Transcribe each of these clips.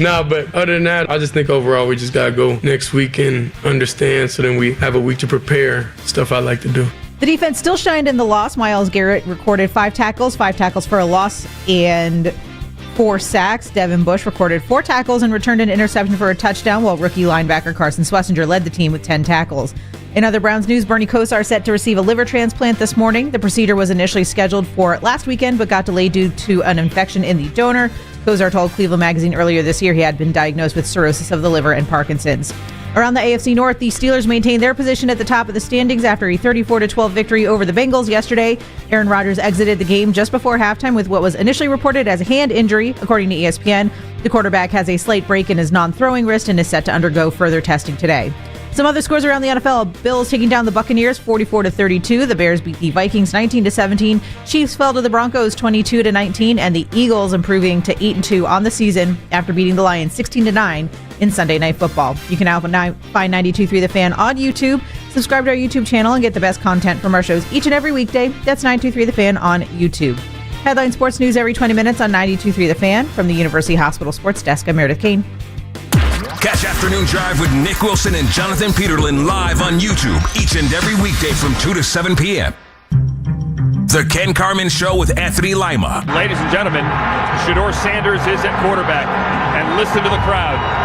Nah, but other than that, I just think overall we just got to go next week and understand so then we have a week to prepare, stuff I like to do. The defense still shined in the loss. Myles Garrett recorded 5 tackles for a loss and 4 sacks. Devin Bush recorded 4 tackles and returned an interception for a touchdown, while rookie linebacker Carson Schlesinger led the team with 10 tackles. In other Browns news, Bernie Kosar set to receive a liver transplant this morning. The procedure was initially scheduled for last weekend, but got delayed due to an infection in the donor. Kosar told Cleveland Magazine earlier this year he had been diagnosed with cirrhosis of the liver and Parkinson's. Around the AFC North, the Steelers maintained their position at the top of the standings after a 34-12 victory over the Bengals yesterday. Aaron Rodgers exited the game just before halftime with what was initially reported as a hand injury, according to ESPN. The quarterback has a slight break in his non-throwing wrist and is set to undergo further testing today. Some other scores around the NFL. Bills taking down the Buccaneers 44-32. The Bears beat the Vikings 19-17. Chiefs fell to the Broncos 22-19, and the Eagles improving to 8-2 on the season after beating the Lions 16-9 in Sunday Night Football. You can now find 92.3 The Fan on YouTube. Subscribe to our YouTube channel and get the best content from our shows each and every weekday. That's 92.3 The Fan on YouTube. Headline sports news every 20 minutes on 92.3 The Fan. From the University Hospital Sports Desk, I'm Meredith Kane. Catch Afternoon Drive with Nick Wilson and Jonathan Peterlin live on YouTube each and every weekday from 2 to 7 p.m. The Ken Carman Show with Anthony Lima. Ladies and gentlemen, Shador Sanders is at quarterback. And listen to the crowd.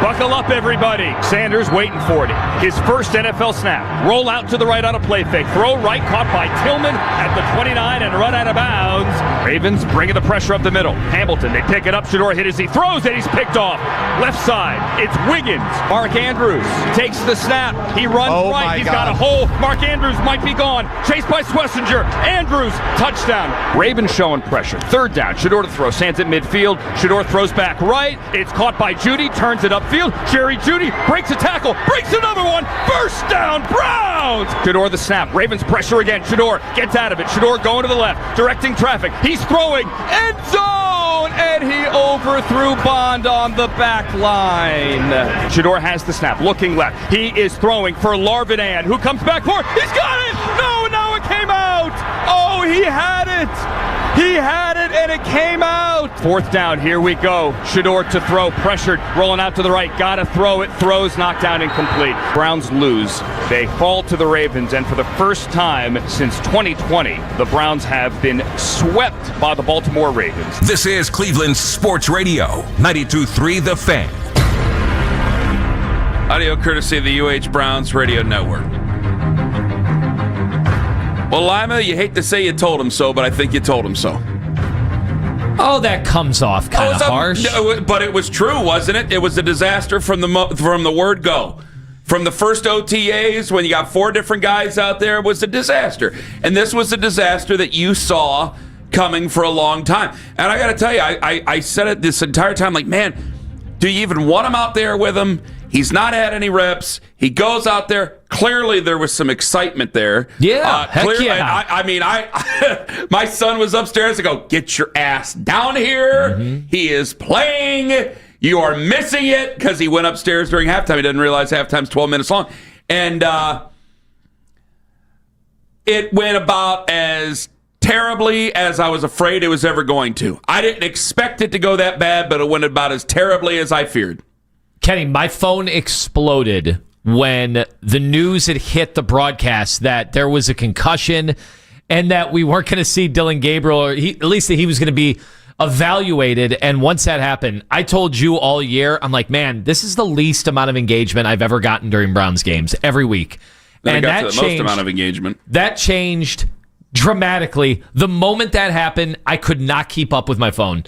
Buckle up, everybody. Sanders waiting for it. His first NFL snap. Roll out to the right on a play fake. Throw right, caught by Tillman at the 29 and run out of bounds. Ravens bringing the pressure up the middle. Hamilton, they pick it up. Shador hit as he throws it. He's picked off. Left side, it's Wiggins. Mark Andrews takes the snap. He runs right. He's got a hole. Mark Andrews might be gone. Chased by Schlesinger. Andrews, touchdown. Ravens showing pressure. Third down. Shador to throw. Sands at midfield. Shador throws back right. It's caught by Judy. Turns it upfield. Jerry Judy breaks a tackle, breaks another one. First down, Browns. Shador the snap. Ravens pressure again. Shador gets out of it. Shador going to the left, directing traffic. He's throwing end zone, and he overthrew Bond on the back line. Shador has the snap, looking left. He is throwing for Larvidan, who comes back for it. He's got it. No, now it came out. Oh, he had it. He had it, and it came out. Fourth down, here we go. Shador to throw, pressured, rolling out to the right. Gotta throw it, throws, knocked down, incomplete. Browns lose. They fall to the Ravens, and for the first time since 2020, the Browns have been swept by the Baltimore Ravens. This is Cleveland Sports Radio, 92.3 The Fan. Audio courtesy of the UH Browns Radio Network. Well, Lima, you hate to say you told him so, but I think you told him so. Oh, that comes off kind of harsh. But it was true, wasn't it? It was a disaster from the word go. From the first OTAs, when you got 4 different guys out there, it was a disaster. And this was a disaster that you saw coming for a long time. And I got to tell you, I said it this entire time, like, man, do you even want him out there with him? He's not had any reps. He goes out there. Clearly, there was some excitement there. Yeah, heck clearly, yeah. I mean, my son was upstairs to go, get your ass down here. Mm-hmm. He is playing. You are missing it, because he went upstairs during halftime. He didn't realize halftime's 12 minutes long. And it went about as terribly as I was afraid it was ever going to. I didn't expect it to go that bad, but it went about as terribly as I feared. Kenny, my phone exploded when the news had hit the broadcast that there was a concussion and that we weren't going to see Dylan Gabriel, or at least that he was going to be evaluated. And once that happened, I told you all year, I'm like, man, this is the least amount of engagement I've ever gotten during Browns games every week. And that changed, most amount of engagement. That changed dramatically. The moment that happened, I could not keep up with my phone.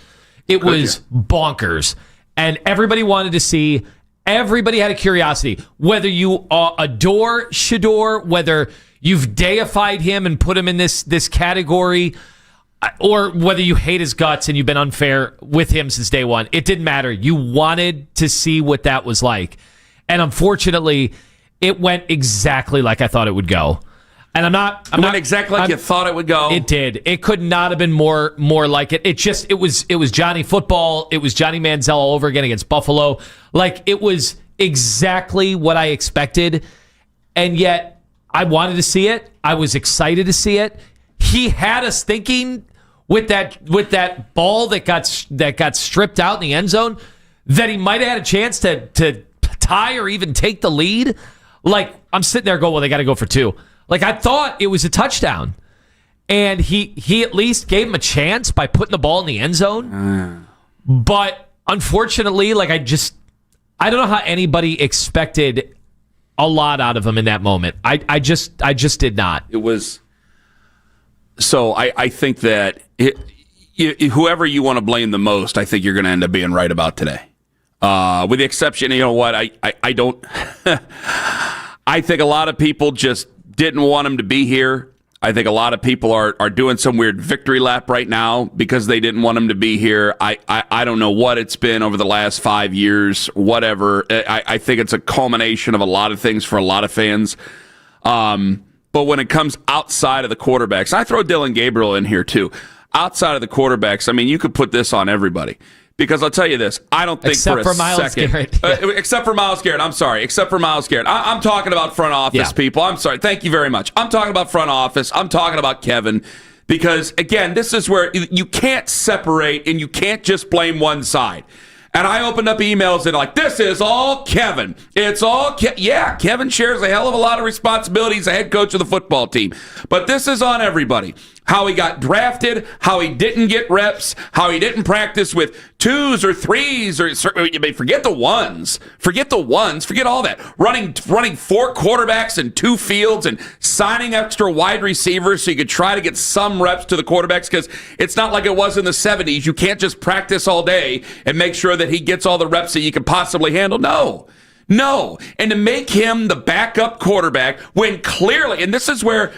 It was bonkers. And everybody wanted to see, everybody had a curiosity, whether you adore Shador, whether you've deified him and put him in this category, or whether you hate his guts and you've been unfair with him since day one. It didn't matter. You wanted to see what that was like. And unfortunately, it went exactly like I thought it would go. And I'm not exactly like you thought it would go. It did. It could not have been more like it. It was Johnny football. It was Johnny Manziel all over again against Buffalo. Like, it was exactly what I expected. And yet I wanted to see it. I was excited to see it. He had us thinking with that ball that got stripped out in the end zone, that he might have had a chance to tie or even take the lead. Like, I'm sitting there going, well, they got to go for 2. Like, I thought it was a touchdown. And he at least gave him a chance by putting the ball in the end zone. But unfortunately, like, I don't know how anybody expected a lot out of him in that moment. I just did not. It was... So I think that whoever you want to blame the most, I think you're going to end up being right about today. With the exception, you know what, I don't... I think a lot of people just didn't want him to be here. I think a lot of people are doing some weird victory lap right now because they didn't want him to be here. I don't know what it's been over the last 5 years, whatever. I think it's a culmination of a lot of things for a lot of fans. But when it comes outside of the quarterbacks, I throw Dillon Gabriel in here too. Outside of the quarterbacks, I mean, you could put this on everybody. Because I'll tell you this, I don't think except for a Myles second. Garrett. Except for Myles Garrett. I'm sorry. Except for Myles Garrett. I'm talking about front office people. I'm sorry. Thank you very much. I'm talking about front office. I'm talking about Kevin. Because, again, this is where you can't separate and you can't just blame one side. And I opened up emails and like, this is all Kevin. It's all yeah, Kevin shares a hell of a lot of responsibility as a head coach of the football team. But this is on everybody. How he got drafted, how he didn't get reps, how he didn't practice with 2s or 3s, or forget the 1s. Forget the 1s. Forget all that. Running 4 quarterbacks in 2 fields and signing extra wide receivers so you could try to get some reps to the quarterbacks, because it's not like it was in the 70s. You can't just practice all day and make sure that he gets all the reps that you can possibly handle. No. And to make him the backup quarterback when clearly, and this is where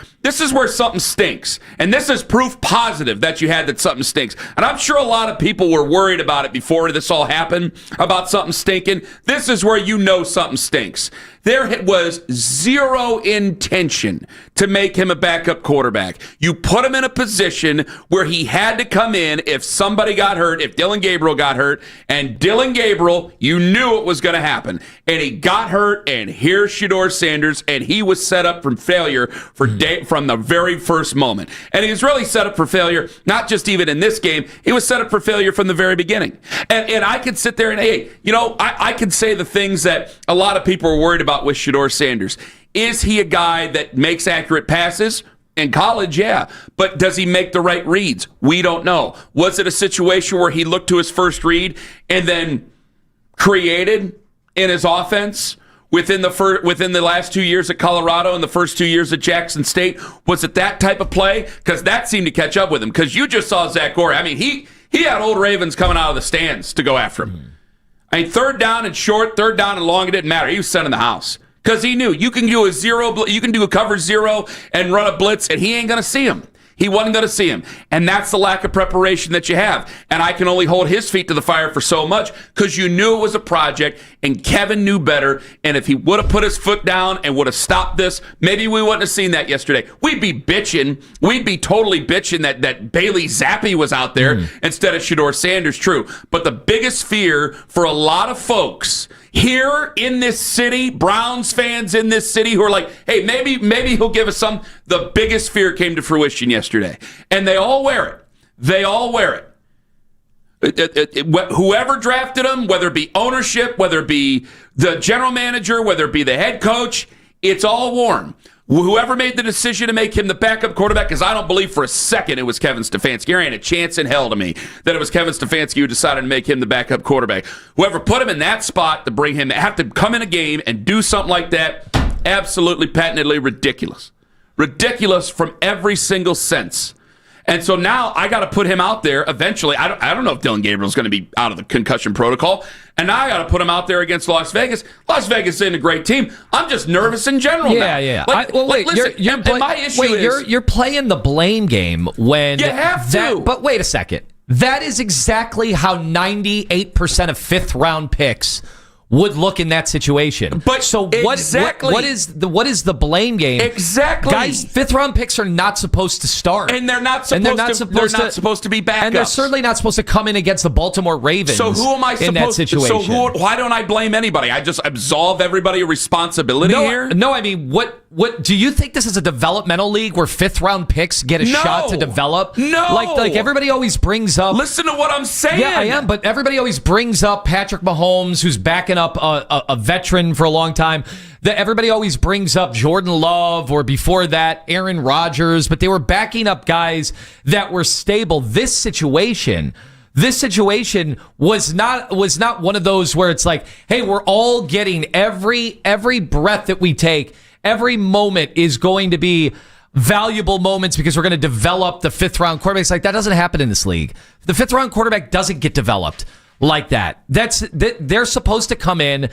something stinks. And this is proof positive that you had that something stinks. And I'm sure a lot of people were worried about it before this all happened, about something stinking. This is where you know something stinks. There was zero intention to make him a backup quarterback. You put him in a position where he had to come in if somebody got hurt, if Dillon Gabriel got hurt, and Dillon Gabriel, you knew it was going to happen. And he got hurt, and here's Shador Sanders, and he was set up for failure from the very first moment. And he was really set up for failure, not just even in this game, he was set up for failure from the very beginning. And I could sit there and, hey, I could say the things that a lot of people are worried about with Shador Sanders. Is he a guy that makes accurate passes? In college, yeah. But does he make the right reads? We don't know. Was it a situation where he looked to his first read and then created in his offense within the last 2 years at Colorado and the first 2 years at Jackson State? Was it that type of play? Because that seemed to catch up with him. Because you just saw Zach Gorey. I mean, he had old Ravens coming out of the stands to go after him. I mean, 3rd down and short, 3rd down and long, it didn't matter. He was sending the house because he knew you can do a cover 0 and run a blitz, and he ain't going to see him. He wasn't going to see him. And that's the lack of preparation that you have. And I can only hold his feet to the fire for so much because you knew it was a project, and Kevin knew better. And if he would have put his foot down and would have stopped this, maybe we wouldn't have seen that yesterday. We'd be bitching. We'd be totally bitching that Bailey Zappi was out there instead of Shador Sanders. True. But the biggest fear for a lot of folks here in this city, Browns fans in this city who are like, hey, maybe he'll give us some. The biggest fear came to fruition yesterday. And they all wear it. They all wear it. Whoever drafted him, whether it be ownership, whether it be the general manager, whether it be the head coach, it's all worn. Whoever made the decision to make him the backup quarterback, because I don't believe for a second it was Kevin Stefanski. There ain't a chance in hell to me that it was Kevin Stefanski who decided to make him the backup quarterback. Whoever put him in that spot to bring him, have to come in a game and do something like that, absolutely patently ridiculous. Ridiculous from every single sense. And so now I got to put him out there eventually. I don't know if Dillon Gabriel is going to be out of the concussion protocol. And now I got to put him out there against Las Vegas. Las Vegas isn't a great team. I'm just nervous in general now. Yeah. Listen, you're playing the blame game when you have to. But wait a second. That is exactly how 98% of 5th-round picks would look in that situation. But so what is the blame game? Exactly. Guys, 5th round picks are not supposed to start. And they're not supposed to be backups. And they're certainly not supposed to come in against the Baltimore Ravens. So who am I supposed in that situation? So why don't I blame anybody? I just absolve everybody of responsibility here? No, I mean, what do you think this is a developmental league where 5th round picks get a shot to develop? No. Like everybody always brings up. Listen to what I'm saying. Yeah, I am, but everybody always brings up Patrick Mahomes, who's backing up a veteran for a long time. Everybody always brings up Jordan Love, or before that, Aaron Rodgers, but they were backing up guys that were stable. This situation was not one of those where it's like, hey, we're all getting every breath that we take, every moment is going to be valuable moments because we're going to develop the 5th round quarterbacks. Like, that doesn't happen in this league. The 5th round quarterback doesn't get developed like that. They're supposed to come in,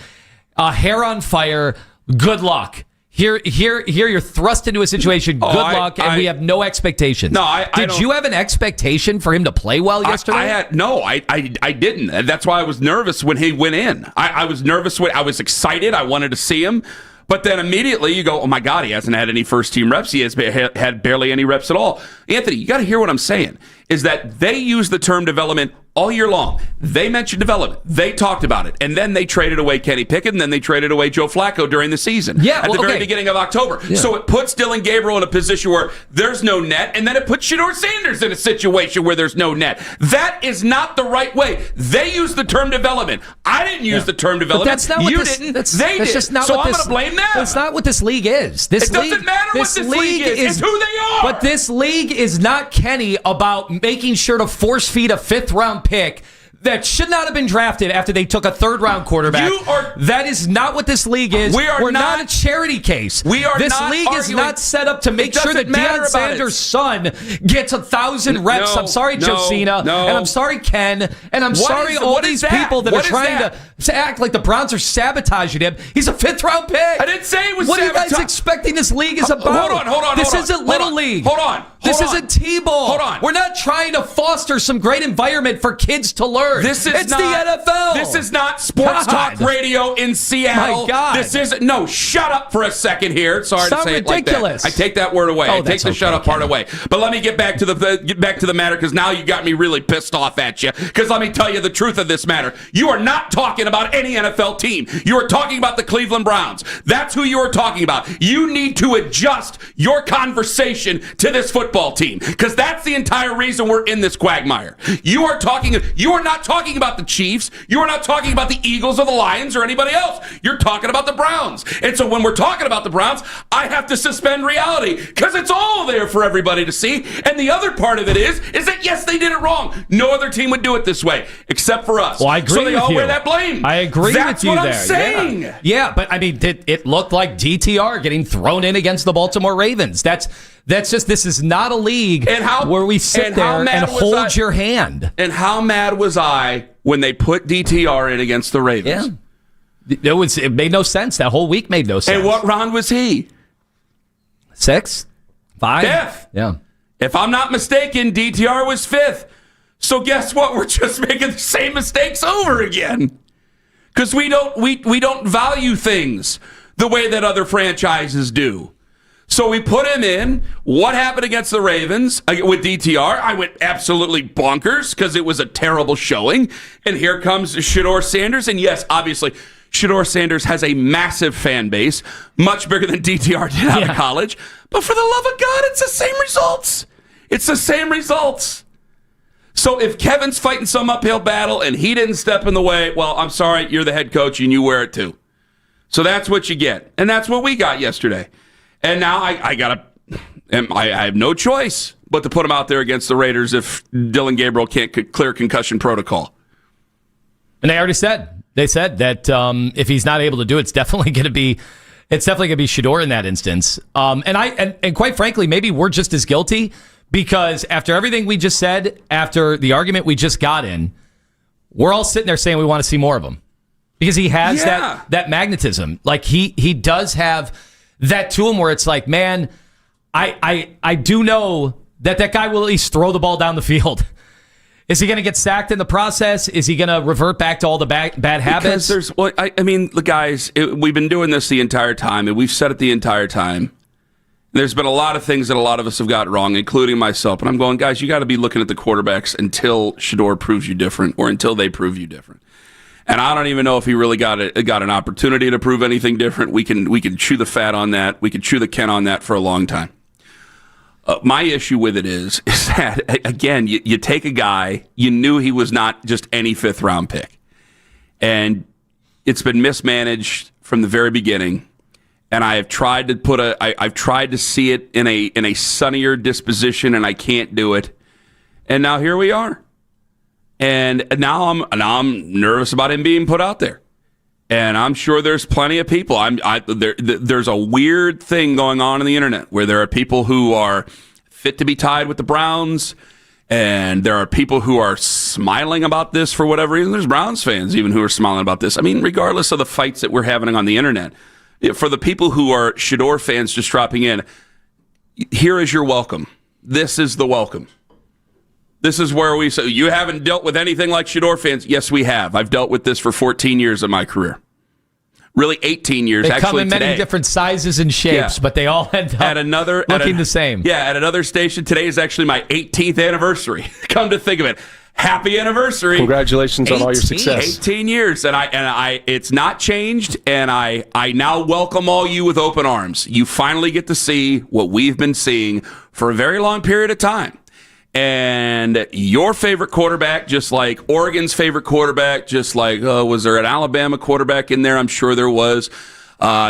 hair on fire. Good luck. Here, you're thrust into a situation. Good luck, and we have no expectations. No, did you have an expectation for him to play well yesterday? I didn't. That's why I was nervous when he went in. I was nervous. I was excited. I wanted to see him. But then immediately you go, oh my God, he hasn't had any first-team reps. He has had barely any reps at all. Anthony, you got to hear what I'm saying, is that they use the term development all year long. They mentioned development. They talked about it. And then they traded away Kenny Pickett, and then they traded away Joe Flacco during the season at the very beginning of October. Yeah. So it puts Dylan Gabriel in a position where there's no net, and then it puts Shador Sanders in a situation where there's no net. That is not the right way. They use the term development. I didn't use the term development. But that's not you what this, didn't. That's, they that's did. Just not so what I'm this, going to blame them. That's not what this league is. It doesn't matter what this league is. It's who they are. But this league is not Kenny about making sure to force feed a 5th round pick that should not have been drafted after they took a 3rd round quarterback. That is not what this league is. We're not a charity case. This league is not set up to make sure that Deion Sanders' son gets 1,000 reps. I'm sorry, Josina, and I'm sorry, Ken, and I'm sorry all these people that are trying to act like the Browns are sabotaging him. He's a 5th round pick. I didn't say it was What are you guys expecting this league is about? Hold on. This isn't Little League. Hold on. This isn't T-ball. Hold on. We're not trying to foster some great environment for kids to learn. It's the NFL. This is not sports talk radio in Seattle. My God. This isn't. No, shut up for a second here. Sorry to say ridiculous. it like that. I take that word away. I take the shut up part away. But let me get back to the matter, because now you got me really pissed off at you. Because let me tell you the truth of this matter. You are not talking about any NFL team. You are talking about the Cleveland Browns. That's who you are talking about. You need to adjust your conversation to this football team, because that's the entire reason we're in this quagmire. You are not talking about the Chiefs. You are not talking about the Eagles or the Lions or anybody else. You're talking about the Browns. And so when we're talking about the Browns, I have to suspend reality, because it's all there for everybody to see. And the other part of it is that yes, they did it wrong. No other team would do it this way except for us. Well, I agree so they with all you. wear that blame. I agree That's with you what there. I'm saying. Yeah, but I mean, it looked like DTR getting thrown in against the Baltimore Ravens. That's just, this is not a league where we sit there and hold your hand. And how mad was I when they put DTR in against the Ravens? Yeah. It made no sense. That whole week made no sense. And what round was he? 6? 5? 5th. Yeah. If I'm not mistaken, DTR was 5th. So guess what? We're just making the same mistakes over again. Because we don't value things the way that other franchises do. So we put him in. What happened against the Ravens with DTR? I went absolutely bonkers because it was a terrible showing. And here comes Shador Sanders. And yes, obviously, Shador Sanders has a massive fan base, much bigger than DTR did out of college. But for the love of God, it's the same results. It's the same results. So if Kevin's fighting some uphill battle and he didn't step in the way, well, I'm sorry, you're the head coach and you wear it too. So that's what you get. And that's what we got yesterday. And now I have no choice but to put him out there against the Raiders if Dylan Gabriel can't clear concussion protocol. And they said that if he's not able to do it, it's definitely going to be Shador in that instance. And quite frankly, maybe we're just as guilty, because after everything we just said, after the argument we just got in, we're all sitting there saying we want to see more of him, because he has that magnetism. Like he does have that to him where it's like, man, I do know that guy will at least throw the ball down the field. Is he going to get sacked in the process? Is he going to revert back to all the bad habits? Look, guys, we've been doing this the entire time, and we've said it the entire time. There's been a lot of things that a lot of us have got wrong, including myself. And I'm going, guys, you got to be looking at the quarterbacks until Shador proves you different, or until they prove you different. And I don't even know if he really got an opportunity to prove anything different. We can chew the fat on that. We can chew the Ken on that for a long time. My issue with it is that, again, you take a guy, you knew he was not just any fifth-round pick. And it's been mismanaged from the very beginning. And I have tried to I've tried to see it in a sunnier disposition, and I can't do it. And now here we are. And now I'm nervous about him being put out there. And I'm sure there's plenty of people. There's a weird thing going on in the internet where there are people who are fit to be tied with the Browns, and there are people who are smiling about this for whatever reason. There's Browns fans even who are smiling about this. I mean, regardless of the fights that we're having on the internet, for the people who are Shador fans just dropping in, here is your welcome. This is the welcome. This is where we say, you haven't dealt with anything like Shador fans. Yes, we have. I've dealt with this for 14 years of my career. Really 18 years, they actually, come in today. many different sizes and shapes, but they all end up looking the same. Yeah, at another station, today is actually my 18th anniversary. Come to think of it. Happy anniversary. Congratulations on all your success. 18 years, and I it's not changed, and I now welcome all you with open arms. You finally get to see what we've been seeing for a very long period of time. And your favorite quarterback, just like Oregon's favorite quarterback, just like, was there an Alabama quarterback in there? I'm sure there was.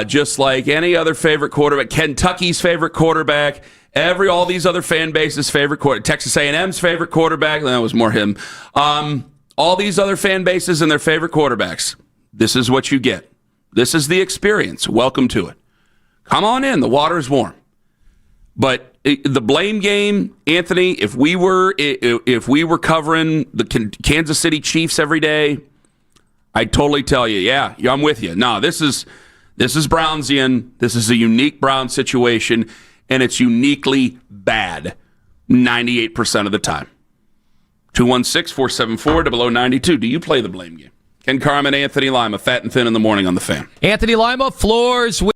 Just like any other favorite quarterback, Kentucky's favorite quarterback, all these other fan bases' favorite quarterback, Texas A&M's favorite quarterback, that was more him. All these other fan bases and their favorite quarterbacks. This is what you get. This is the experience. Welcome to it. Come on in. The water is warm. But the blame game, Anthony, if we were covering the Kansas City Chiefs every day, I'd totally tell you, yeah, I'm with you. No, this is Brownsian. This is a unique Brown situation, and it's uniquely bad 98% of the time. 216-474-0092. Do you play the blame game? Ken Carman, Anthony Lima, Fat and Thin in the morning on the Fan. Anthony Lima, floors with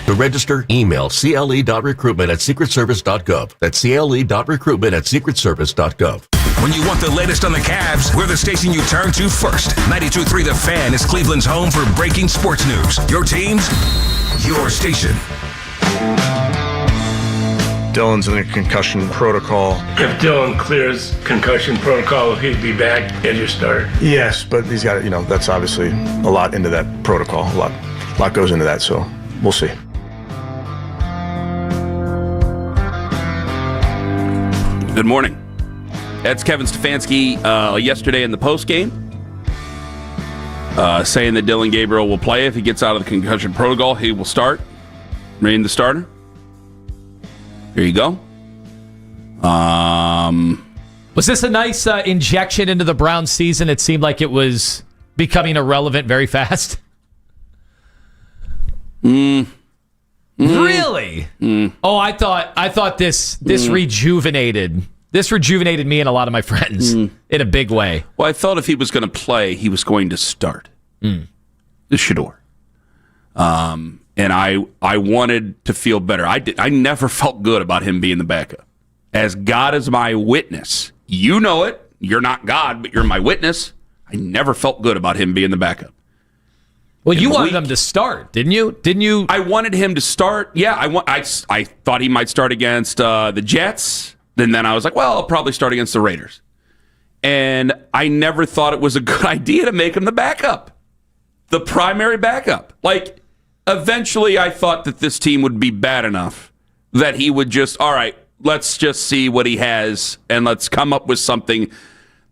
To register, email cle.recruitment@secretservice.gov. That's cle.recruitment@secretservice.gov. When you want the latest on the Cavs, we're the station you turn to first. 92.3 The Fan is Cleveland's home for breaking sports news. Your teams, your station. Dylan's in a concussion protocol. If Dylan clears concussion protocol, he'd be back as your starter. Yes, but he's got, that's obviously a lot into that protocol. A lot goes into that, so we'll see. Good morning. That's Kevin Stefanski yesterday in the postgame, saying that Dylan Gabriel will play if he gets out of the concussion protocol. He will start. Remain the starter. Here you go. Was this a nice injection into the Browns season? It seemed like it was becoming irrelevant very fast. Really? Oh, I thought this rejuvenated. This rejuvenated me and a lot of my friends in a big way. Well, I thought if he was going to play, he was going to start. The Shador. And I wanted to feel better. I never felt good about him being the backup. As God is my witness, you know it. You're not God, but you're my witness. I never felt good about him being the backup. Well, you wanted him to start, didn't you? I wanted him to start. Yeah, I thought he might start against the Jets. And then I was like, well, I'll probably start against the Raiders. And I never thought it was a good idea to make him the backup, the primary backup. Like, eventually I thought that this team would be bad enough that he would just, all right, let's just see what he has and let's come up with something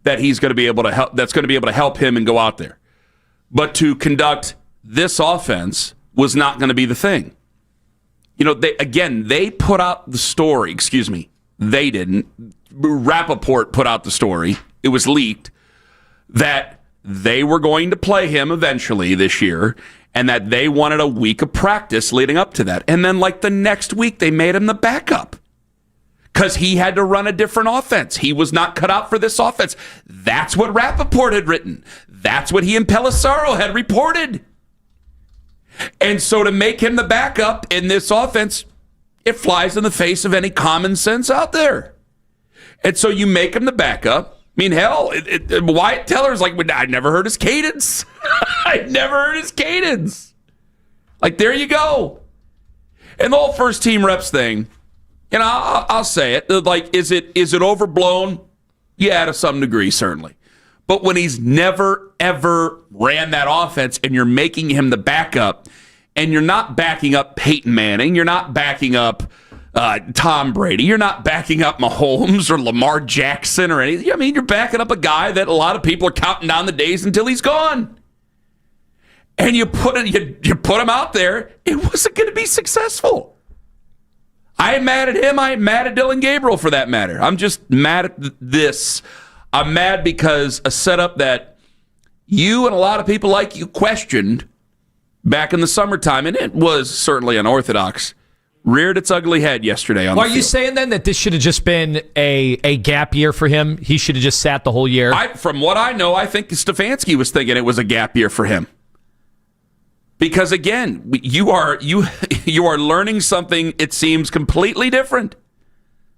that he's going to be able to help, that's going to be able to help him and go out there. But to conduct this offense was not going to be the thing. They put out the story, they didn't. Rappaport put out the story. It was leaked that they were going to play him eventually this year and that they wanted a week of practice leading up to that. And then the next week, they made him the backup because he had to run a different offense. He was not cut out for this offense. That's what Rappaport had written. That's what he and Pelissaro had reported. And so to make him the backup in this offense, it flies in the face of any common sense out there. And so you make him the backup. I mean, hell, Wyatt Teller's like, I never heard his cadence. I never heard his cadence. There you go. And the whole first team reps thing, I'll say it. Is it overblown? Yeah, to some degree, certainly. But when he's never, ever ran that offense and you're making him the backup, and you're not backing up Peyton Manning, you're not backing up Tom Brady, you're not backing up Mahomes or Lamar Jackson or anything. I mean, you're backing up a guy that a lot of people are counting down the days until he's gone. And you put him out there, it wasn't going to be successful. I ain't mad at him. I ain't mad at Dylan Gabriel for that matter. I'm just mad at this. I'm mad because a setup that you and a lot of people like you questioned back in the summertime, and it was certainly unorthodox, reared its ugly head yesterday on the field. Are you saying then that this should have just been a gap year for him? He should have just sat the whole year? From what I know, I think Stefanski was thinking it was a gap year for him. Because again, you are learning something, it seems, completely different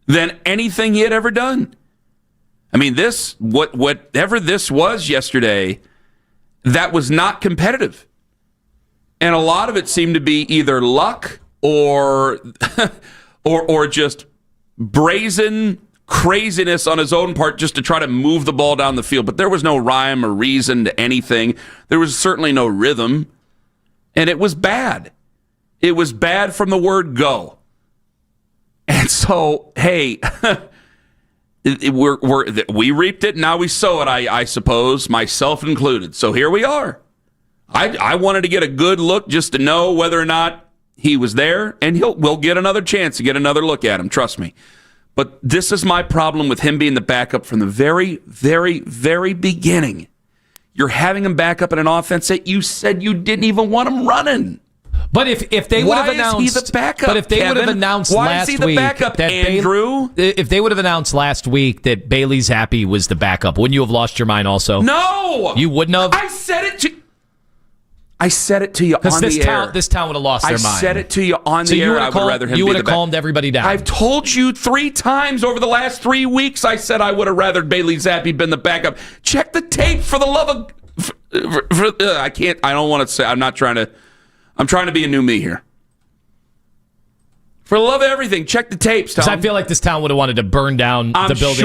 than anything he had ever done. I mean, whatever this was yesterday, that was not competitive. And a lot of it seemed to be either luck or just brazen craziness on his own part just to try to move the ball down the field. But there was no rhyme or reason to anything. There was certainly no rhythm. And it was bad. It was bad from the word go. And so, hey, we reaped it, now we sow it, I suppose, myself included. So here we are. I wanted to get a good look just to know whether or not he was there, and we'll get another chance to get another look at him, trust me. But this is my problem with him being the backup from the very, very, very beginning. You're having him back up in an offense that you said you didn't even want him running. But if they would have announced, why is he the backup? But if they would have announced last week, why is he the backup, Andrew? If they would have announced last week that Bailey Zappi was the backup, wouldn't you have lost your mind also? No, you wouldn't have. I said it I said it to you on the air. This town would have lost their mind. I said it to you on the air. I would rather him be the You would have calmed everybody down. I've told you 3 times over the last 3 weeks. I said I would have rather Bailey Zappi been the backup. Check the tape for the love of. I can't. I don't want to say. I'm not trying to. I'm trying to be a new me here. For the love of everything, check the tapes, Tom. I feel like this town would have wanted to burn down the building.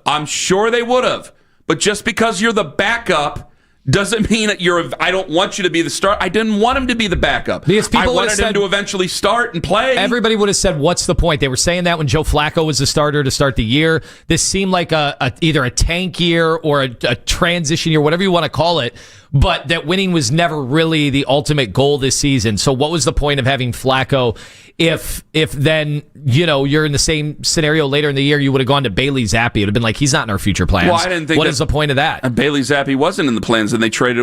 I'm sure they would have. But just because you're the backup doesn't mean that I don't want you to be the starter. I didn't want him to be the backup. I wanted him to eventually start and play. Everybody would have said, what's the point? They were saying that when Joe Flacco was the starter to start the year. This seemed like either a tank year or a transition year, whatever you want to call it, but that winning was never really the ultimate goal this season. So what was the point of having Flacco if then, you're in the same scenario later in the year, you would have gone to Bailey Zappi. It would have been like, he's not in our future plans. Well, I didn't think what is the point of that? Bailey Zappi wasn't in the plans, and they traded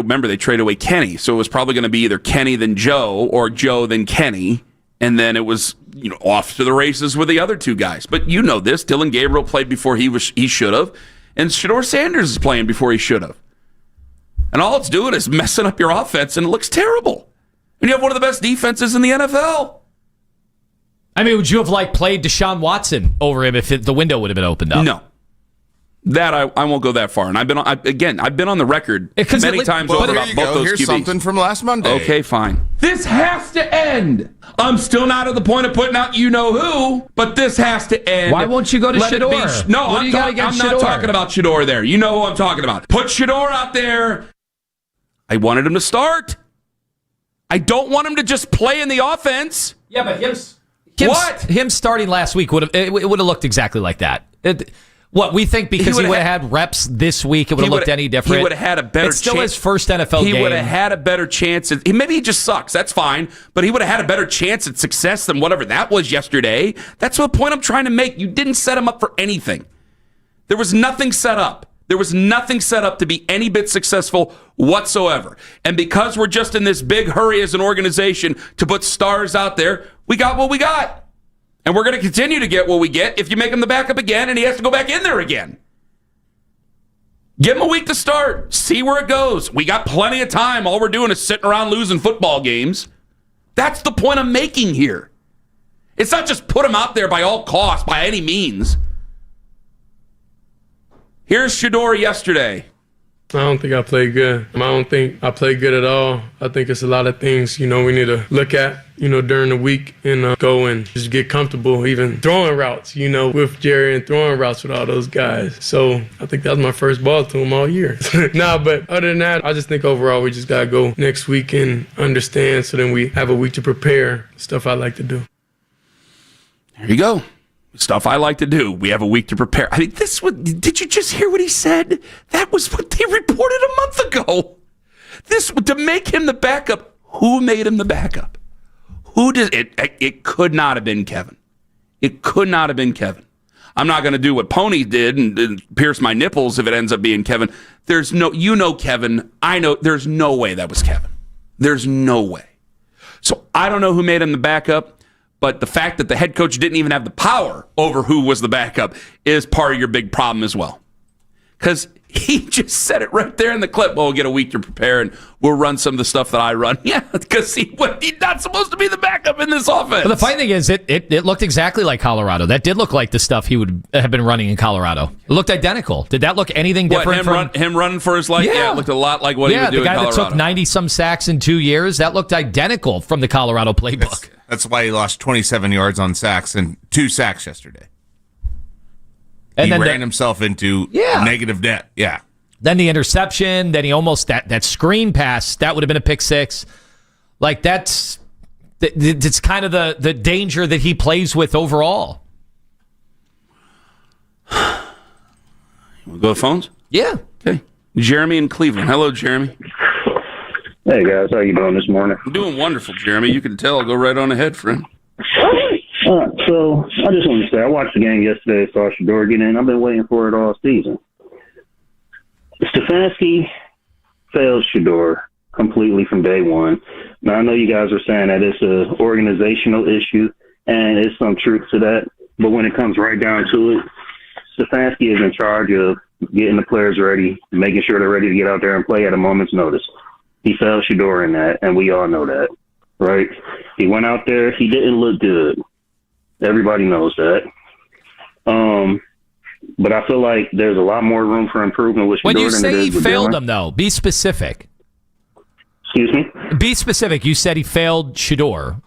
away Kenny. So it was probably going to be either Kenny then Joe or Joe then Kenny. And then it was, off to the races with the other 2 guys. But you know this. Dylan Gabriel played before he should have. And Shador Sanders is playing before he should have. And all it's doing is messing up your offense, and it looks terrible. And you have one of the best defenses in the NFL. I mean, would you have played Deshaun Watson over him if the window would have been opened up? No. That I won't go that far. And I've been on the record many times over about both those Here's QBs. something from last Monday. Okay, fine. This has to end. I'm still not at the point of putting out you-know-who, but this has to end. Why won't you go to Shador? I'm not talking about Shador there. You know who I'm talking about. Put Shador out there. I wanted him to start. I don't want him to just play in the offense. Yeah, but him starting last week would have looked exactly like that. We think because he would have had reps this week, it would have looked any different. He would have had a better chance. It's still his first NFL game. He would have had a better chance. Maybe he just sucks. That's fine. But he would have had a better chance at success than whatever that was yesterday. That's the point I'm trying to make. You didn't set him up for anything. There was nothing set up. There was nothing set up to be any bit successful whatsoever. And because we're just in this big hurry as an organization to put stars out there, we got what we got. And we're going to continue to get what we get if you make him the backup again and he has to go back in there again. Give him a week to start. See where it goes. We got plenty of time. All we're doing is sitting around losing football games. That's the point I'm making here. It's not just put him out there by all costs, by any means. Here's Shador yesterday. I don't think I played good. I don't think I played good at all. I think it's a lot of things, we need to look at, during the week and go and just get comfortable, even throwing routes, with Jerry and throwing routes with all those guys. So I think that was my first ball to him all year. But other than that, I just think overall we just got to go next week and understand so then we have a week to prepare stuff I like to do. There you go. Stuff I like to do. We have a week to prepare. I mean, did you just hear what he said? That was what they reported a month ago. To make him the backup. Who made him the backup? Who did it? It could not have been Kevin. It could not have been Kevin. I'm not going to do what Pony did and pierce my nipples if it ends up being Kevin. There's no, Kevin. I know there's no way that was Kevin. There's no way. So I don't know who made him the backup. But the fact that the head coach didn't even have the power over who was the backup is part of your big problem as well. Because he just said it right there in the clip. Well, we'll get a week to prepare and we'll run some of the stuff that I run. Yeah, because he's not supposed to be the backup in this offense. But the funny thing is, it looked exactly like Colorado. That did look like the stuff he would have been running in Colorado. It looked identical. Did that look anything different him running for his life? Yeah, it looked a lot like what he would do in Colorado. Yeah, the guy that took 90-some sacks in 2 years, that looked identical from the Colorado playbook. That's why he lost 27 yards on sacks and 2 sacks yesterday. And he ran himself into negative debt. Yeah. Then the interception, then he almost that screen pass, that would have been a pick six. Like it's kind of the danger that he plays with overall. You want to go to phones? Yeah. Okay. Jeremy in Cleveland. Hello, Jeremy. Hey, guys. How you doing this morning? I'm doing wonderful, Jeremy. You can tell. Go right on ahead, friend. So I just want to say, I watched the game yesterday, saw Shador get in. I've been waiting for it all season. Stefanski failed Shador completely from day one. Now, I know you guys are saying that it's an organizational issue, and there's some truth to that. But when it comes right down to it, Stefanski is in charge of getting the players ready, making sure they're ready to get out there and play at a moment's notice. He failed Shador in that, and we all know that, right? He went out there. He didn't look good. Everybody knows that. But I feel like there's a lot more room for improvement with Shador. When you than say it he is with failed Dylan. him, though, be specific. Excuse me? Be specific. You said he failed Shador.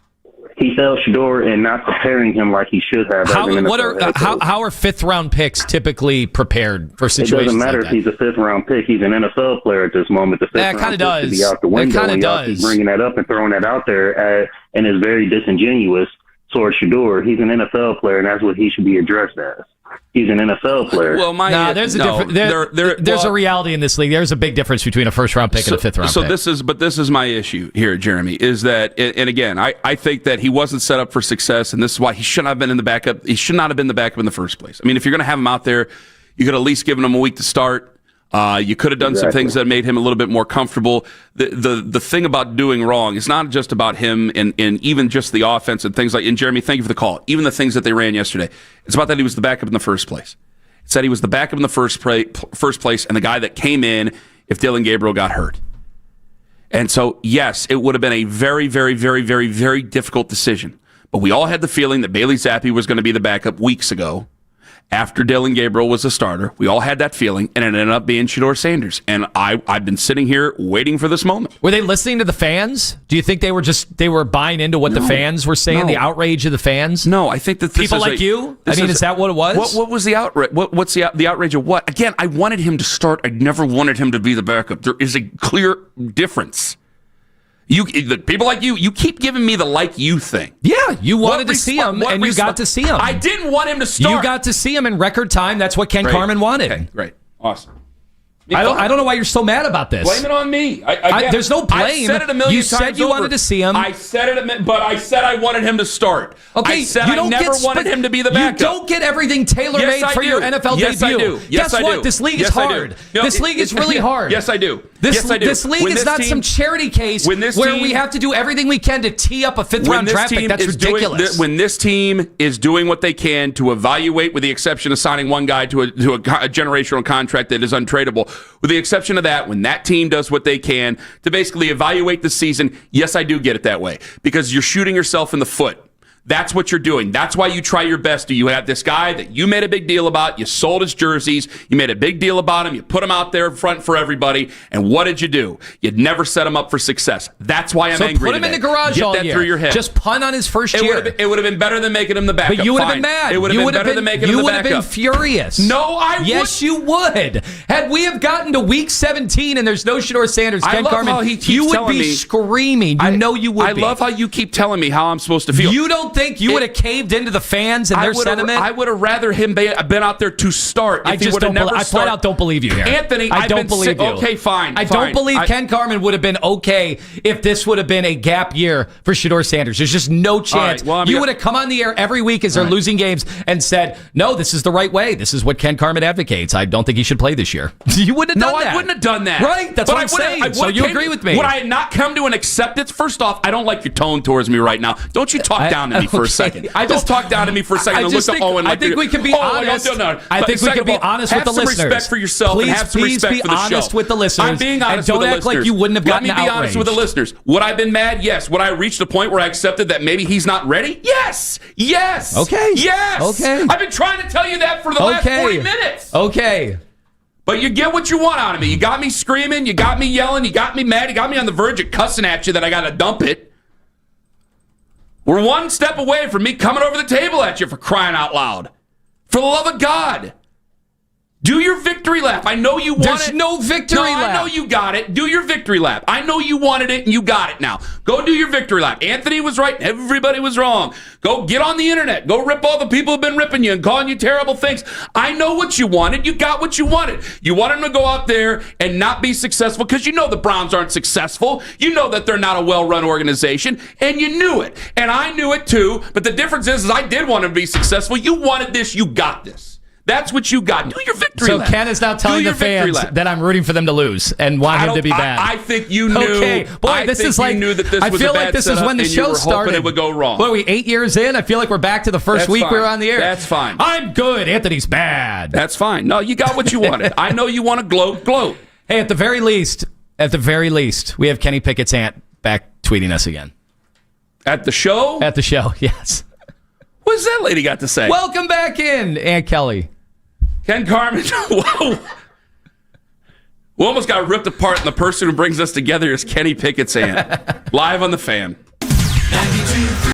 He failed Shador in not preparing him like he should have. How are fifth-round picks typically prepared for situations? It doesn't matter like if he's a fifth-round pick. He's an NFL player at this moment. The fifth-round pick should be out the window. And y'all keep bringing that up and throwing that out there, and it's very disingenuous towards Shador. He's an NFL player, and that's what he should be addressed as. He's an NFL player. Well, there's a reality in this league. There's a big difference between a first-round pick and a fifth-round pick. This is my issue here, Jeremy, is that, and again, I think that he wasn't set up for success, and this is why he should not have been in the backup. He should not have been the backup in the first place. I mean, if you're going to have him out there, you could at least given him a week to start. You could have done some things that made him a little bit more comfortable. The thing about doing wrong is not just about him and even just the offense and things like, and Jeremy, thank you for the call. Even the things that they ran yesterday. It's about that he was the backup in the first place. It said he was the backup in the first place and the guy that came in if Dylan Gabriel got hurt. And so, yes, it would have been a very, very, very, very, very difficult decision. But we all had the feeling that Bailey Zappi was going to be the backup weeks ago. After Dylan Gabriel was a starter, we all had that feeling, and it ended up being Shador Sanders. And I've been sitting here waiting for this moment. Were they listening to the fans? Do you think they were buying into what the fans were saying, the outrage of the fans? No, I think that people like you. Is that what it was? What was the outrage? What's the outrage of what? Again, I wanted him to start. I never wanted him to be the backup. There is a clear difference. People like you keep giving me the like you thing. Yeah, you wanted to see him, and you got to see him. I didn't want him to start. You got to see him in record time. That's what Ken Carman wanted. Okay, great. Awesome. I don't know why you're so mad about this. Blame it on me. There's no blame. I said it a million times. You said you wanted to see him. I said it, but I said I wanted him to start. Okay, I said I never wanted him to be the backup. You don't get everything tailor-made for your NFL debut. Yes, I do. Guess what? This league is hard. This league is really hard. Yes, I do. This league is not some charity case where we have to do everything we can to tee up a fifth-round draft pick. That's ridiculous. When this team is doing what they can to evaluate, with the exception of signing one guy to a generational contract that is untradeable, with the exception of that, when that team does what they can to basically evaluate the season, yes, I do get it that way, because you're shooting yourself in the foot. That's what you're doing. That's why you try your best. You have this guy that you made a big deal about. You sold his jerseys. You made a big deal about him. You put him out there in front for everybody. And what did you do? You'd never set him up for success. That's why I'm angry put him today. in the garage all year. Get that through your head. Just punt on his first year. It would have been better than making him the backup. But you would have been mad. It would have been better than making him the backup. You would have been furious. No, I would. Yes, you would. Had we have gotten to week 17 and there's no Shador Sanders, Ken Carman, you would be screaming. You would be. I love how you keep telling me how I'm supposed to feel. You don't think you would have caved into the fans and their sentiment? I would have rather him been out there to start. I flat out don't believe you here. Anthony, I don't believe you. Okay, fine. I don't believe Ken Carman would have been okay if this would have been a gap year for Shador Sanders. There's just no chance. You would have come on the air every week as they're losing games and said, no, this is the right way. This is what Ken Carman advocates. I don't think he should play this year. You wouldn't have done that. No, I wouldn't have done that. Right? That's what I'm saying. So you agree with me. Would I not come to an acceptance? First off, I don't like your tone towards me right now. Don't you talk down to me for a second. Don't talk down to me for a second. I think we can be honest. I think we can be honest with the listeners. Have some respect for yourself and have some respect for the show. Please be honest with the listeners. I'm being honest and with the don't listeners. act like you wouldn't have gotten outraged. Let me be honest with the listeners. Would I have been mad? Yes. Would I have reached a point where I accepted that maybe he's not ready? Yes. Yes. Okay. Yes. Okay. I've been trying to tell you that for the last 40 minutes. Okay. But you get what you want out of me. You got me screaming. You got me yelling. You got me mad. You got me on the verge of cussing at you that I got to dump it. We're one step away from me coming over the table at you, for crying out loud. For the love of God. Do your victory lap. I know you want it. There's no victory lap. I know you got it. Do your victory lap. I know you wanted it and you got it now. Go do your victory lap. Anthony was right. Everybody was wrong. Go get on the internet. Go rip all the people who've been ripping you and calling you terrible things. I know what you wanted. You got what you wanted. You want him to go out there and not be successful because you know the Browns aren't successful. You know that they're not a well-run organization, and you knew it. And I knew it too, but the difference is I did want him to be successful. You wanted this. You got this. That's what you got. Do your victory lap. So Ken is now telling the fans that I'm rooting for them to lose and want him to be bad. I think you knew. Okay, boy, this is like. You knew that this was I feel a bad like this is setup when the and show you were started. hoping it would go wrong. What are we, 8 years in? I feel like we're back to the first week we were on the air. That's fine. I'm good. Anthony's bad. That's fine. No, you got what you wanted. I know you want to gloat. Hey, at the very least, At the very least, we have Kenny Pickett's aunt back tweeting us again. At the show? At the show, yes. What's that lady got to say? Welcome back in, Aunt Kelly. Ken Carman. Whoa. We almost got ripped apart, and the person who brings us together is Kenny Pickett's aunt. Live on the Fan. 92.3.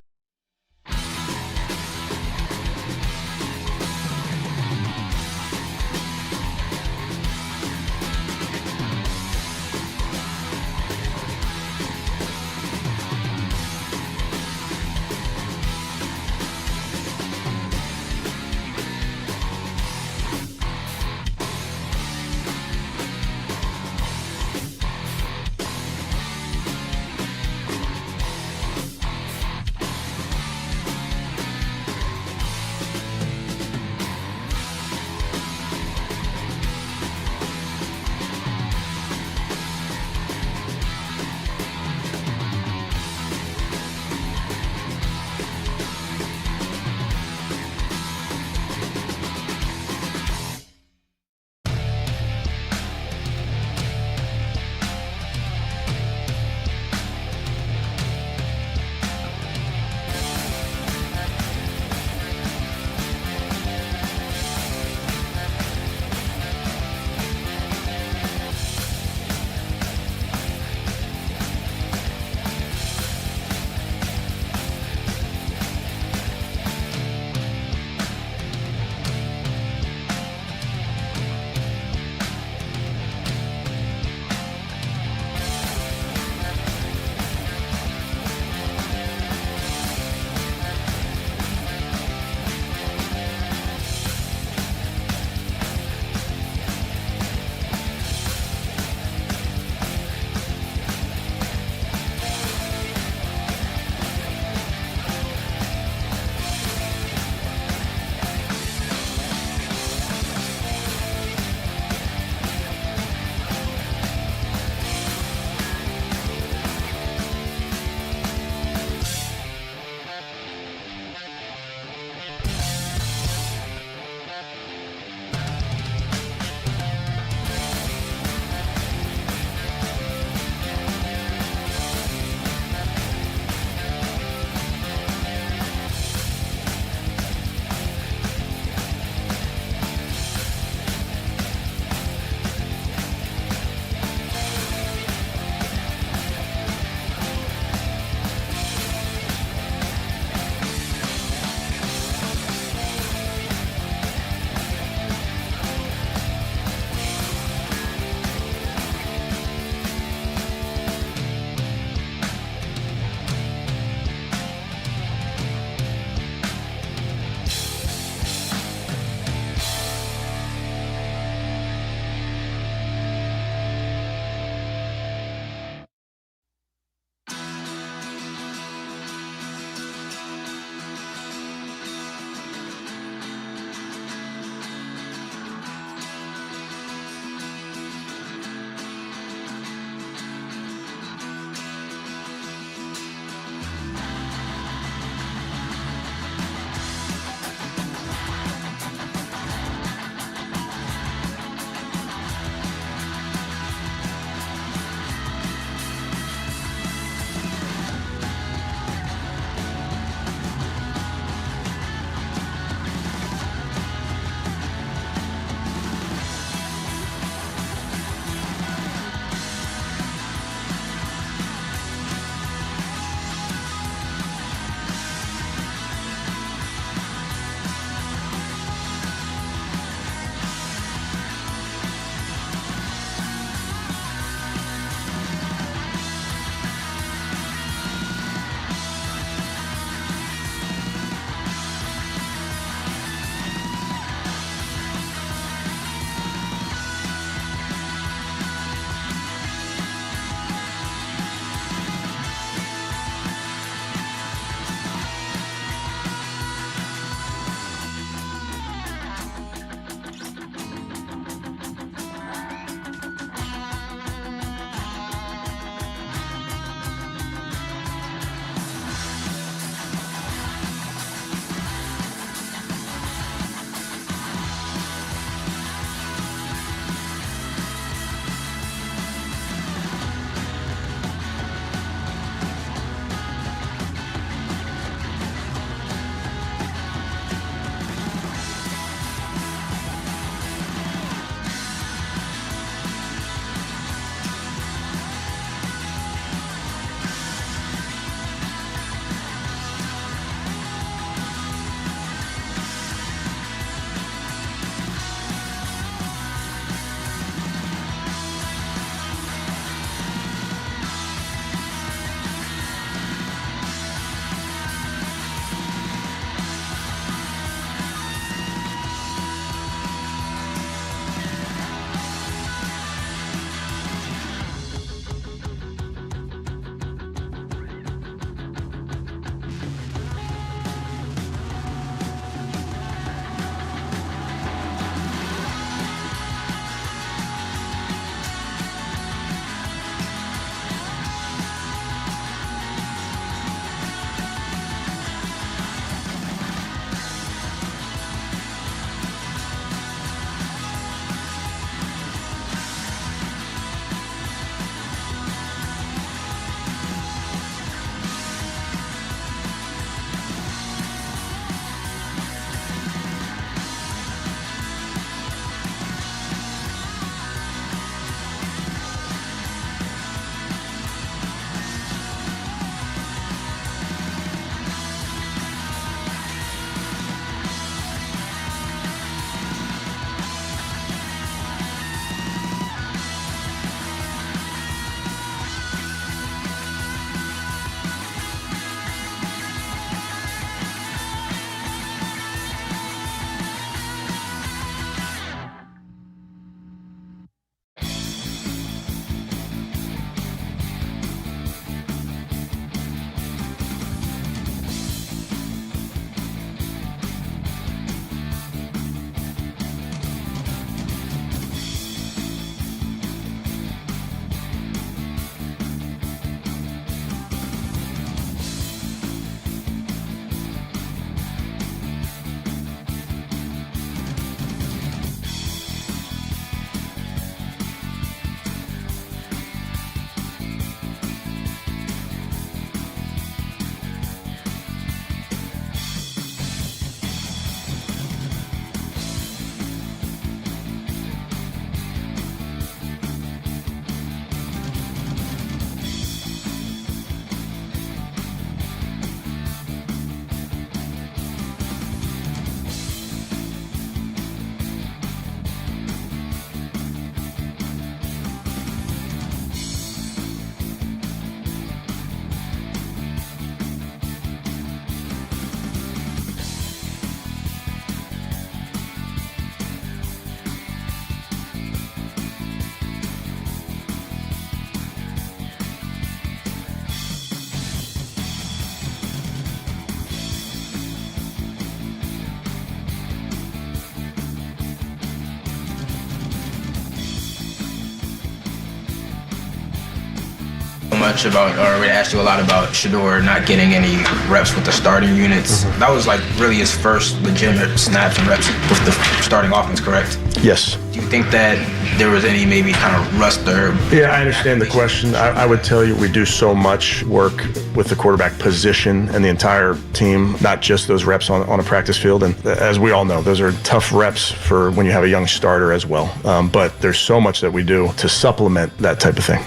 much about, or we asked you a lot about Shador not getting any reps with the starting units. That was like really his first legitimate snaps and reps with the starting offense, correct? Yes. Do you think that there was any maybe kind of rust there? Yeah, I understand the question. I would tell you we do so much work with the quarterback position and the entire team, not just those reps on a practice field. And as we all know, those are tough reps for when you have a young starter as well. But there's so much that we do to supplement that type of thing.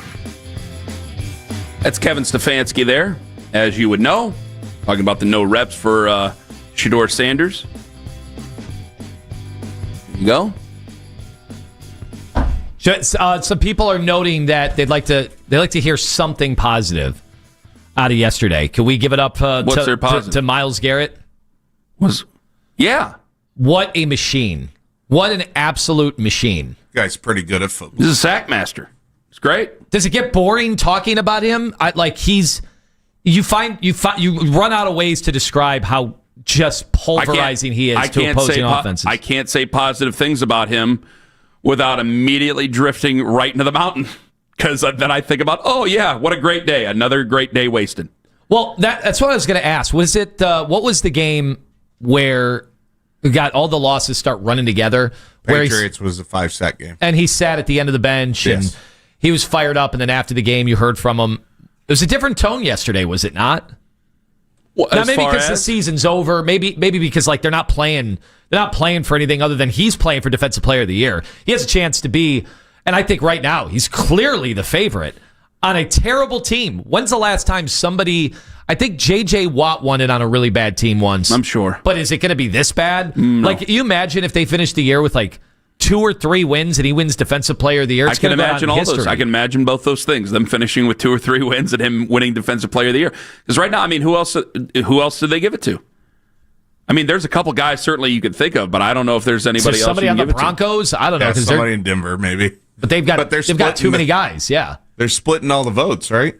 That's Kevin Stefanski there, as you would know, talking about the no reps for Shador Sanders. There you go. Some people are noting that they'd like to hear something positive out of yesterday. Can we give it up to Myles Garrett? Yeah. What a machine. What an absolute machine. Guy's pretty good at football. He's a sack master. It's great. Does it get boring talking about him? You run out of ways to describe how just pulverizing he is to opposing offenses. I can't say positive things about him without immediately drifting right into the mountain, because then I think about, oh yeah, what a great day, another great day wasted. Well, that's what I was going to ask. Was it what was the game where we got all the losses start running together? Patriots was a 5-sack game, and he sat at the end of the bench and he was fired up. And then after the game, you heard from him. It was a different tone yesterday, was it not? Well, now, maybe because the season's over. Maybe because they're not playing for anything other than he's playing for Defensive Player of the Year. He has a chance to be, and I think right now he's clearly the favorite on a terrible team. When's the last time somebody? I think J.J. Watt won it on a really bad team once. I'm sure, but is it going to be this bad? No. Like, you imagine if they finish the year with like 2 or 3 wins and he wins Defensive Player of the Year. I can imagine all those. I can imagine both those things. Them finishing with 2 or 3 wins and him winning Defensive Player of the Year. Because right now, I mean, who else did they give it to? I mean, there's a couple guys certainly you could think of, but I don't know if there's anybody else. Somebody on the Broncos? I don't know. Somebody in Denver, maybe. But they've got too many guys. Yeah, they're splitting all the votes, right?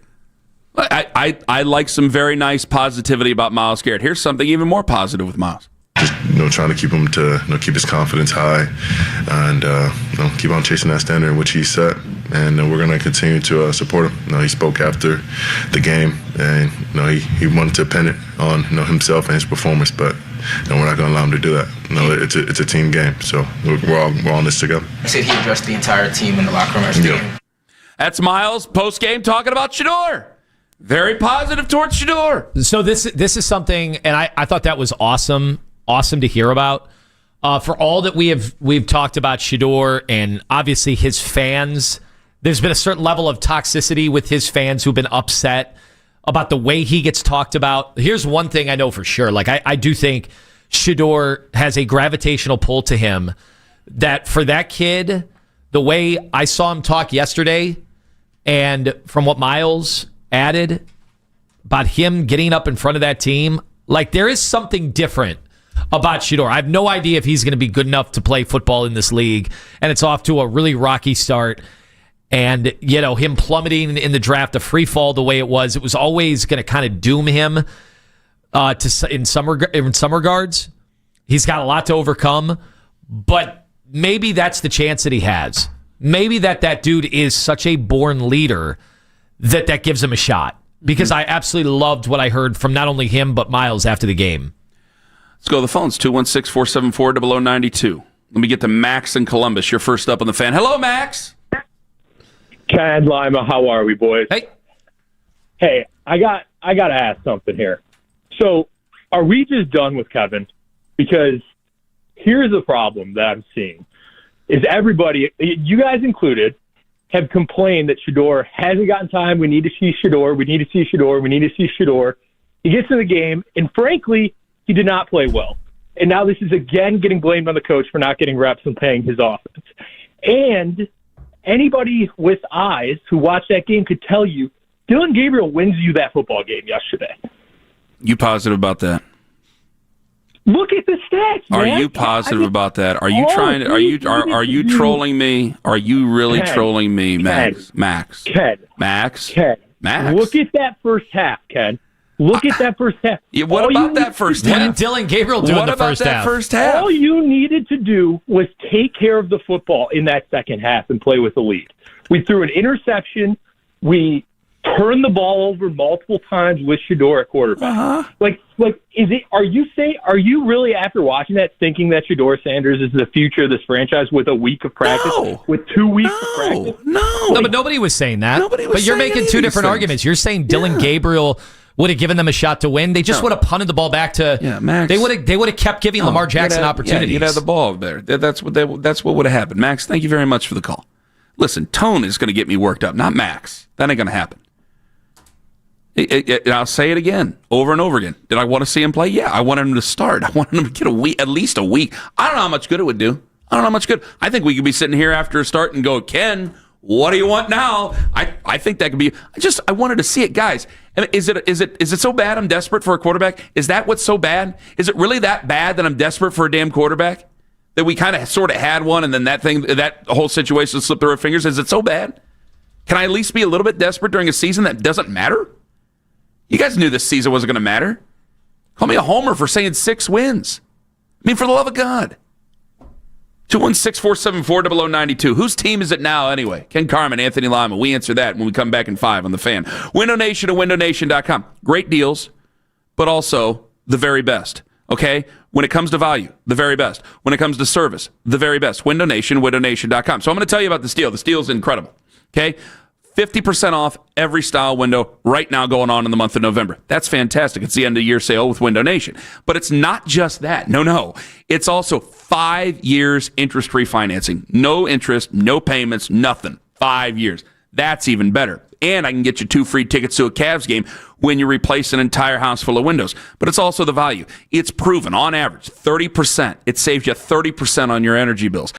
I like some very nice positivity about Myles Garrett. Here's something even more positive with Myles. Just trying to keep him to keep his confidence high, and keep on chasing that standard in which he set. And we're going to continue to support him. He spoke after the game, and he wanted to pin it on himself and his performance, but we're not going to allow him to do that. It's a team game, so we're all in this together. You said he addressed the entire team in the locker room after the game. That's Myles post game talking about Shador. Very positive towards Shador. So this is something, and I thought that was awesome to hear about. For all that we've talked about Shador and obviously his fans, there's been a certain level of toxicity with his fans who've been upset about the way he gets talked about. Here's one thing I know for sure. Like, I do think Shador has a gravitational pull to him, that for that kid, the way I saw him talk yesterday and from what Myles added about him getting up in front of that team, like, there is something different about Shador. I have no idea if he's going to be good enough to play football in this league, and it's off to a really rocky start. And, him plummeting in the draft, the free fall the way it was always going to kind of doom him in some regards. He's got a lot to overcome, but maybe that's the chance that he has. Maybe that dude is such a born leader that gives him a shot, because I absolutely loved what I heard from not only him, but Myles after the game. Let's go to the phones, 216-474-0092. Let me get to Max in Columbus. You're first up on the Fan. Hello, Max. Ken, Lima, how are we, boys? Hey, I got to ask something here. So, are we just done with Kevin? Because here's the problem that I'm seeing. Is everybody, you guys included, have complained that Shador hasn't gotten time. We need to see Shador. We need to see Shador. We need to see Shador. He gets in the game, and frankly, he did not play well. And now this is again getting blamed on the coach for not getting reps and playing his offense. And anybody with eyes who watched that game could tell you Dillon Gabriel wins you that football game yesterday. You positive about that? Look at the stats, man. Are you positive about that? Are you trying to, are you trolling me? Are you really trolling me, Max? Max. Max. Look at that first half, Ken. Look at that first half. Yeah, what about that first half? What did Dillon Gabriel do in the first half? First half? All you needed to do was take care of the football in that second half and play with the lead. We threw an interception. We turned the ball over multiple times with Shador at quarterback. Are you really, after watching that, thinking that Shador Sanders is the future of this franchise with a week of practice? No. With 2 weeks of practice? No, but nobody was saying that. But you're making two different arguments. You're saying Dylan Gabriel would have given them a shot to win. They just would have punted the ball back to Max. They would have kept giving Lamar Jackson opportunities. You'd have the ball there. That's what would have happened. Max, thank you very much for the call. Listen, Tone is going to get me worked up, not Max. That ain't going to happen. I'll say it again, over and over again. Did I want to see him play? Yeah, I wanted him to start. I wanted him to get at least a week. I don't know how much good it would do. I don't know how much good. I think we could be sitting here after a start and go, Ken, what do you want now? I think that could be. I wanted to see it, guys. Is it so bad I'm desperate for a quarterback? Is that what's so bad? Is it really that bad that I'm desperate for a damn quarterback? That we kind of sort of had one, and then that whole situation slipped through our fingers. Is it so bad? Can I at least be a little bit desperate during a season that doesn't matter? You guys knew this season wasn't going to matter. Call me a homer for saying 6 wins. I mean, for the love of God. 216-474-0092. Whose team is it now anyway? Ken Carman, Anthony Lima. We answer that when we come back in 5 on The Fan. Window Nation and windownation.com. Great deals, but also the very best. Okay? When it comes to value, the very best. When it comes to service, the very best. Window Nation, windownation.com. So I'm going to tell you about this deal. This deal is incredible. Okay? 50% off every style window right now going on in the month of November. That's fantastic. It's the end of year sale with Window Nation. But it's not just that. No. It's also 5 years interest-free financing. No interest, no payments, nothing. 5 years. That's even better. And I can get you 2 free tickets to a Cavs game when you replace an entire house full of windows. But it's also the value. It's proven, on average, 30%. It saves you 30% on your energy bills.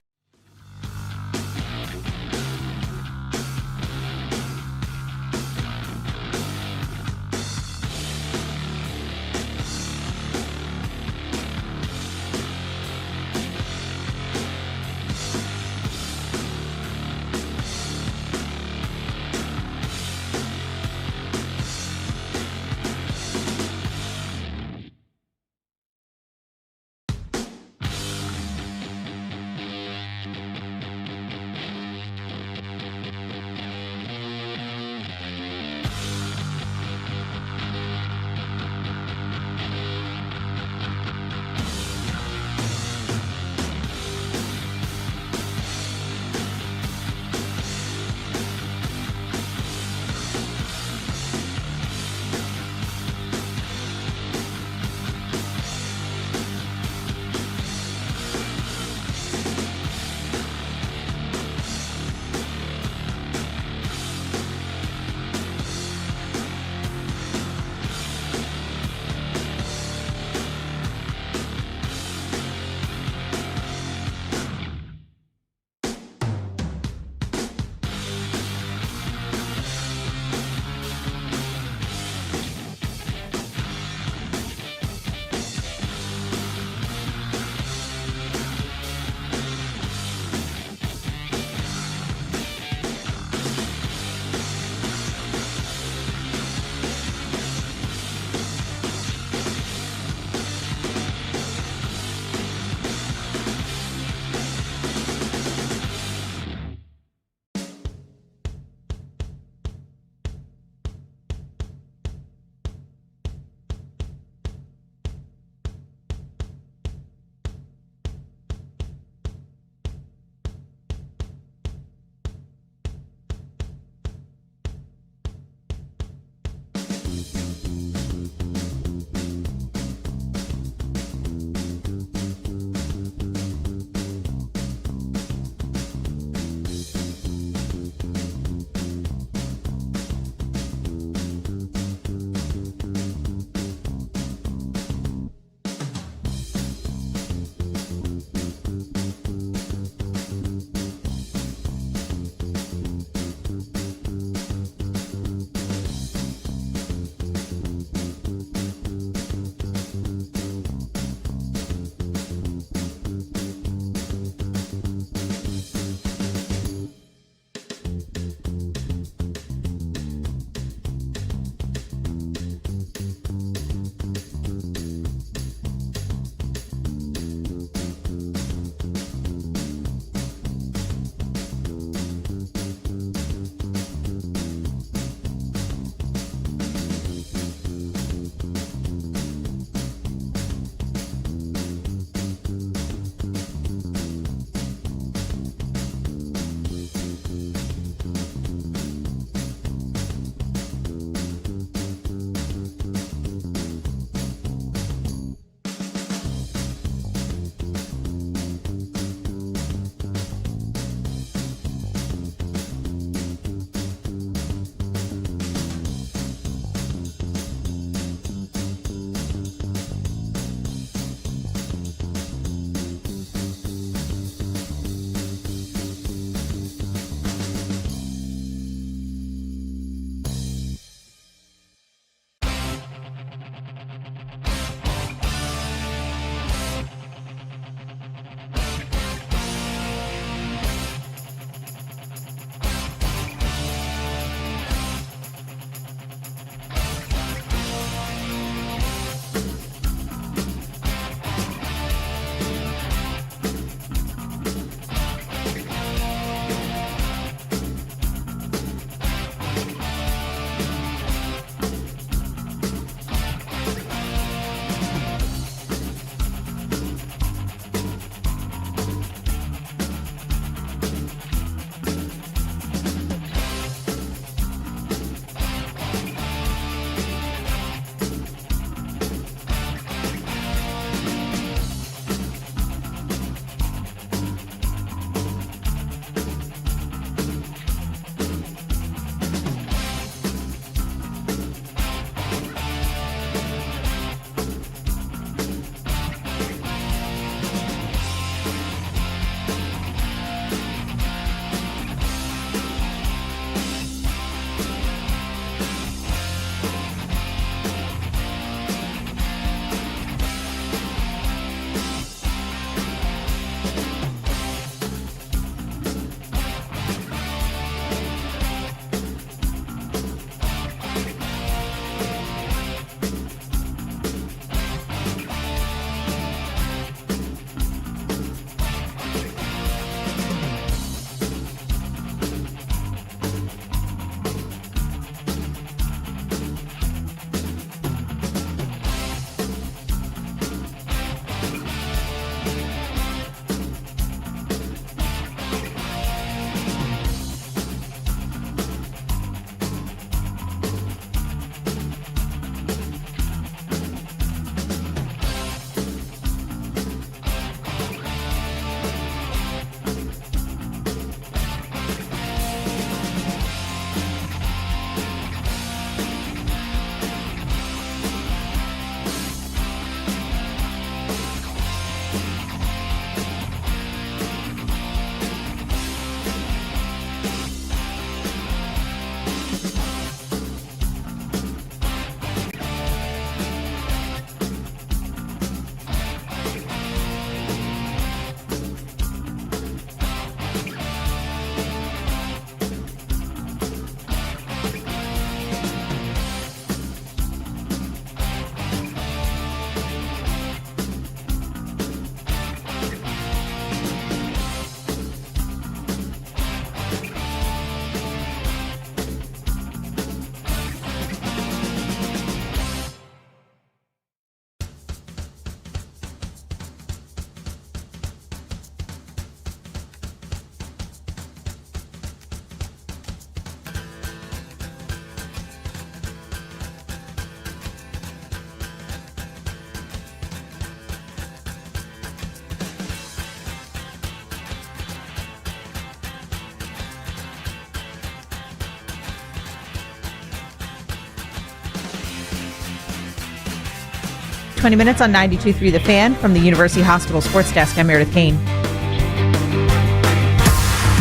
20 minutes on 92.3 The Fan. From the University Hospital Sports Desk, I'm Meredith Kane.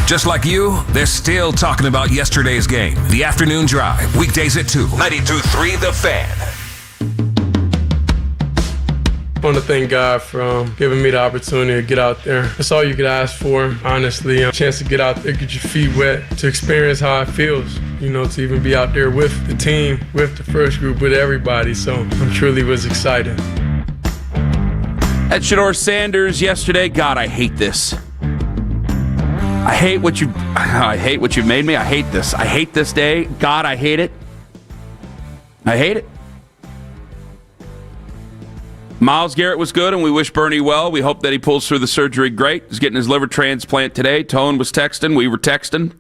Just like you, they're still talking about yesterday's game. The Afternoon Drive, weekdays at 2. 92.3 The Fan. I want to thank God for giving me the opportunity to get out there. That's all you could ask for, honestly. A chance to get out there, get your feet wet, to experience how it feels, to even be out there with the team, with the first group, with everybody. So I truly was excited. At Shador Sanders yesterday, God, I hate this. I hate what you've made me. I hate this. I hate this day. God, I hate it. I hate it. Myles Garrett was good, and we wish Bernie well. We hope that he pulls through the surgery great. He's getting his liver transplant today. Tone was texting. We were texting.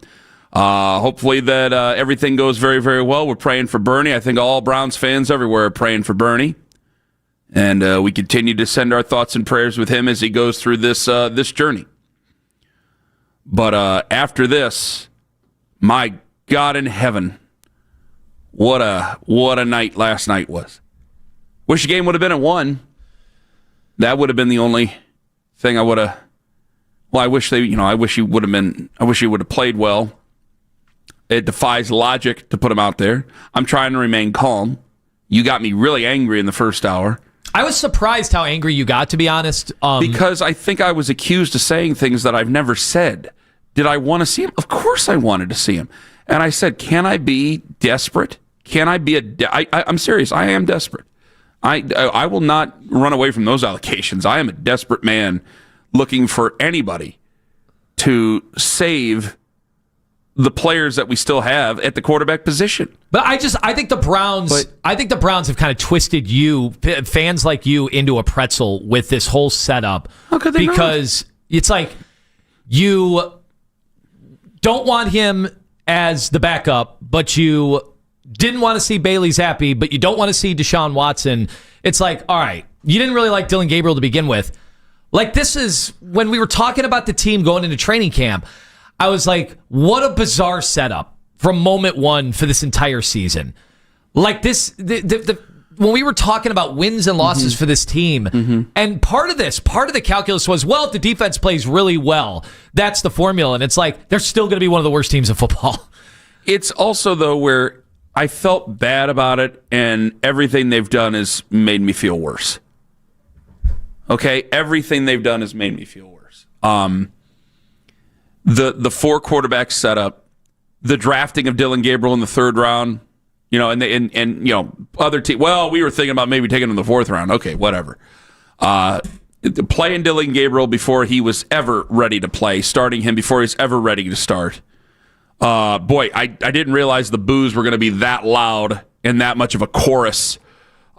Hopefully that everything goes very, very well. We're praying for Bernie. I think all Browns fans everywhere are praying for Bernie. And we continue to send our thoughts and prayers with him as he goes through this journey. But after this, my God in heaven, what a night last night was. Wish the game would have been at 1. That would have been the only thing I would have. Well, I wish he would have played well. It defies logic to put him out there. I'm trying to remain calm. You got me really angry in the first hour. I was surprised how angry you got, to be honest. Because I think I was accused of saying things that I've never said. Did I want to see him? Of course I wanted to see him. And I said, can I be desperate? Can I be I'm serious. I am desperate. I will not run away from those allegations. I am a desperate man looking for anybody to save the players that we still have at the quarterback position. But I think the Browns have kind of twisted you, fans like you, into a pretzel with this whole setup. How could they because not? It's like you don't want him as the backup, but you didn't want to see Bailey Zappi, but you don't want to see Deshaun Watson. It's like, all right, you didn't really like Dylan Gabriel to begin with. Like, this is when we were talking about the team going into training camp, I was like, what a bizarre setup from moment one for this entire season. Like this, when we were talking about wins and losses for this team, and part of the calculus was, well, if the defense plays really well, that's the formula. And it's like, they're still going to be one of the worst teams in football. It's also, though, where I felt bad about it, and everything they've done has made me feel worse. Okay? Everything they've done has made me feel worse. The 4 quarterback setup, the drafting of Dylan Gabriel in the 3rd round, and other team. Well, we were thinking about maybe taking him in the 4th round. Okay, whatever. Playing Dylan Gabriel before he was ever ready to play, starting him before he was ever ready to start. I didn't realize the boos were going to be that loud and that much of a chorus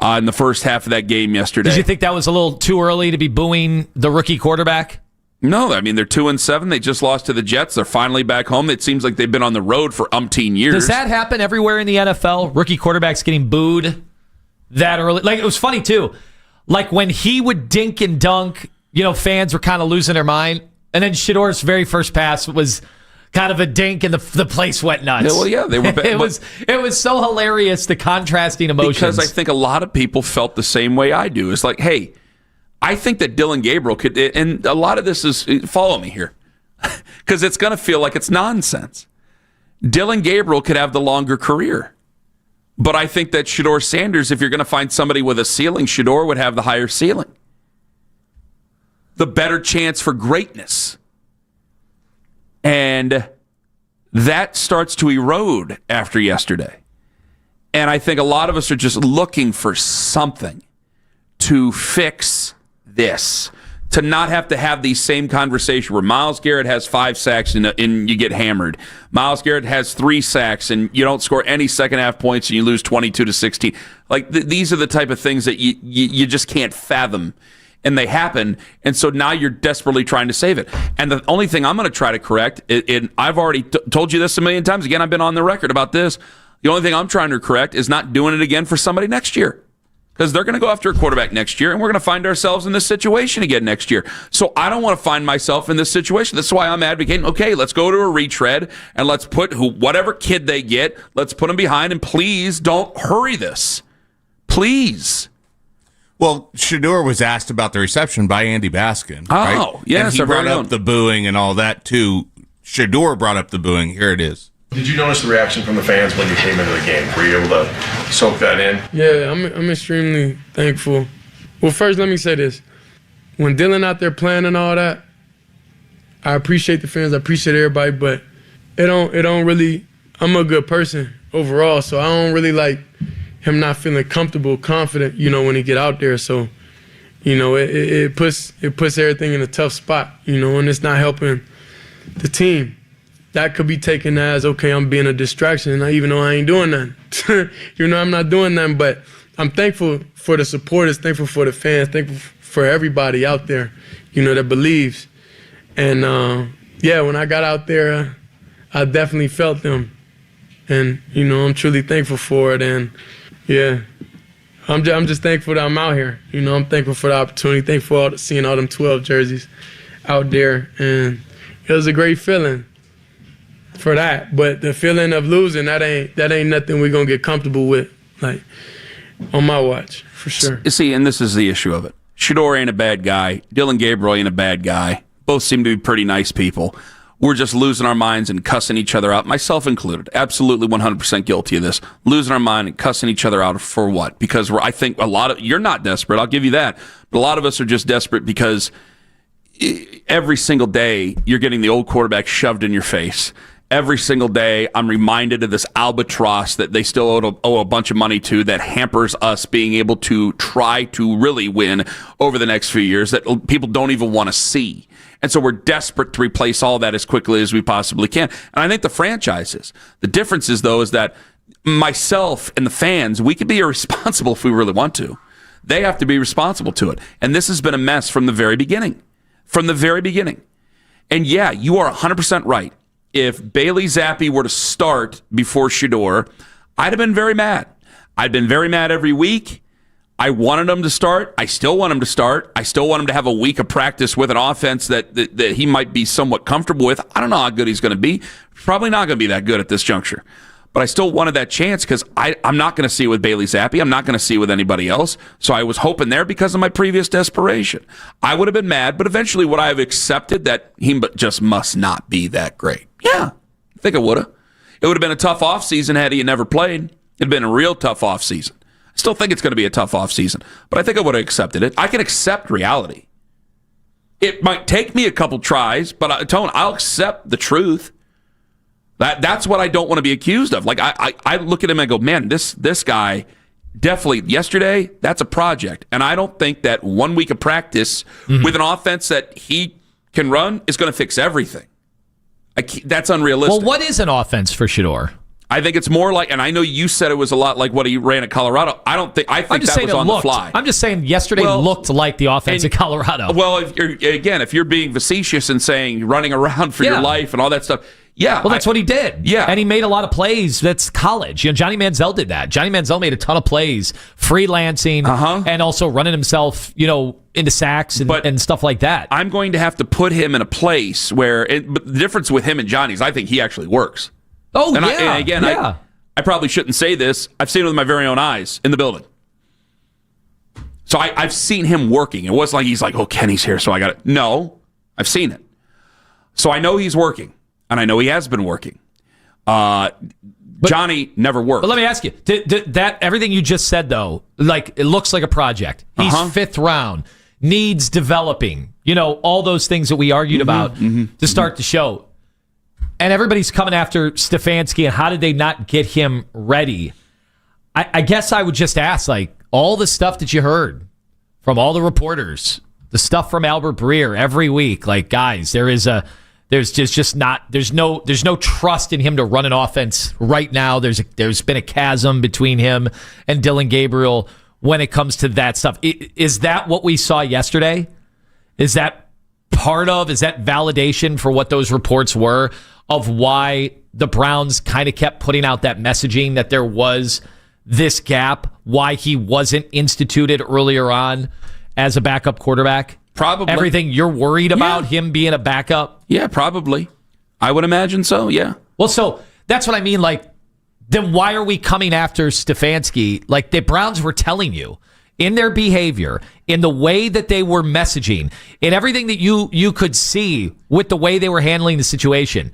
in the first half of that game yesterday. Did you think that was a little too early to be booing the rookie quarterback? No, I mean, they're 2-7. They just lost to the Jets. They're finally back home. It seems like they've been on the road for umpteen years. Does that happen everywhere in the NFL? Rookie quarterbacks getting booed that early? Like, it was funny, too. Like, when he would dink and dunk, fans were kind of losing their mind. And then Shador's very first pass was kind of a dink, and the place went nuts. Yeah, well, yeah, they were. It was so hilarious, the contrasting emotions. Because I think a lot of people felt the same way I do. It's like, hey, I think that Dylan Gabriel could, and a lot of this is, follow me here, because it's going to feel like it's nonsense. Dylan Gabriel could have the longer career. But I think that Shador Sanders, if you're going to find somebody with a ceiling, Shador would have the higher ceiling. The better chance for greatness. And that starts to erode after yesterday. And I think a lot of us are just looking for something to fix this, to not have to have these same conversation where Myles Garrett has 5 sacks and you get hammered. Myles Garrett has 3 sacks and you don't score any second half points and you lose 22-16. Like these are the type of things that you just can't fathom. And they happen, and so now you're desperately trying to save it. And the only thing I'm going to try to correct, and I've already told you this a million times. Again, I've been on the record about this. The only thing I'm trying to correct is not doing it again for somebody next year. Because they're going to go after a quarterback next year, and we're going to find ourselves in this situation again next year. So I don't want to find myself in this situation. That's why I'm advocating, okay, let's go to a retread, and let's put whatever kid they get, let's put them behind, and please don't hurry this. Please. Well, Shador was asked about the reception by Andy Baskin. Oh, right? yes. And he brought up the booing and all that, too. Shador brought up the booing. Here it is. Did you notice the reaction from the fans when you came into the game? Were you able to soak that in? Yeah, I'm extremely thankful. Well, first, let me say this. When Dylan out there playing and all that, I appreciate the fans. I appreciate everybody, but it don't really. I'm a good person overall, so I don't really like him not feeling comfortable, confident, when he get out there. So, it puts everything in a tough spot, and it's not helping the team. That could be taken as, okay, I'm being a distraction, even though I ain't doing nothing. I'm not doing nothing, but I'm thankful for the supporters, thankful for the fans, thankful for everybody out there, that believes. And, when I got out there, I definitely felt them. And, I'm truly thankful for it. And, yeah, I'm just thankful that I'm out here. I'm thankful for the opportunity, thankful for seeing all them 12 jerseys out there. And it was a great feeling for that. But the feeling of losing, that ain't nothing we're going to get comfortable with, like, on my watch, for sure. See, and this is the issue of it. Shador ain't a bad guy. Dylan Gabriel ain't a bad guy. Both seem to be pretty nice people. We're just losing our minds and cussing each other out, myself included. Absolutely 100% guilty of this. Losing our mind and cussing each other out for what? Because I think you're not desperate, I'll give you that. But a lot of us are just desperate because every single day you're getting the old quarterback shoved in your face. Every single day I'm reminded of this albatross that they still owe a bunch of money to that hampers us being able to try to really win over the next few years that people don't even want to see. And so we're desperate to replace all that as quickly as we possibly can. And I think the franchise is. The difference is, though, is that myself and the fans, we can be irresponsible if we really want to. They have to be responsible to it. And this has been a mess from the very beginning. From the very beginning. And yeah, you are 100% right. If Bailey Zappi were to start before Shador, I'd have been very mad. I'd been very mad every week. I wanted him to start. I still want him to start. I still want him to have a week of practice with an offense that he might be somewhat comfortable with. I don't know how good he's going to be. Probably not going to be that good at this juncture. But I still wanted that chance because I'm not going to see it with Bailey Zappi. I'm not going to see it with anybody else. So I was hoping there because of my previous desperation. I would have been mad, but eventually would I have accepted that he just must not be that great? Yeah, I think I would have. It would have been a tough offseason had he never played. It would have been a real tough offseason. I still think it's going to be a tough offseason, but I think I would have accepted it. I can accept reality. It might take me a couple tries, but Tone, I'll accept the truth. That's what I don't want to be accused of. Like I look at him and go, man, this guy definitely yesterday, that's a project. And I don't think that 1 week of practice with an offense that he can run is going to fix everything. That's unrealistic. Well, what is an offense for Shador? I think it's more like, and I know you said it was a lot like what he ran at Colorado. I think that was on the fly. I'm just saying yesterday looked like the offense at Colorado. Well, if you're being facetious and saying running around for your life and all that stuff, yeah. Well, that's what he did. Yeah. And he made a lot of plays. That's college. Johnny Manziel did that. Johnny Manziel made a ton of plays, freelancing, and also running himself, into sacks and stuff like that. I'm going to have to put him in a place where, but the difference with him and Johnny is I think he actually works. Oh, and yeah. I probably shouldn't say this. I've seen it with my very own eyes in the building. So I've seen him working. It wasn't like he's like, oh, Kenny's here, so I got it. No, I've seen it. So I know he's working, and I know he has been working. Johnny never worked. But let me ask you, that everything you just said, though, like it looks like a project. He's fifth round, needs developing, all those things that we argued about to start the show. And everybody's coming after Stefanski, and how did they not get him ready? I guess I would just ask, like, all the stuff that you heard from all the reporters, the stuff from Albert Breer every week, like, guys, there's no trust in him to run an offense right now. There's been a chasm between him and Dylan Gabriel when it comes to that stuff. Is that what we saw yesterday? Is that validation for what those reports were of why the Browns kind of kept putting out that messaging that there was this gap, why he wasn't instituted earlier on as a backup quarterback? Probably. Everything you're worried about him being a backup? Yeah, probably. I would imagine so, yeah. Well, so that's what I mean. Like, then why are we coming after Stefanski? Like, the Browns were telling you in their behavior, in the way that they were messaging, in everything that you could see with the way they were handling the situation,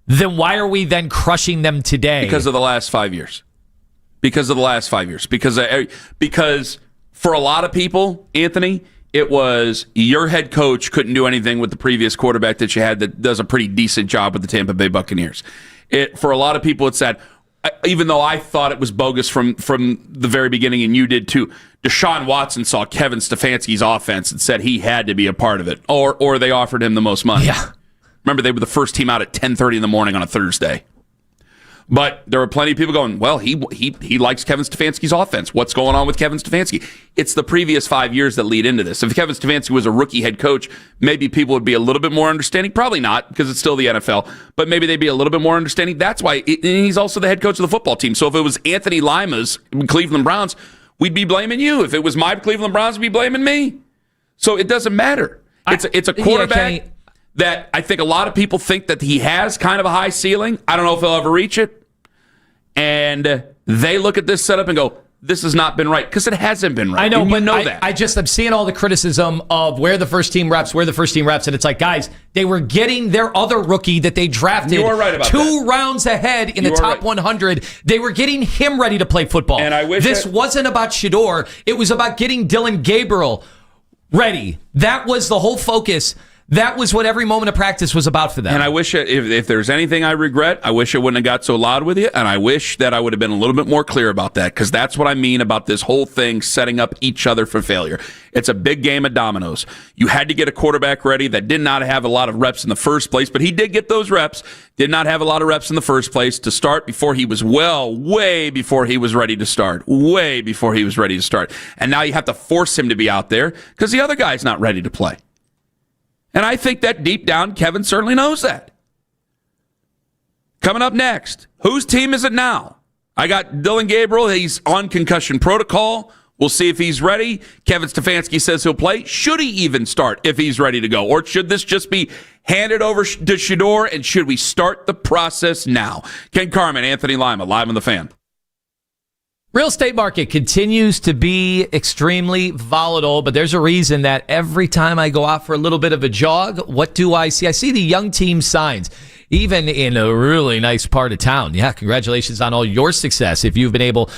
then why are we then crushing them today? Because of the last 5 years. Because for a lot of people, Anthony, it was your head coach couldn't do anything with the previous quarterback that you had that does a pretty decent job with the Tampa Bay Buccaneers. For a lot of people, it's that, even though I thought it was bogus from the very beginning, and you did too, Deshaun Watson saw Kevin Stefanski's offense and said he had to be a part of it, or they offered him the most money. Yeah. Remember, they were the first team out at 10:30 in the morning on a Thursday. But there were plenty of people going, well, he likes Kevin Stefanski's offense. What's going on with Kevin Stefanski? It's the previous 5 years that lead into this. If Kevin Stefanski was a rookie head coach, maybe people would be a little bit more understanding. Probably not, because it's still the NFL. But maybe they'd be a little bit more understanding. That's why he's also the head coach of the football team. So if it was Anthony Lima's Cleveland Browns, we'd be blaming you. If it was my Cleveland Browns, we'd be blaming me. So it doesn't matter. It's a quarterback that I think a lot of people think that he has kind of a high ceiling. I don't know if he'll ever reach it. And they look at this setup and go, this has not been right, because it hasn't been right. I know, and but that. I'm seeing all the criticism of where the first team reps, and it's like, guys, they were getting their other rookie that they drafted You are right about two rounds ahead in the top 100. They were getting him ready to play football. And I wish this wasn't about Shador. It was about getting Dylan Gabriel ready. That was the whole focus. That was what every moment of practice was about for them. And I wish, if there's anything I regret, I wish it wouldn't have got so loud with you, and I wish that I would have been a little bit more clear about that, because that's what I mean about this whole thing setting up each other for failure. It's a big game of dominoes. You had to get a quarterback ready that did not have a lot of reps in the first place, but he did get those reps, did not have a lot of reps in the first place to start before he was way before he was ready to start. Way before he was ready to start. And now you have to force him to be out there because the other guy's not ready to play. And I think that deep down, Kevin certainly knows that. Coming up next, whose team is it now? I got Dylan Gabriel. He's on concussion protocol. We'll see if he's ready. Kevin Stefanski says he'll play. Should he even start if he's ready to go? Or should this just be handed over to Shador, and should we start the process now? Ken Carman, Anthony Lima, live on The Fan. Real estate market continues to be extremely volatile, but there's a reason that every time I go out for a little bit of a jog, what do I see? I see the young team signs, even in a really nice part of town. Yeah, congratulations on all your success if you've been able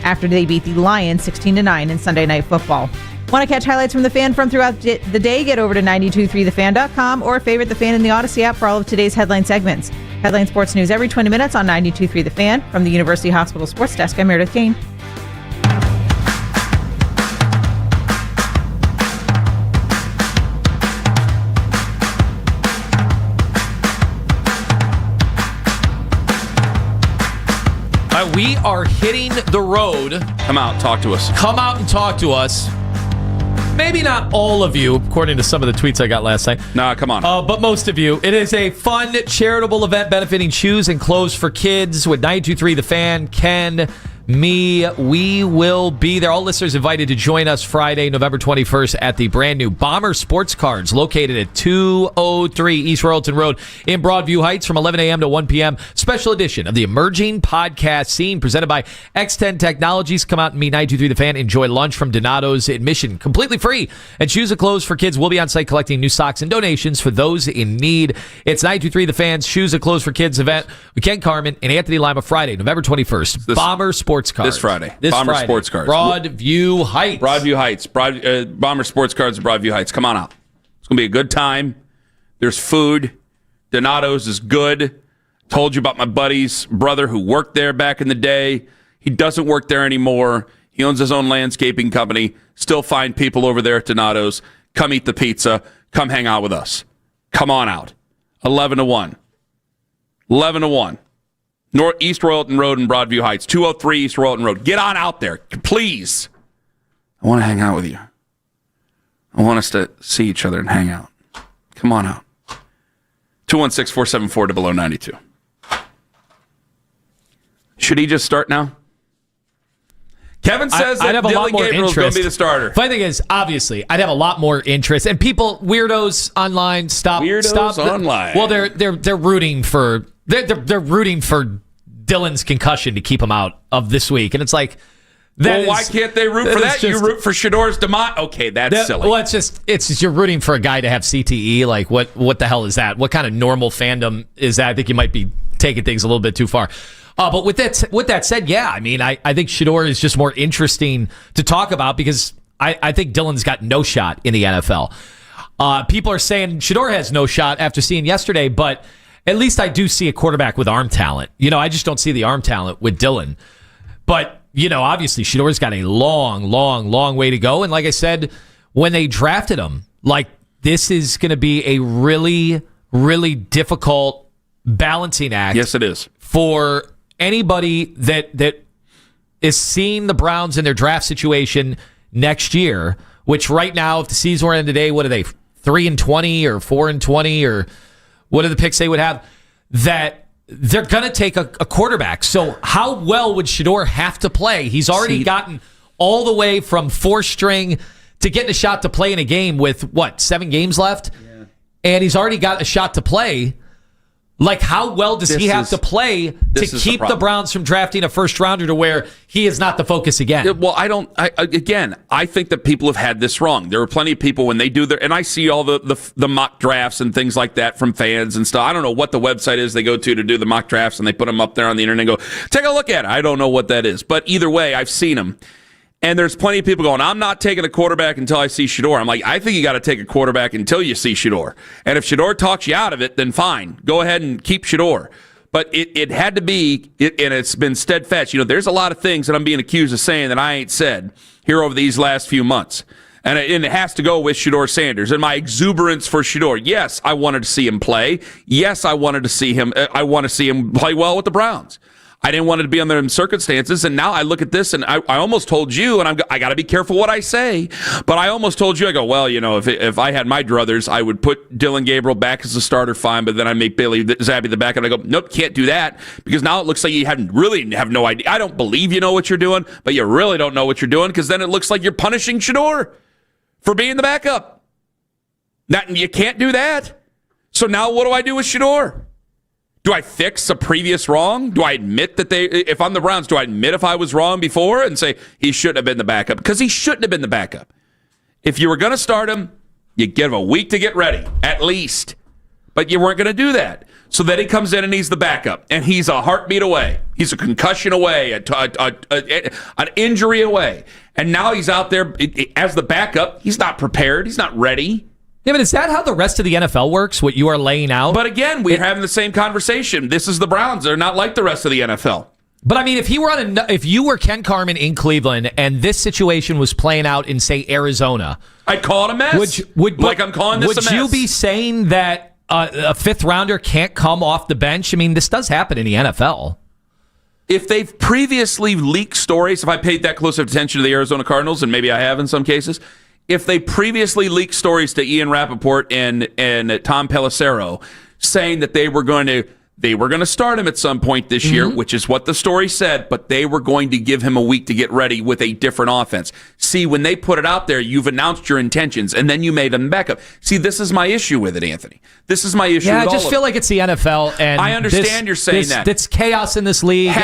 after they beat the Lions 16-9 in Sunday Night Football. Want to catch highlights from The Fan from throughout the day? Get over to 923thefan.com or favorite The Fan in the Odyssey app for all of today's headline segments. Headline sports news every 20 minutes on 923 The Fan. From the University Hospital Sports Desk, I'm Meredith Kane. We are hitting the road. Come out, talk to us. Come out and talk to us. Maybe not all of you, according to some of the tweets I got last night. Nah, come on. But most of you. It is a fun, charitable event benefiting shoes and clothes for kids with 923 The Fan, Ken, me. We will be there. All listeners invited to join us Friday, November 21st at the brand new Bomber Sports Cards located at 203 East Royalton Road in Broadview Heights from 11 a.m. to 1 p.m. Special edition of the Emerging Podcast Scene presented by X10 Technologies. Come out and meet 923 The Fan. Enjoy lunch from Donato's. Admission completely free. And shoes and clothes for kids will be on site collecting new socks and donations for those in need. It's 923 The Fan's Shoes and Clothes for Kids event with Ken Carman and Anthony Lima Friday, November 21st. Bomber Sports Cards. This Friday. This Bomber Friday. Sports Cards. Broadview Heights. Broadview Heights. Bomber Sports Cards at Broadview Heights. Come on out. It's going to be a good time. There's food. Donato's is good. Told you about my buddy's brother who worked there back in the day. He doesn't work there anymore. He owns his own landscaping company. Still find people over there at Donato's. Come eat the pizza. Come hang out with us. Come on out. 11 to 1. 11 to 1. East Royalton Road in Broadview Heights, 203 East Royalton Road. Get on out there, please. I want to hang out with you. I want us to see each other and hang out. Come on out. 216-474-0092. Should he just start now? Kevin says I'd that have a lot Dylan more Gabriel's going interest. to be the starter. Funny thing is, obviously, I'd have a lot more interest. And people, weirdos online, stop. Online. Well, they're rooting for they're rooting for Dylan's concussion to keep him out of this week, and it's like, why can't they root for that? You root for Shador's demise. Okay, that's silly. Well, it's just you're rooting for a guy to have CTE. Like, what the hell is that? What kind of normal fandom is that? I think you might be taking things a little bit too far. But with that said, yeah, I mean, I think Shador is just more interesting to talk about because I think Dylan's got no shot in the NFL. People are saying Shador has no shot after seeing yesterday, but at least I do see a quarterback with arm talent. I just don't see the arm talent with Dylan. But, obviously Shador's got a long way to go. And like I said, when they drafted him, like, this is going to be a really, really difficult balancing act. Yes, it is. For anybody that is seeing the Browns in their draft situation next year, which right now, if the season were in today, what are they, 3-20 or 4-20 or what are the picks they would have? That they're going to take a quarterback. So how well would Shador have to play? He's already gotten all the way from 4-string to getting a shot to play in a game with, 7 games left? Yeah. And he's already got a shot to play. Like, how well does he have to play to keep the Browns from drafting a first-rounder to where he is not the focus again? Well, I think that people have had this wrong. There are plenty of people when they do and I see all the mock drafts and things like that from fans and stuff. I don't know what the website is they go to do the mock drafts, and they put them up there on the internet and go, take a look at it. I don't know what that is. But either way, I've seen them. And there's plenty of people going, I'm not taking a quarterback until I see Shador. I'm like, I think you got to take a quarterback until you see Shador. And if Shador talks you out of it, then fine. Go ahead and keep Shador. But it had to be, and it's been steadfast. There's a lot of things that I'm being accused of saying that I ain't said here over these last few months. And it has to go with Shador Sanders and my exuberance for Shador. Yes, I wanted to see him play. Yes, I wanted to see him. I want to see him play well with the Browns. I didn't want it to be under them circumstances, and now I look at this, and I almost told you, and I got to be careful what I say, but I almost told you, I go, well, if I had my druthers, I would put Dylan Gabriel back as a starter, fine, but then I make Bailey Zappi the back, and I go, nope, can't do that, because now it looks like you really have no idea. I don't believe you know what you're doing, but you really don't know what you're doing, because then it looks like you're punishing Shador for being the backup. You can't do that. So now what do I do with Shador? Do I fix a previous wrong? Do I admit that if I'm the Browns, do I admit if I was wrong before and say he shouldn't have been the backup? Because he shouldn't have been the backup. If you were going to start him, you give him a week to get ready, at least. But you weren't going to do that. So then he comes in and he's the backup, and he's a heartbeat away. He's a concussion away, an injury away. And now he's out there as the backup. He's not prepared. He's not ready. Yeah, but is that how the rest of the NFL works, what you are laying out? But again, we're having the same conversation. This is the Browns. They're not like the rest of the NFL. But I mean, if you were Ken Carman in Cleveland and this situation was playing out in, say, Arizona, I'd call it a mess. I'm calling this a mess. Would you be saying that a fifth rounder can't come off the bench? I mean, this does happen in the NFL. If they've previously leaked stories, if I paid that close of attention to the Arizona Cardinals, and maybe I have in some cases, if they previously leaked stories to Ian Rappaport and Tom Pelissero saying that they were going to start him at some point this year, which is what the story said, but they were going to give him a week to get ready with a different offense. See, when they put it out there, you've announced your intentions, and then you made them backup. See, this is my issue with it, Anthony. This is my issue with all of it. Yeah, I just feel like it's the NFL, and I understand you're saying that. It's chaos in this league,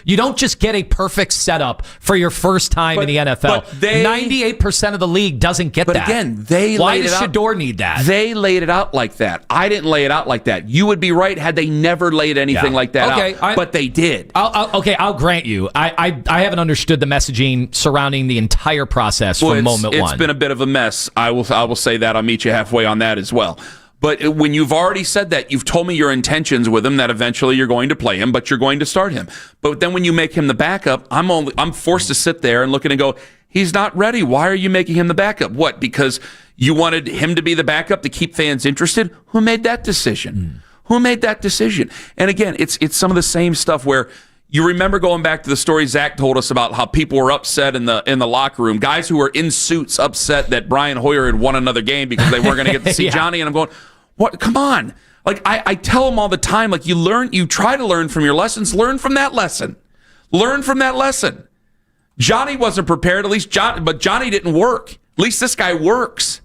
you don't just get a perfect setup for your first time in the NFL. 98% of the league doesn't get that. But again, why does Shador need that? They laid it out like that. I didn't lay it out like that. You would be right had they never laid anything like that out, but they did. I'll grant you. I haven't understood the messaging surrounding the entire process from moment one. It's been a bit of a mess. I will say that. I'll meet you halfway on that as well. But when you've already said that, you've told me your intentions with him, that eventually you're going to play him, but you're going to start him. But then when you make him the backup, I'm forced to sit there and look at it and go, he's not ready. Why are you making him the backup? What? Because you wanted him to be the backup to keep fans interested? Who made that decision? Who made that decision? And again, it's some of the same stuff where you remember going back to the story Zach told us about how people were upset in the locker room, guys who were in suits upset that Brian Hoyer had won another game because they weren't going to get to see Johnny. And I'm going, what? Come on. Like I tell them all the time, like you try to learn from your lessons, learn from that lesson. Learn from that lesson. Johnny wasn't prepared, but Johnny didn't work. At least this guy works.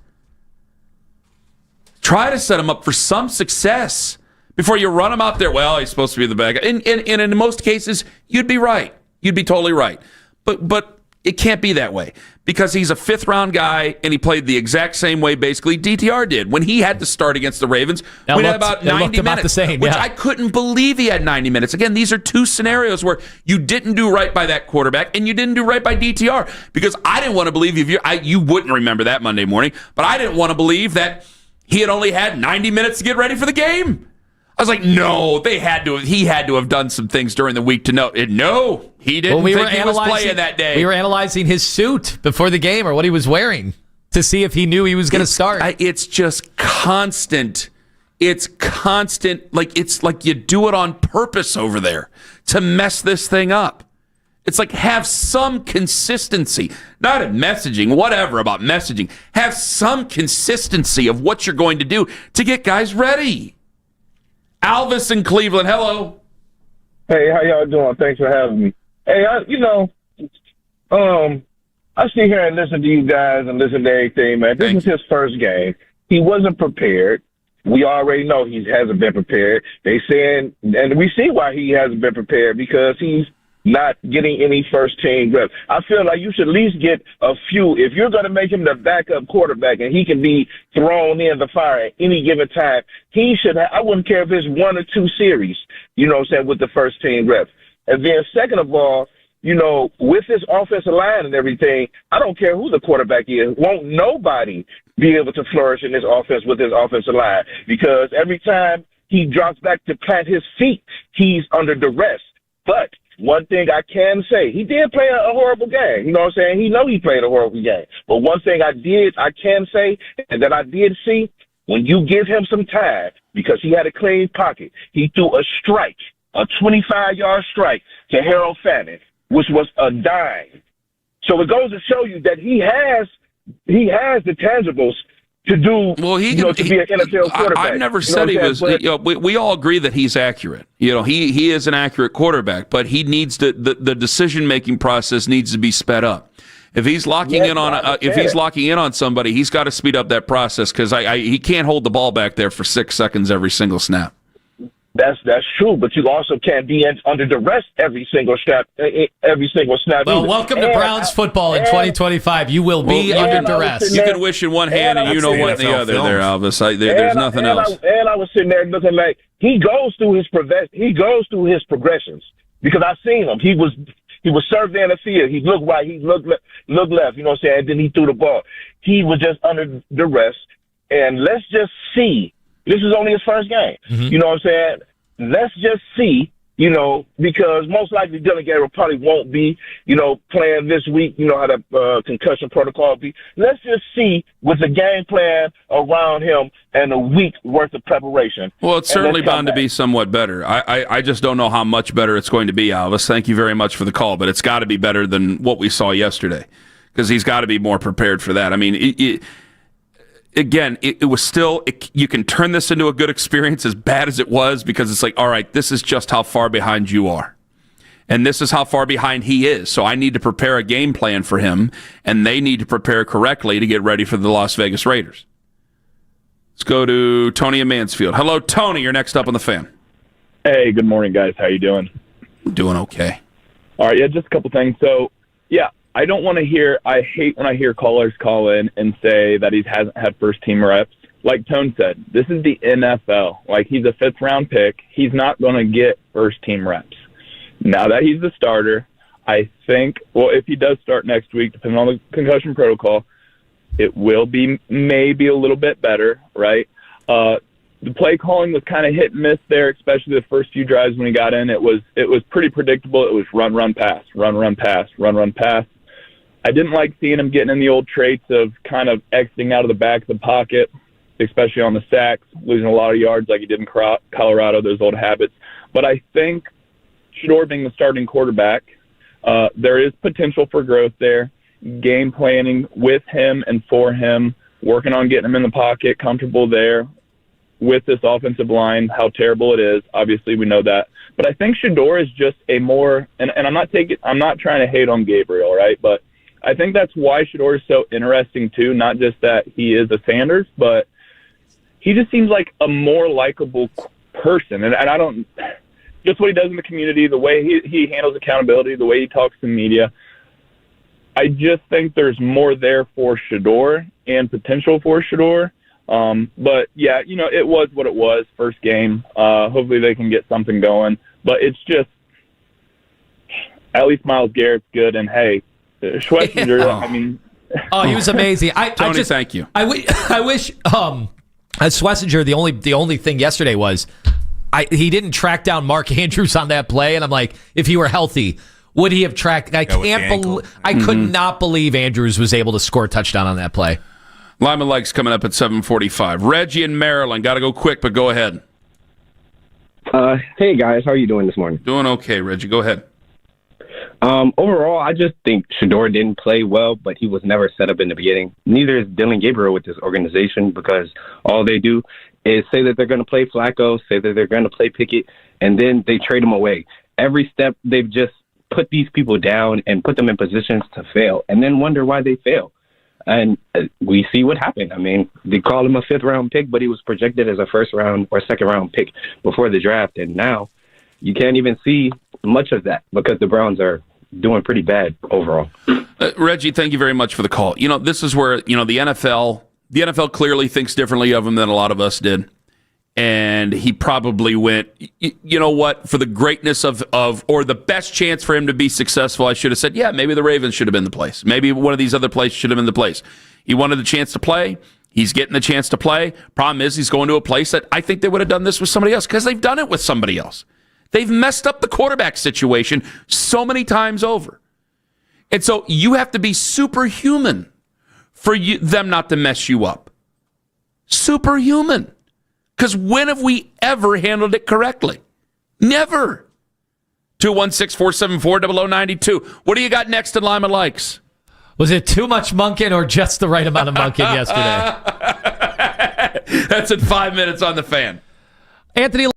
Try to set him up for some success before you run him out there. Well, he's supposed to be the backup. And in most cases, you'd be right. You'd be totally right. But it can't be that way because he's a fifth-round guy, and he played the exact same way, basically, DTR did. When he had to start against the Ravens, we had about 90 minutes, which I couldn't believe he had 90 minutes. Again, these are two scenarios where you didn't do right by that quarterback, and you didn't do right by DTR because I didn't want to believe you wouldn't remember that Monday morning, but I didn't want to believe that he had only had 90 minutes to get ready for the game. I was like, no, he had to have done some things during the week to know. No, he didn't think he was playing that day. We were analyzing his suit before the game or what he was wearing to see if he knew he was going to start. It's just constant. It's constant. It's like you do it on purpose over there to mess this thing up. It's like have some consistency, not in messaging, whatever about messaging. Have some consistency of what you're going to do to get guys ready. Alvis in Cleveland, hello. Hey, how y'all doing? Thanks for having me. Hey, I sit here and listen to you guys and listen to everything, man. This is his first game. He wasn't prepared. We already know he hasn't been prepared. They saying, and we see why he hasn't been prepared because he's not getting any first-team reps. I feel like you should at least get a few. If you're going to make him the backup quarterback and he can be thrown in the fire at any given time, he should have, I wouldn't care if it's 1 or 2 series, you know what I'm saying, with the first-team reps. And then second of all, with this offensive line and everything, I don't care who the quarterback is. Won't nobody be able to flourish in this offense with his offensive line because every time he drops back to plant his feet, he's under duress. But one thing I can say, he did play a horrible game. You know what I'm saying? He played a horrible game. But one thing I can say, and that I did see, when you give him some time, because he had a clean pocket, he threw a strike, a 25-yard strike to Harold Fannin, which was a dime. So it goes to show you that he has the tangibles to do, to be an NFL quarterback. I've never said he was. We all agree that he's accurate. He is an accurate quarterback, but he needs the decision-making process needs to be sped up. If he's locking in on somebody, he's got to speed up that process because he can't hold the ball back there for 6 seconds every single snap. That's true, but you also can't be under duress every single snap. Well, welcome to Browns football in 2025. You will be under duress. You can wish in one hand and you know what in the other there, Elvis. There's nothing else. I was sitting there looking like he goes through his progressions because I've seen him. He was surveying the field. He looked right. He looked left. You know what I'm saying? And then he threw the ball. He was just under duress. And let's just see. This is only his first game. Mm-hmm. You know what I'm saying? Let's just see, because most likely Dylan Garrett probably won't be, playing this week. You know how the concussion protocol be. Let's just see with the game plan around him and a week worth of preparation. Well, it's certainly bound to be somewhat better. I just don't know how much better it's going to be, Alvis. Thank you very much for the call, but it's got to be better than what we saw yesterday because he's got to be more prepared for that. I mean, Again, it was still, you can turn this into a good experience as bad as it was because it's like, all right, this is just how far behind you are. And this is how far behind he is. So I need to prepare a game plan for him, and they need to prepare correctly to get ready for the Las Vegas Raiders. Let's go to Tony in Mansfield. Hello, Tony. You're next up on the Fan. Hey, good morning, guys. How you doing? Doing okay. All right, just a couple things. So, I don't want to I hate when I hear callers call in and say that he hasn't had first-team reps. Like Tone said, this is the NFL. Like, he's a fifth-round pick. He's not going to get first-team reps. Now that he's the starter, I think, if he does start next week, depending on the concussion protocol, it will be maybe a little bit better, right? The play calling was kind of hit and miss there, especially the first few drives when he got in. It was pretty predictable. It was run, pass, run, pass, run, pass. I didn't like seeing him getting in the old traits of kind of exiting out of the back of the pocket, especially on the sacks, losing a lot of yards like he did in Colorado, those old habits. But I think Shador being the starting quarterback, there is potential for growth there. Game planning with him and for him, working on getting him in the pocket, comfortable there with this offensive line, how terrible it is. Obviously, we know that. But I think Shador is just a more, and I'm not trying to hate on Gabriel, right? But I think that's why Shador is so interesting too. Not just that he is a Sanders, but he just seems like a more likable person. And I don't, just what he does in the community, the way he handles accountability, the way he talks to the media. I just think there's more there for Shador and potential for Shador. But yeah, it was what it was. First game. Hopefully they can get something going. But it's just, at least Myles Garrett's good. And hey, Schlesinger, he was amazing. Tony, thank you. I wish Schlesinger, the only thing yesterday was he didn't track down Mark Andrews on that play, and I'm like, if he were healthy, would he have tracked? I could not believe Andrews was able to score a touchdown on that play. Lima Lake's coming up at 7:45. Reggie in Maryland, got to go quick, but go ahead. Hey guys, how are you doing this morning? Doing okay, Reggie. Go ahead. Overall, I just think Shador didn't play well, but he was never set up in the beginning. Neither is Dylan Gabriel with this organization because all they do is say that they're going to play Flacco, say that they're going to play Pickett, and then they trade them away. Every step, they've just put these people down and put them in positions to fail and then wonder why they fail. And we see what happened. I mean, they called him a fifth-round pick, but he was projected as a first-round or second-round pick before the draft. And now you can't even see much of that because the Browns are doing pretty bad overall. Reggie, thank you very much for the call. This is where, the NFL clearly thinks differently of him than a lot of us did. And he probably went, you know what, for the greatness of or the best chance for him to be successful, I should have said, yeah, maybe the Ravens should have been the place. Maybe one of these other places should have been the place. He wanted the chance to play. He's getting the chance to play. Problem is, he's going to a place that I think they would have done this with somebody else because they've done it with somebody else. They've messed up the quarterback situation so many times over. And so you have to be superhuman for them not to mess you up. Superhuman. Because when have we ever handled it correctly? Never. 216-474-0092. What do you got next in Lima Likes? Was it too much monking or just the right amount of monking yesterday? That's in 5 minutes on the Fan. Anthony.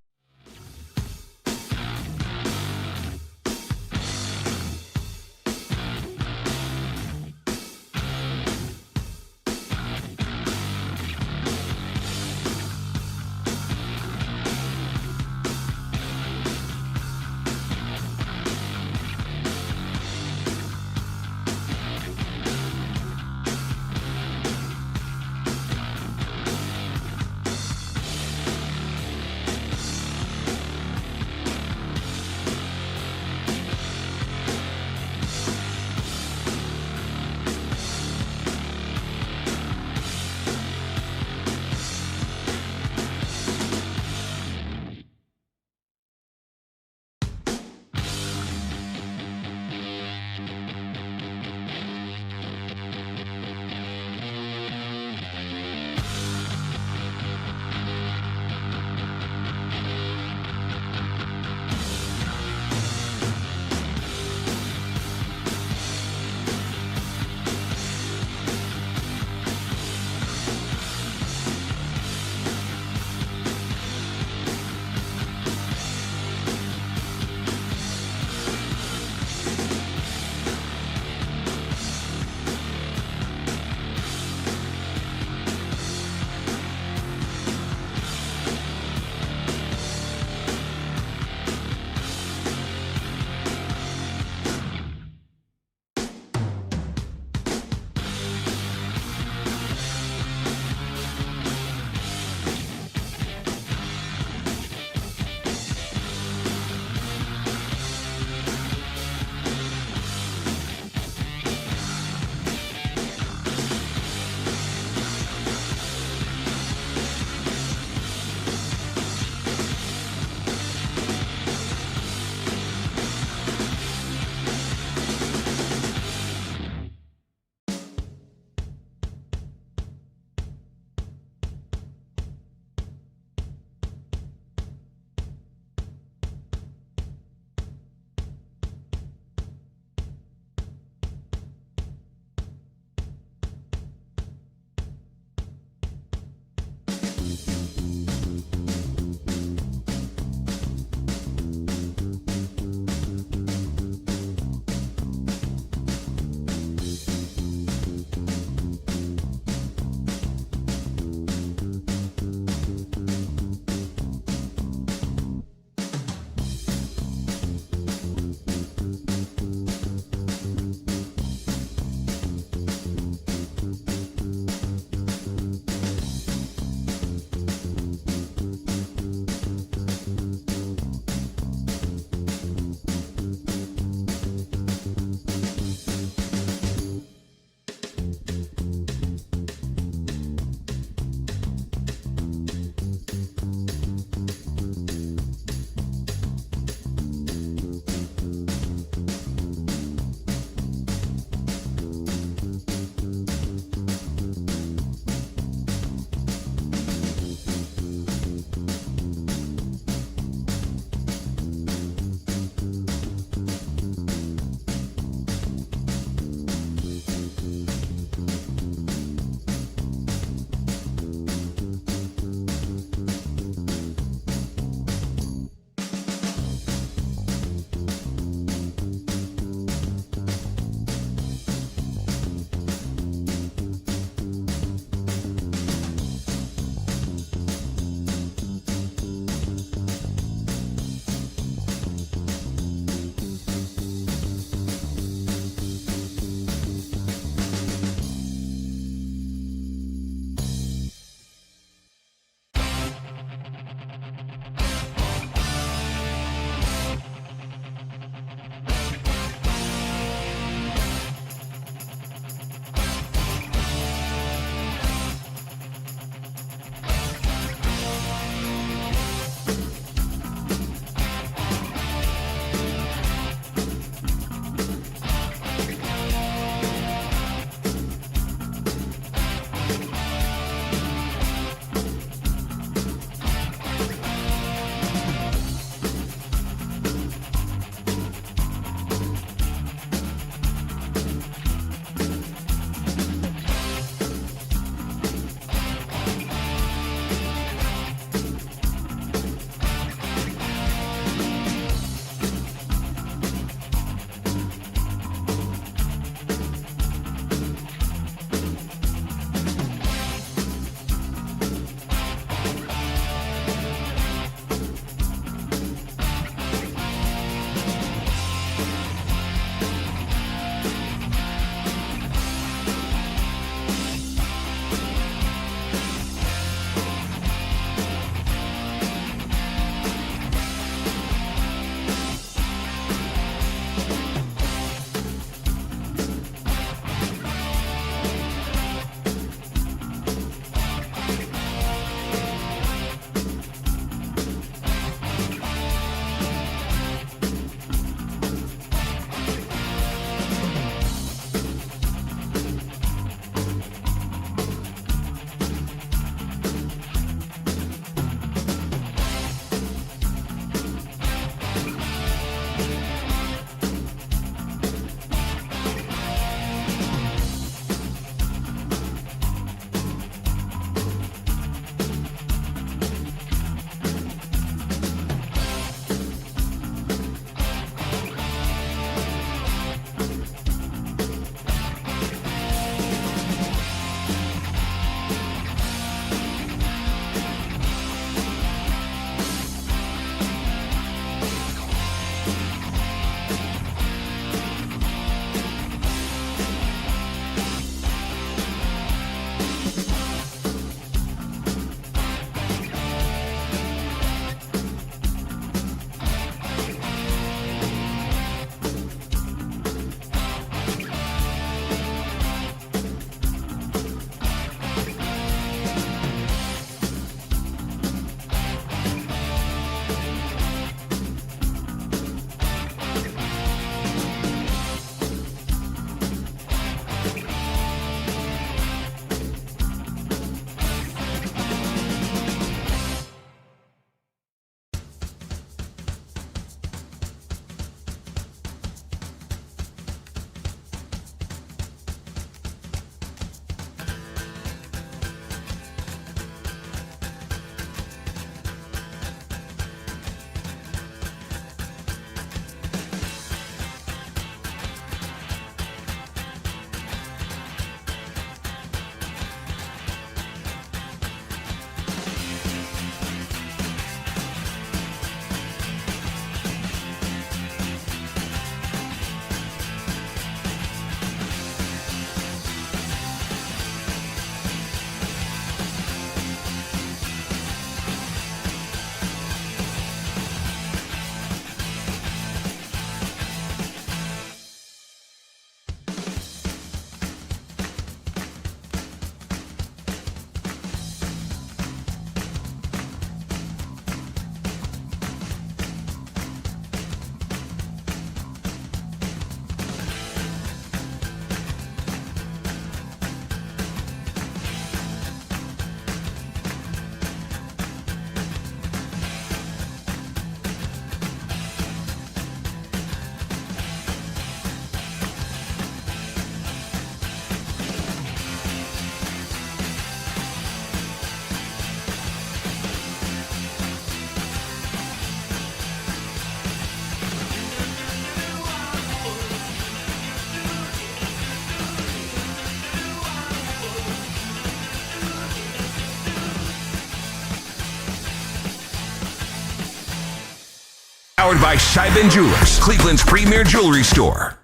Powered by Scheiben Jewelers, Cleveland's premier jewelry store.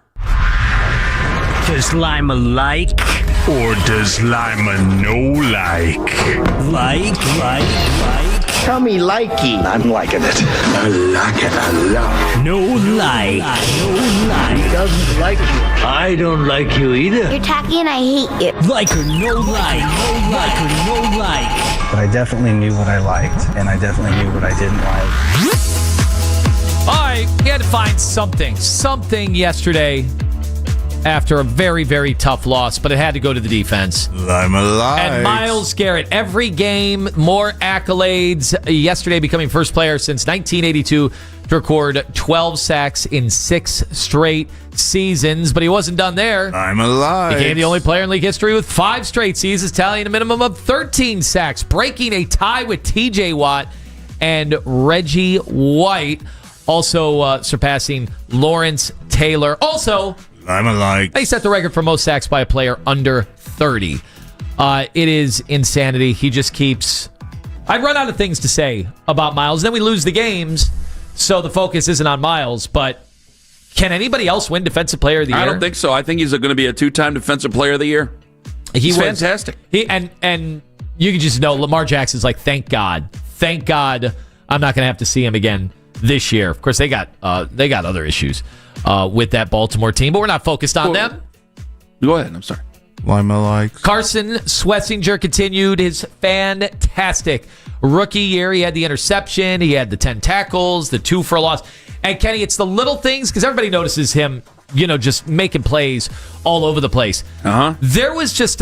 Does Lima like? Or does Lima no like? Like? Tell me likey. I'm liking it. I like it a lot. No like. He doesn't like you. I don't like you either. You're tacky and I hate you. Like or no like. Like or no like. But I definitely knew what I liked, and I definitely knew what I didn't like. All right, we had to find something yesterday after a very, very tough loss, but it had to go to the defense. I'm alive. And Myles Garrett, every game, more accolades. Yesterday becoming first player since 1982 to record 12 sacks in 6 straight seasons, but he wasn't done there. I'm alive. Became the only player in league history with 5 straight seasons, tallying a minimum of 13 sacks, breaking a tie with TJ Watt and Reggie White, also surpassing Lawrence Taylor. Also, I'm alive. They set the record for most sacks by a player under 30. It is insanity. He just keeps... I'd run out of things to say about Myles. Then we lose the games, so the focus isn't on Myles. But can anybody else win Defensive Player of the Year? I don't think so. I think he's going to be a 2-time Defensive Player of the Year. He's fantastic. And you can just know Lamar Jackson's like, thank God I'm not going to have to see him again this year. Of course, they got other issues with that Baltimore team, but we're not focused on them. Go ahead. I'm sorry. Lima likes. Carson Swessinger continued his fantastic rookie year. He had the interception. He had the 10 tackles, the 2 for a loss. And Kenny, it's the little things, because everybody notices him, just making plays all over the place. There was just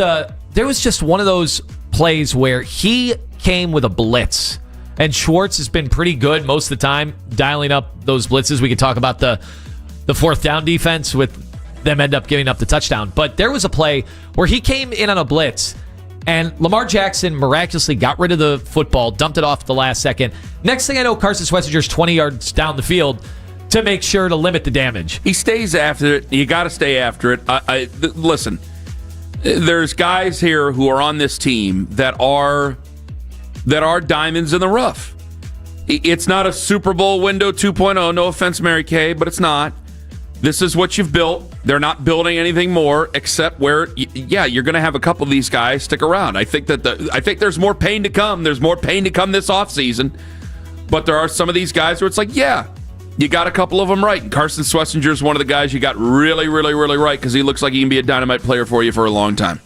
one of those plays where he came with a blitz. And Schwartz has been pretty good most of the time dialing up those blitzes. We could talk about the 4th down defense with them end up giving up the touchdown. But there was a play where he came in on a blitz, and Lamar Jackson miraculously got rid of the football, dumped it off at the last second. Next thing I know, Carson Schwessinger's 20 yards down the field to make sure to limit the damage. He stays after it. You got to stay after it. Listen, there's guys here who are on this team that are diamonds in the rough. It's not a Super Bowl window 2.0. No offense, Mary Kay, but it's not. This is what you've built. They're not building anything more except where, you're going to have a couple of these guys stick around. I think there's more pain to come. There's more pain to come this offseason. But there are some of these guys where it's like, you got a couple of them right. And Carson Swessinger is one of the guys you got really, really, really right because he looks like he can be a dynamite player for you for a long time.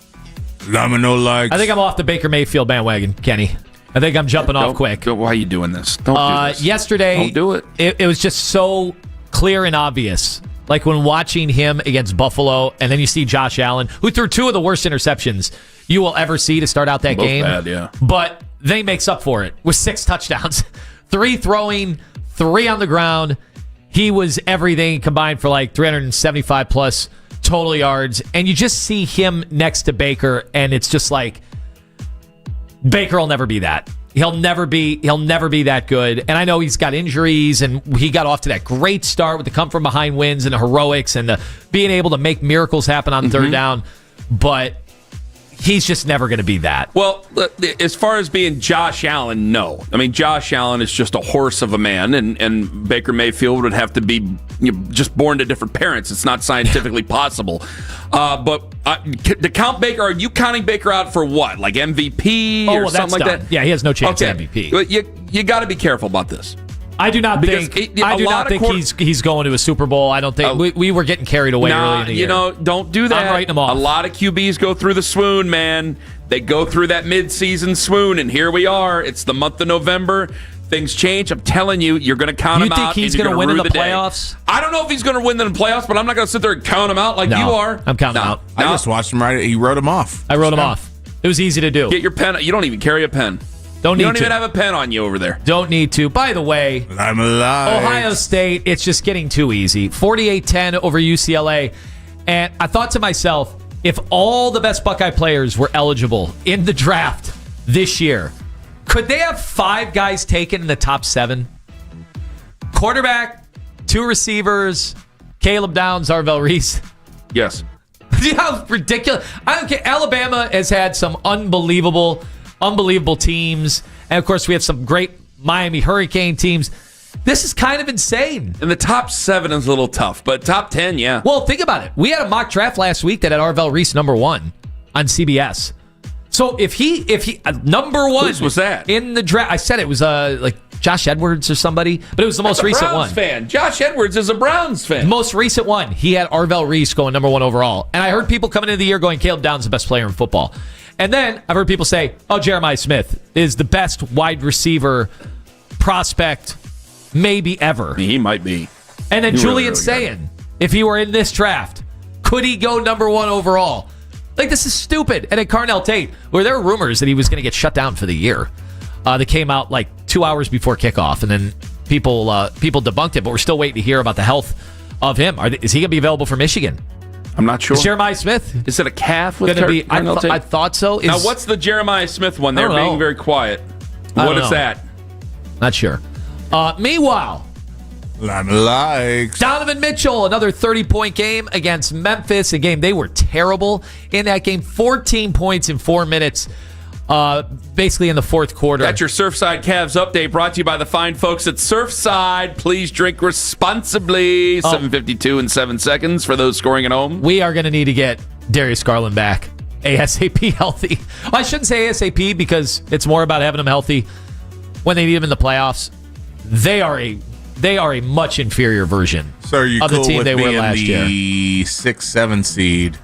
I think I'm off the Baker Mayfield bandwagon, Kenny. I think I'm jumping off quick. Why are you doing this? Don't do this. Yesterday, don't do it. It was just so clear and obvious. Like when watching him against Buffalo, and then you see Josh Allen, who threw 2 of the worst interceptions you will ever see to start out that game. Bad, yeah. But then he makes up for it with 6 touchdowns. 3 throwing, 3 on the ground. He was everything combined for like 375 plus total yards. And you just see him next to Baker, and it's just like, Baker will never be that. He'll never be that good. And I know he's got injuries, and he got off to that great start with the come from behind wins and the heroics and the being able to make miracles happen on 3rd down. But he's just never going to be that. Well, as far as being Josh Allen, no. I mean, Josh Allen is just a horse of a man, and Baker Mayfield would have to be just born to different parents. It's not scientifically possible. But to count Baker, are you counting Baker out for what? Like MVP or something like that? Yeah, he has no chance at MVP. But you got to be careful about this. I do not think he's going to a Super Bowl. I don't think we were getting carried away early in the year. Don't do that. I'm writing him off. A lot of QBs go through the swoon, man. They go through that mid-season swoon, and here we are. It's the month of November. Things change. I'm telling you, you're going to count him out. You think he's going to win in the playoffs? I don't know if he's going to win in the playoffs, but I'm not going to sit there and count him out like you are. I'm counting him out. I just watched him he wrote him off. I wrote him off. It was easy to do. Get your pen. You don't even carry a pen. You don't even have a pen on you over there. Don't need to. By the way, I'm alive. Ohio State, it's just getting too easy. 48-10 over UCLA. And I thought to myself, if all the best Buckeye players were eligible in the draft this year, could they have 5 guys taken in the top 7? Quarterback, 2 receivers, Caleb Downs, Arvell Reese. Yes. You know how ridiculous? I don't care. Alabama has had some unbelievable teams. And, of course, we have some great Miami Hurricane teams. This is kind of insane. And the top 7 is a little tough, but top 10, yeah. Well, think about it. We had a mock draft last week that had Arvell Reese number 1 on CBS. So if he number 1 Whose was that? In the draft, I said it was like Josh Edwards or somebody, but it was the most recent Browns one. Fan. Josh Edwards is a Browns fan. The most recent one. He had Arvell Reese going number 1 overall. And I heard people coming into the year going, Caleb Downs is the best player in football. And then I've heard people say, oh, Jeremiah Smith is the best wide receiver prospect maybe ever. He might be. And then Julian's saying, if he were in this draft, could he go number 1 overall? Like, this is stupid. And then Carnell Tate, where there were rumors that he was going to get shut down for the year. That came out like 2 hours before kickoff, and then people debunked it, but we're still waiting to hear about the health of him. Is he going to be available for Michigan? I'm not sure. Is Jeremiah Smith? Is it a calf with going to be? I thought so. Now, what's the Jeremiah Smith one? They're being very quiet. What is that? Not sure. Meanwhile, Lima likes Donovan Mitchell, another 30-point game against Memphis, a game they were terrible in that game. 14 points in 4 minutes, basically in the fourth quarter. That's your Surfside Cavs update, brought to you by the fine folks at Surfside. Please drink responsibly. 7:52 and 7 seconds for those scoring at home. We are going to need to get Darius Garland back ASAP healthy. Well, I shouldn't say ASAP because it's more about having him healthy when they need him in the playoffs. They are a much inferior version of the team they were last year. The 6-7 seed.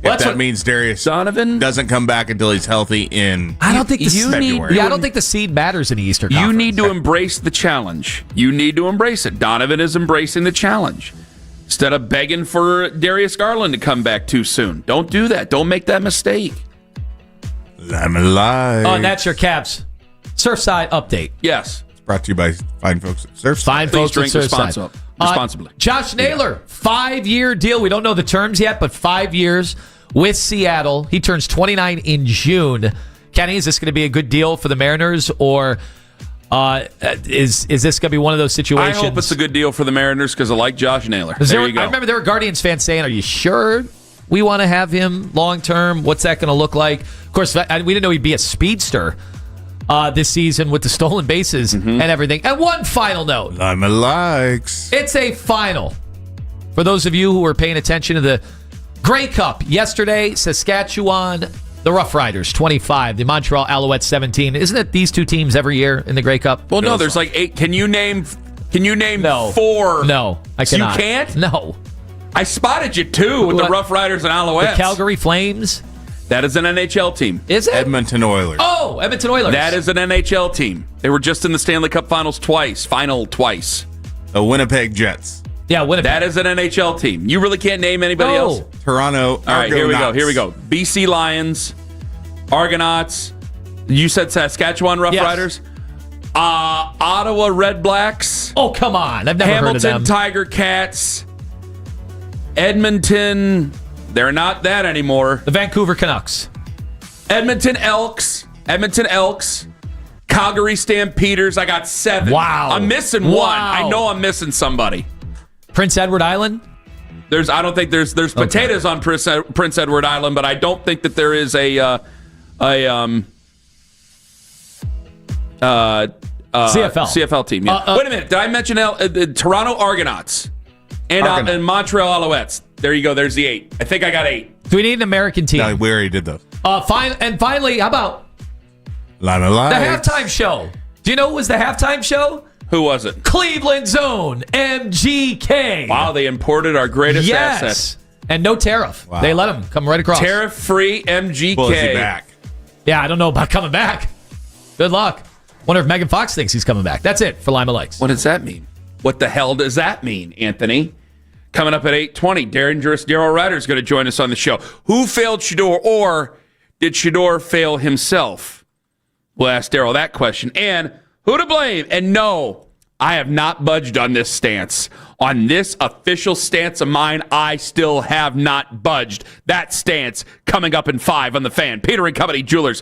Well, if that means Darius Donovan doesn't come back until he's healthy in I don't think February. I don't think the seed matters in the Eastern Conference. You need to embrace the challenge. You need to embrace it. Donovan is embracing the challenge. Instead of begging for Darius Garland to come back too soon. Don't do that. Don't make that mistake. Lima likes. Oh, and that's your Cavs Surfside update. Yes. Brought to you by fine folks at Surfside. Fine Please folks drink at Surfside. responsibly. Josh Naylor, 5-year deal. We don't know the terms yet, but 5 years with Seattle. He turns 29 in June. Kenny, is this going to be a good deal for the Mariners, or is this going to be one of those situations? I hope it's a good deal for the Mariners because I like Josh Naylor. There you go. I remember there were Guardians fans saying, are you sure we want to have him long term? What's that going to look like? Of course, we didn't know he'd be a speedster this season with the stolen bases and everything. And one final note. Lima likes. It's a final. For those of you who were paying attention to the Grey Cup yesterday, Saskatchewan, the Rough Riders 25, the Montreal Alouettes 17. Isn't it these two teams every year in the Grey Cup? Well, no, there's like 8. Can you name 4? No, I cannot. You can't? No. I spotted you too with the Rough Riders and Alouettes. The Calgary Flames. That is an NHL team. Is it? Edmonton Oilers. Oh, Edmonton Oilers. That is an NHL team. They were just in the Stanley Cup Finals twice. The Winnipeg Jets. Yeah, Winnipeg. That is an NHL team. You really can't name anybody else? Toronto. All right, here we go. BC Lions, Argonauts. You said Saskatchewan Rough Riders. Ottawa Red Blacks. Oh, come on. I've never heard of them. Hamilton Tiger Cats. Edmonton. They're not that anymore. The Vancouver Canucks. Edmonton Elks. Calgary Stampeders. I got 7. Wow. I'm missing 1. I know I'm missing somebody. Prince Edward Island? I don't think there's potatoes on Prince Edward Island, but I don't think that there is a CFL team. Yeah. Wait a minute. Did I mention the Toronto Argonauts and Montreal Alouettes? There you go. There's the 8. I think I got 8. Do we need an American team? No, we already did those. Finally, how about Lima the likes. halftime show? Do you know who was the halftime show? Who was it? Cleveland's own MGK. Wow, they imported our greatest asset. And no tariff. Wow. They let him come right across. Tariff-free MGK. Well, is he back? Yeah, I don't know about coming back. Good luck. Wonder if Megan Fox thinks he's coming back. That's it for Lima Likes. What does that mean? What the hell does that mean, Anthony? Coming up at 8:20, dangerous Daryl Ryder is going to join us on the show. Who failed Shador, or did Shador fail himself? We'll ask Daryl that question. And who to blame? And no, I have not budged on this stance. On this official stance of mine, I still have not budged. That stance coming up in 5 on The Fan. Peter and Company Jewelers.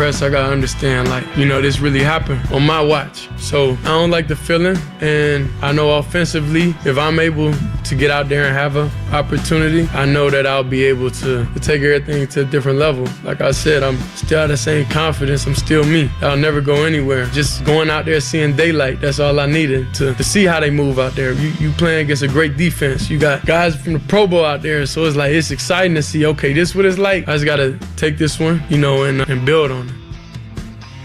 press, I got to understand, this really happened on my watch. So I don't like the feeling. And I know offensively, if I'm able to get out there and have an opportunity, I know that I'll be able to take everything to a different level. Like I said, I'm still the same confidence. I'm still me. I'll never go anywhere. Just going out there, seeing daylight, that's all I needed to see how they move out there. You playing against a great defense. You got guys from the Pro Bowl out there, so it's exciting to see, okay, this is what it's like. I just got to take this one, and build on it.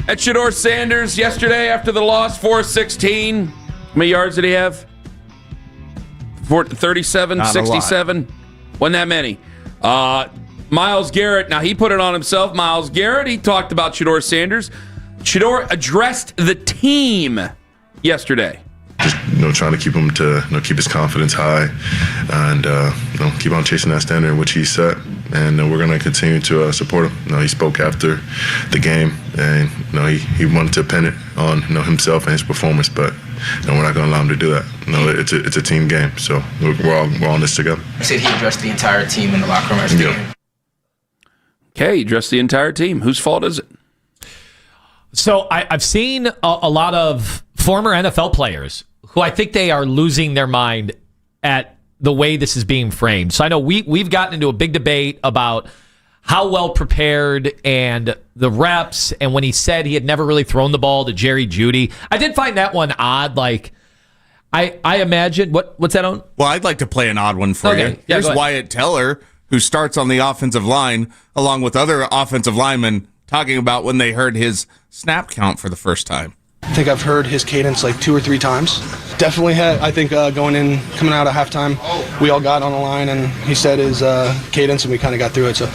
At Shador Sanders yesterday after the loss, 416. How many yards did he have? 37, 67. Wasn't that many. Myles Garrett, now he put it on himself. Myles Garrett, he talked about Shador Sanders. Shador addressed the team yesterday. Just trying to keep him keep his confidence high, and keep on chasing that standard which he set, and we're going to continue to support him. He spoke after the game, and he wanted to pin it on himself and his performance, but we're not going to allow him to do that. It's a team game, so we're all in this together. You said he addressed the entire team in the locker room after the game. Okay, he addressed the entire team. Whose fault is it? So I've seen a lot of former NFL players who I think they are losing their mind at the way this is being framed. So I know we've gotten into a big debate about how well prepared and the reps, and when he said he had never really thrown the ball to Jerry Jeudy. I did find that one odd. Like, I imagine, what's that on? Well, I'd like to play an odd one for you. Yeah, here's Wyatt Teller, who starts on the offensive line, along with other offensive linemen, talking about when they heard his snap count for the first time. I think I've heard his cadence like 2 or 3 times. Definitely had, I think coming out of halftime, we all got on the line and he said his cadence and we kind of got through it. So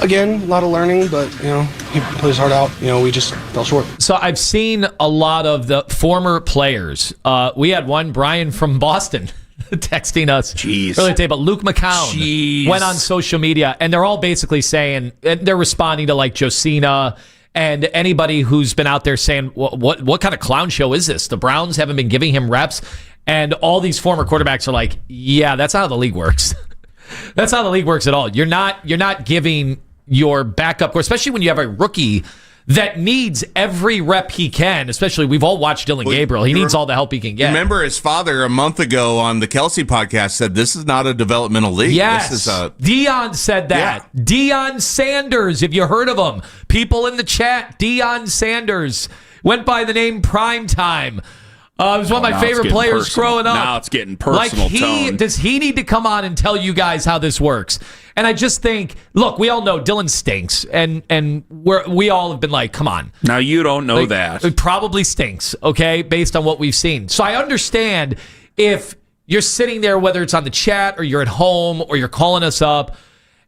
again, a lot of learning, but he put his heart out. We just fell short. So I've seen a lot of the former players. We had one, Brian from Boston, texting us earlier today, but Luke McCown went on social media and they're all basically saying, and they're responding to like Josina and anybody who's been out there saying, what kind of clown show is this? The Browns haven't been giving him reps. And all these former quarterbacks are like, yeah, that's not how the league works. That's not how the league works at all. You're not giving your backup, especially when you have a rookie that needs every rep he can, especially we've all watched Dylan Gabriel. He needs all the help he can get. Remember his father a month ago on the Kelsey podcast said this is not a developmental league. Yes. This is Deion said that. Yeah. Deion Sanders, if you heard of him. People in the chat, Deion Sanders went by the name Primetime. He was one of my favorite players growing up. Now it's getting personal tone. Does he need to come on and tell you guys how this works? And I just think, look, we all know Dylan stinks, and we all have been like, come on. Now you don't know that. It probably stinks, okay, based on what we've seen. So I understand if you're sitting there, whether it's on the chat or you're at home or you're calling us up.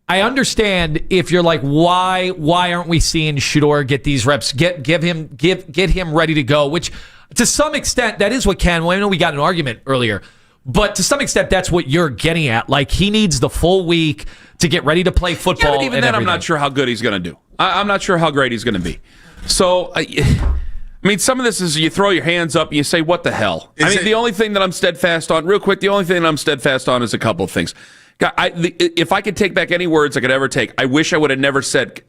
I understand if you're like, why aren't we seeing Shador get these reps? Get him ready to go, which to some extent, that is what Ken, well, I know we got an argument earlier, but to some extent, that's what you're getting at. Like, he needs the full week to get ready to play football. Yeah, but even then, I'm not sure how good he's going to do. I'm not sure how great he's going to be. So, I mean, some of this is you throw your hands up and you say, what the hell? The only thing that I'm steadfast on, real quick, the only thing that I'm steadfast on is a couple of things. If I could take back any words I could ever take, I wish I would have never said,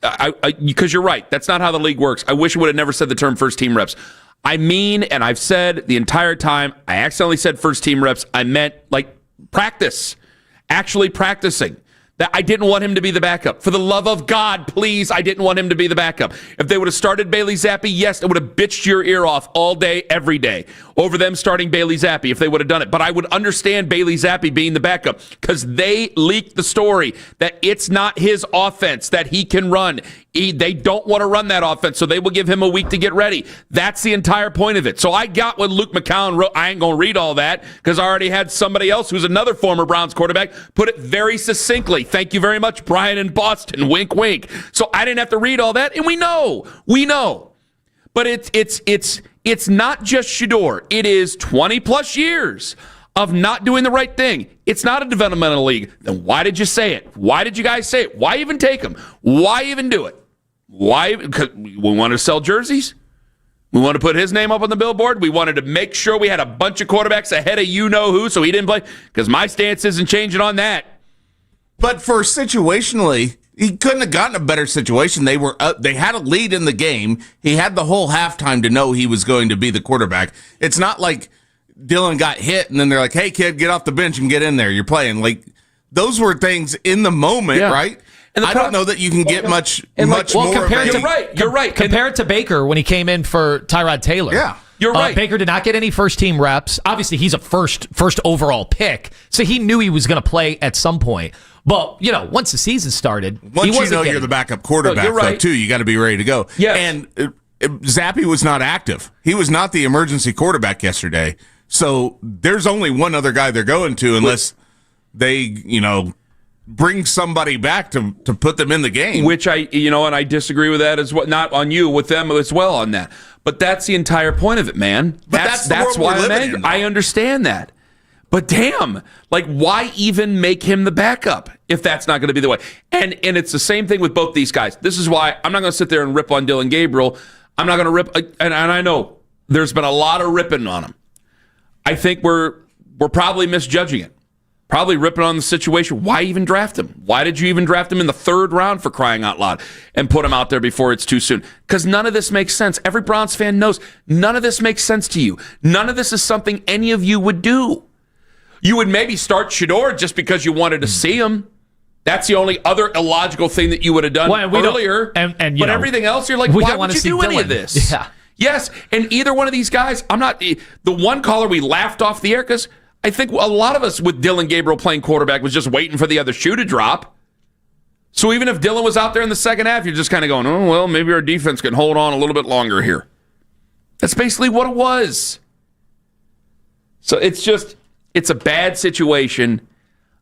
because you're right, that's not how the league works. I wish I would have never said the term first team reps. I mean, and I've said the entire time, I accidentally said first team reps. I meant like practice, actually practicing. That I didn't want him to be the backup. For the love of God, please, I didn't want him to be the backup. If they would have started Bailey Zappi, yes, it would have bitched your ear off all day, every day, over them starting Bailey Zappi if they would have done it. But I would understand Bailey Zappi being the backup because they leaked the story that it's not his offense that he can run. They don't want to run that offense, so they will give him a week to get ready. That's the entire point of it. So I got what Luke McCown wrote. I ain't going to read all that because I already had somebody else who's another former Browns quarterback put it very succinctly. Thank you very much, Brian in Boston. Wink, wink. So I didn't have to read all that, and we know. But it's not just Shador. It is 20-plus years of not doing the right thing. It's not a developmental league. Then why did you say it? Why did you guys say it? Why even take him? Why even do it? Why? Because we wanted to sell jerseys? We wanted to put his name up on the billboard? We wanted to make sure we had a bunch of quarterbacks ahead of you-know-who so he didn't play? Because my stance isn't changing on that. But for situationally, He couldn't have gotten a better situation. They were up, they had a lead in the game. He had the whole halftime to know he was going to be the quarterback. It's not like Dylan got hit and then they're like, "Hey kid, get off the bench and get in there. You're playing." Like those were things in the moment, right? And I don't know that you can get much more. You're right. Compare it to Baker when he came in for Tyrod Taylor. Yeah. You're right. Baker did not get any first-team reps. Obviously, he's a first overall pick, so he knew he was going to play at some point. But, once the season started, once you're the backup quarterback, though, too, you got to be ready to go. Yes. And Zappe was not active. He was not the emergency quarterback yesterday. So there's only one other guy they're going to unless they, bring somebody back to put them in the game. Which and I disagree with that as well. Not on you, with them as well on that. But that's the entire point of it, man. But that's why I'm angry. I understand that. But damn, why even make him the backup if that's not going to be the way? And it's the same thing with both these guys. This is why I'm not going to sit there and rip on Dylan Gabriel. I'm not going to rip, and I know there's been a lot of ripping on him. I think we're probably misjudging it. Probably ripping on the situation. Why even draft him? Why did you even draft him in the 3rd round, for crying out loud, and put him out there before it's too soon? Because none of this makes sense. Every Browns fan knows none of this makes sense to you. None of this is something any of you would do. You would maybe start Shador just because you wanted to see him. That's the only other illogical thing that you would have done earlier. But everything else, you're like, why would you do any of this? Yeah. Yes, and either one of these guys, I'm not the one caller we laughed off the air because I think a lot of us with Dylan Gabriel playing quarterback was just waiting for the other shoe to drop. So even if Dylan was out there in the second half, you're just kind of going, oh, well, maybe our defense can hold on a little bit longer here. That's basically what it was. So it's a bad situation.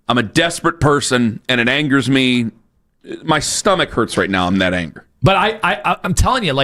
I'm a desperate person, and it angers me. My stomach hurts right now. I'm that angry. But I'm telling you,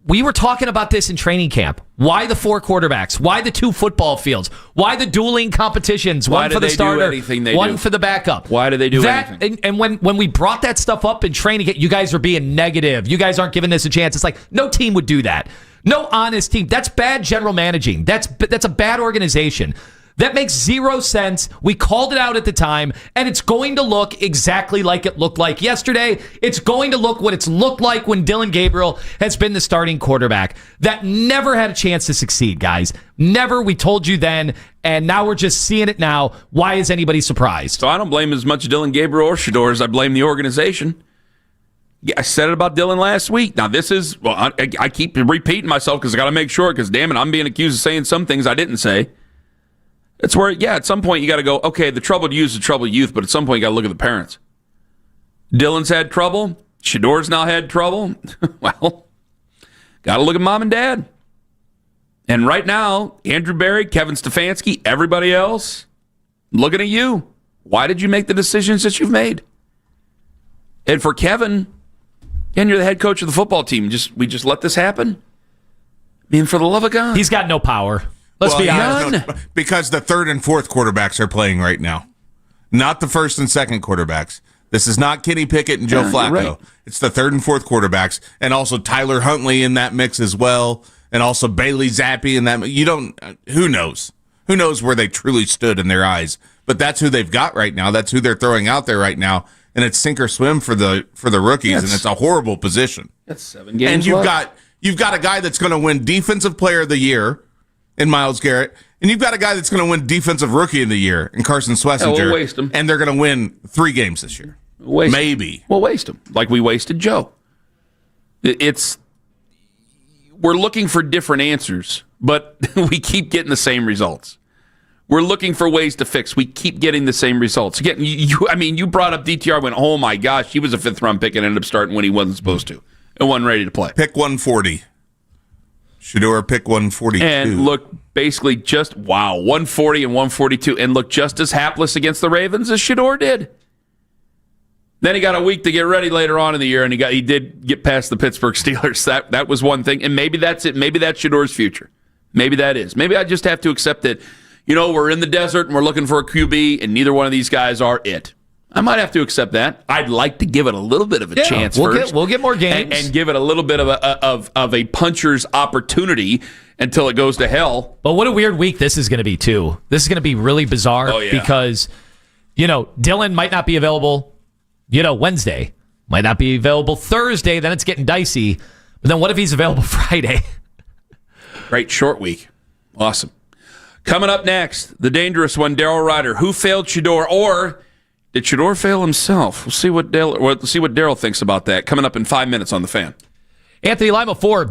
we were talking about this in training camp. Why the 4 quarterbacks? Why the 2 football fields? Why the dueling competitions? One for the starter, one for the backup. Why do they do anything? And when we brought that stuff up in training camp, you guys are being negative. You guys aren't giving this a chance. It's like, no team would do that. No honest team. That's bad general managing. That's a bad organization. That makes 0 sense. We called it out at the time, and it's going to look exactly like it looked like yesterday. It's going to look what it's looked like when Dylan Gabriel has been the starting quarterback. That never had a chance to succeed, guys. Never. We told you then, and now we're just seeing it now. Why is anybody surprised? So I don't blame as much Dylan Gabriel or Shador as I blame the organization. Yeah, I said it about Dylan last week. Now, this is, I keep repeating myself because I got to make sure, because damn it, I'm being accused of saying some things I didn't say. It's where, at some point you got to go, okay, the troubled youth is the troubled youth, but at some point you got to look at the parents. Dylan's had trouble. Shador's now had trouble. Well, got to look at mom and dad. And right now, Andrew Berry, Kevin Stefanski, everybody else, looking at you. Why did you make the decisions that you've made? And for Kevin, and you're the head coach of the football team, we just let this happen? I mean, for the love of God. He's got no power. Let's be honest. No, because the 3rd and 4th quarterbacks are playing right now, not the 1st and 2nd quarterbacks. This is not Kenny Pickett and Joe Flacco. Right. It's the 3rd and 4th quarterbacks, and also Tyler Huntley in that mix as well, and also Bailey Zappi in that. Who knows? Who knows where they truly stood in their eyes? But that's who they've got right now. That's who they're throwing out there right now, and it's sink or swim for the rookies, and it's a horrible position. That's 7 games. And you've got a guy that's going to win Defensive Player of the Year in Myles Garrett, and you've got a guy that's going to win Defensive Rookie of the Year in Carson Schlesinger. We'll waste him. And they're going to win 3 games this year. Maybe. We'll waste him, like we wasted Joe. We're looking for different answers, but we keep getting the same results. We're looking for ways to fix. We keep getting the same results. Again, you brought up DTR, went, oh my gosh, he was a 5th-round pick and ended up starting when he wasn't supposed to and wasn't ready to play. Pick 140. Shador pick 142. And look, basically 140 and 142, and look just as hapless against the Ravens as Shador did. Then he got a week to get ready later on in the year, and he did get past the Pittsburgh Steelers. That was one thing, and maybe that's it. Maybe that's Shador's future. Maybe that is. Maybe I just have to accept that, we're in the desert and we're looking for a QB, and neither one of these guys are it. I might have to accept that. I'd like to give it a little bit of a chance first. We'll get more games. And give it a little bit of a puncher's opportunity until it goes to hell. But what a weird week this is going to be, too. This is going to be really bizarre because, Dylan might not be available, Wednesday. Might not be available Thursday. Then it's getting dicey. But then what if he's available Friday? Right, short week. Awesome. Coming up next, the dangerous one, Daryl Ryder. Who failed Shador, or did Shador fail himself? We'll see what Daryl thinks about that. Coming up in 5 minutes on The Fan. Anthony Lima for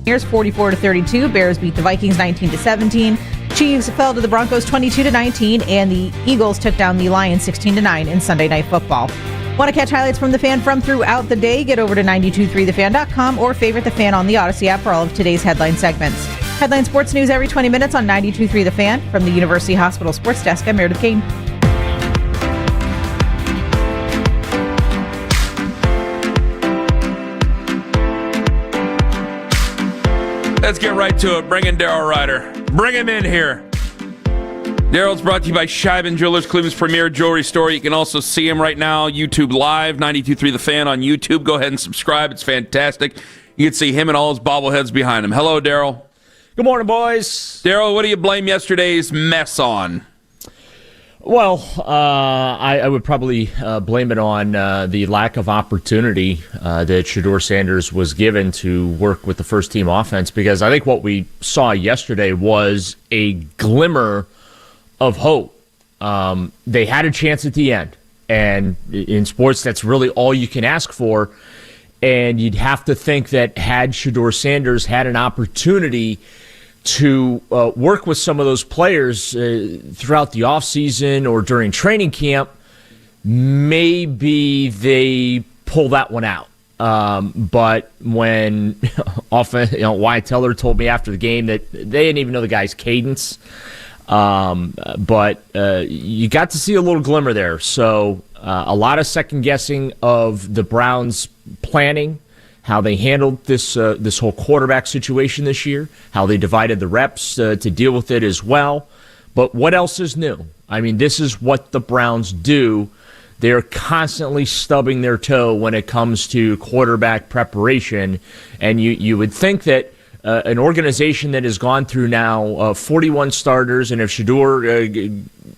Here's 44-32. Bears beat the Vikings 19-17. Chiefs fell to the Broncos 22-19, and the Eagles took down the Lions 16-9 in Sunday Night Football. Want to catch highlights from The Fan from throughout the day? Get over to 923thefan.com or favorite The Fan on the Odyssey app for all of today's headline segments. Headline sports news every 20 minutes on 923 The Fan. From the University Hospital Sports Desk, I'm Meredith Kane. Let's get right to it. Bring in Daryl Ryder. Bring him in here. Daryl's brought to you by Scheiben Jewelers, Cleveland's premier jewelry store. You can also see him right now, YouTube Live, 92.3 The Fan on YouTube. Go ahead and subscribe. It's fantastic. You can see him and all his bobbleheads behind him. Hello, Daryl. Good morning, boys. Daryl, what do you blame yesterday's mess on? Well, I would probably blame it on the lack of opportunity that Shador Sanders was given to work with the first-team offense, because I think what we saw yesterday was a glimmer of hope. They had a chance at the end, and in sports, that's really all you can ask for, and you'd have to think that had Shador Sanders had an opportunity to work with some of those players throughout the offseason or during training camp, maybe they pull that one out. But when Wyatt Teller told me after the game that they didn't even know the guy's cadence, but you got to see a little glimmer there. So a lot of second guessing of the Browns' planning, how they handled this whole quarterback situation this year, how they divided the reps to deal with it as well. But what else is new? I mean, this is what the Browns do. They're constantly stubbing their toe when it comes to quarterback preparation. And you would think that an organization that has gone through now 41 starters, and if Shador